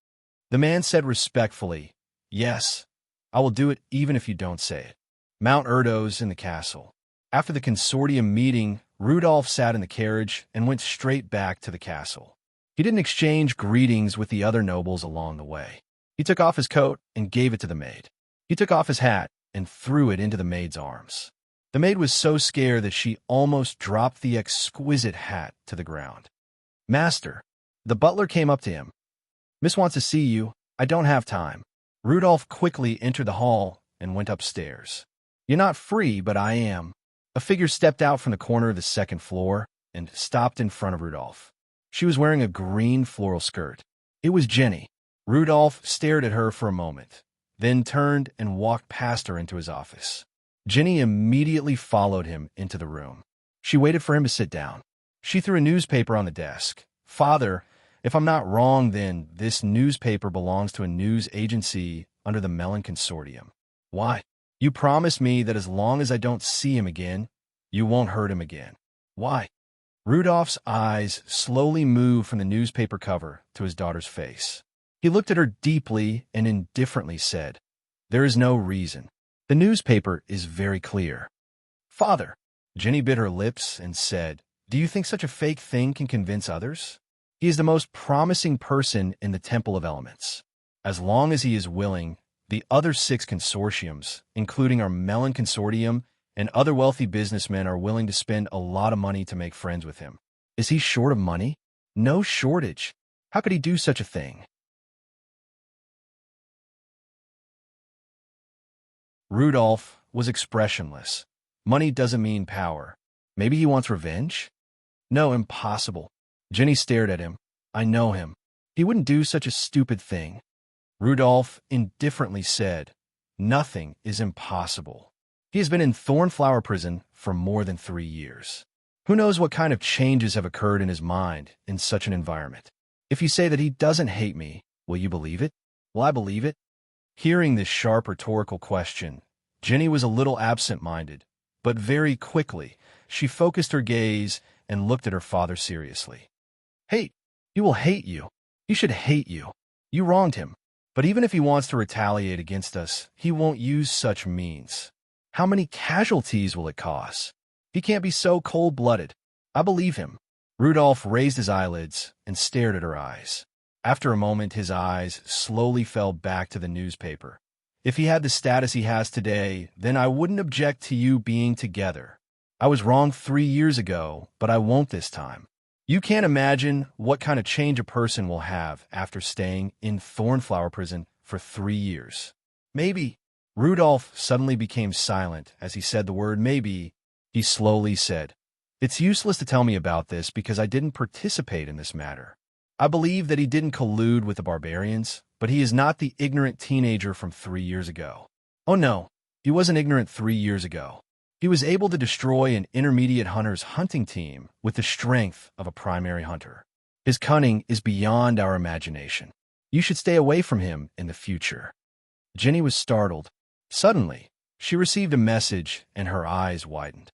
The man said respectfully, Yes, I will do it even if you don't say it. Mount Erdo's in the castle. After the consortium meeting, Rudolph sat in the carriage and went straight back to the castle. He didn't exchange greetings with the other nobles along the way. He took off his coat and gave it to the maid. He took off his hat and threw it into the maid's arms. The maid was so scared that she almost dropped the exquisite hat to the ground. "Master." The butler came up to him. "Miss wants to see you. I don't have time." Rudolph quickly entered the hall and went upstairs. "You're not free, but I am." A figure stepped out from the corner of the second floor and stopped in front of Rudolph. She was wearing a green floral skirt. It was Jenny. Rudolph stared at her for a moment, then turned and walked past her into his office. Jenny immediately followed him into the room. She waited for him to sit down. She threw a newspaper on the desk. "Father, if I'm not wrong, then this newspaper belongs to a news agency under the Melon Consortium. Why? You promised me that as long as I don't see him again, you won't hurt him again. Why?" Rudolph's eyes slowly moved from the newspaper cover to his daughter's face. He looked at her deeply and indifferently said, "There is no reason. The newspaper is very clear." "Father." Jenny bit her lips and said, "Do you think such a fake thing can convince others? He is the most promising person in the Temple of Elements. As long as he is willing, the other 6 consortiums, including our Melon Consortium and other wealthy businessmen, are willing to spend a lot of money to make friends with him. Is he short of money? No shortage. How could he do such a thing?" Rudolph was expressionless. Money doesn't mean power. Maybe he wants revenge? No, impossible. Jenny stared at him. "I know him. He wouldn't do such a stupid thing." Rudolph indifferently said, "Nothing is impossible. He has been in Thornflower Prison for more than 3 years. Who knows what kind of changes have occurred in his mind in such an environment? If you say that he doesn't hate me, will you believe it? Will I believe it?" Hearing this sharp rhetorical question, Jenny was a little absent-minded, but very quickly she focused her gaze and looked at her father seriously. "Hate? He will hate you. He should hate you. You wronged him. But even if he wants to retaliate against us, he won't use such means. How many casualties will it cause? He can't be so cold-blooded. I believe him." Rudolph raised his eyelids and stared at her eyes. After a moment, his eyes slowly fell back to the newspaper. "If he had the status he has today, then I wouldn't object to you being together. I was wrong 3 years ago, but I won't this time. You can't imagine what kind of change a person will have after staying in Thornflower Prison for 3 years. Maybe." Rudolph suddenly became silent as he said the word maybe. He slowly said, "It's useless to tell me about this because I didn't participate in this matter. I believe that he didn't collude with the barbarians, but he is not the ignorant teenager from 3 years ago. Oh no, he wasn't ignorant 3 years ago. He was able to destroy an intermediate hunter's hunting team with the strength of a primary hunter. His cunning is beyond our imagination. You should stay away from him in the future." Jenny was startled. Suddenly, she received a message and her eyes widened.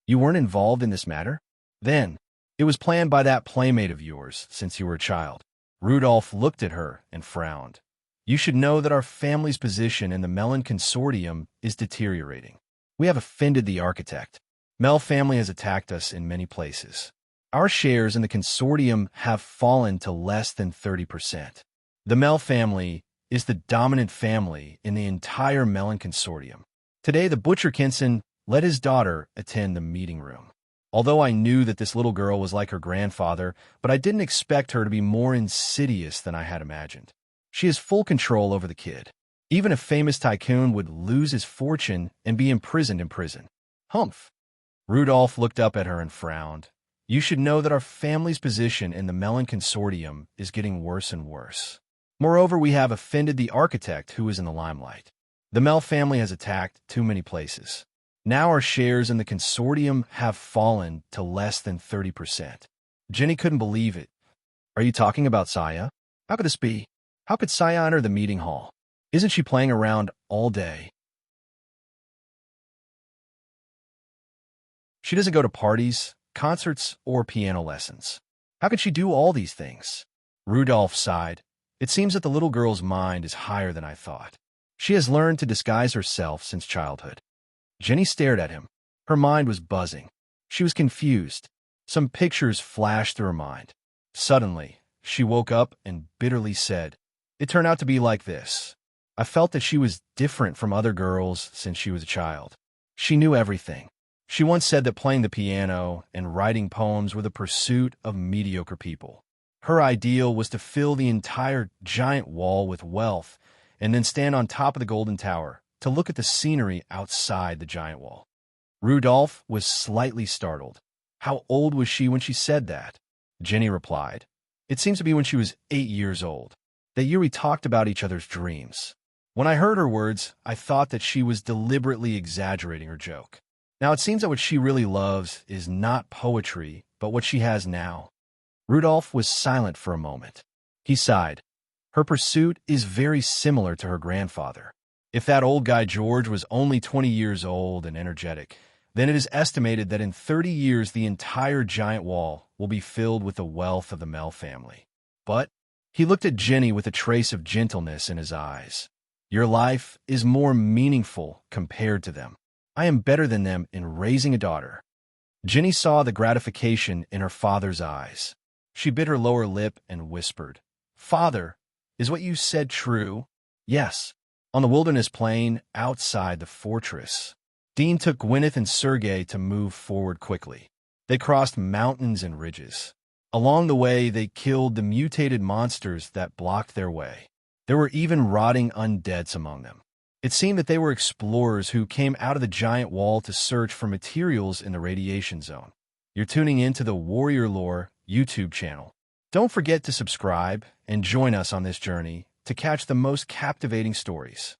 "You weren't involved in this matter? Then, it was planned by that playmate of yours since you were a child." Rudolph looked at her and frowned. "You should know that our family's position in the Melon Consortium is deteriorating. We have offended the architect. Mel family has attacked us in many places. Our shares in the consortium have fallen to less than 30%. The Mel family is the dominant family in the entire Melon Consortium. Today, the Butcherkinson let his daughter attend the meeting room. Although I knew that this little girl was like her grandfather, but I didn't expect her to be more insidious than I had imagined. She has full control over the kid. Even a famous tycoon would lose his fortune and be imprisoned in prison. Humph." Rudolph looked up at her and frowned. "You should know that our family's position in the Melon Consortium is getting worse and worse. Moreover, we have offended the architect who is in the limelight. The Mel family has attacked too many places. Now our shares in the consortium have fallen to less than 30%. Jenny couldn't believe it. "Are you talking about Saya? How could this be? How could Saya enter the meeting hall? Isn't she playing around all day? She doesn't go to parties, concerts, or piano lessons. How could she do all these things?" Rudolph sighed. "It seems that the little girl's mind is higher than I thought. She has learned to disguise herself since childhood." Jenny stared at him. Her mind was buzzing. She was confused. Some pictures flashed through her mind. Suddenly, She woke up and bitterly said, "It turned out to be like this." I felt that she was different from other girls since she was a child. She knew everything. She once said that playing the piano and writing poems were the pursuit of mediocre people. Her ideal was to fill the entire giant wall with wealth and then stand on top of the Golden Tower to look at the scenery outside the giant wall. Rudolph was slightly startled. How old was she when she said that? Jenny replied, "It seems to be when she was 8 years old. That year we talked about each other's dreams." When I heard her words, I thought that she was deliberately exaggerating her joke. Now it seems that what she really loves is not poetry, but what she has now. Rudolph was silent for a moment. He sighed. Her pursuit is very similar to her grandfather. If that old guy George was only 20 years old and energetic, then it is estimated that in 30 years the entire giant wall will be filled with the wealth of the Mel family. But he looked at Jenny with a trace of gentleness in his eyes. Your life is more meaningful compared to them. I am better than them in raising a daughter. Jenny saw the gratification in her father's eyes. She bit her lower lip and whispered, "Father, is what you said true?" "Yes." On the wilderness plain outside the fortress, Dean took Gwyneth and Sergei to move forward quickly. They crossed mountains and ridges. Along the way, they killed the mutated monsters that blocked their way. There were even rotting undeads among them. It seemed that they were explorers who came out of the giant wall to search for materials in the radiation zone. You're tuning in to the Warrior Lore YouTube channel. Don't forget to subscribe and join us on this journey to catch the most captivating stories.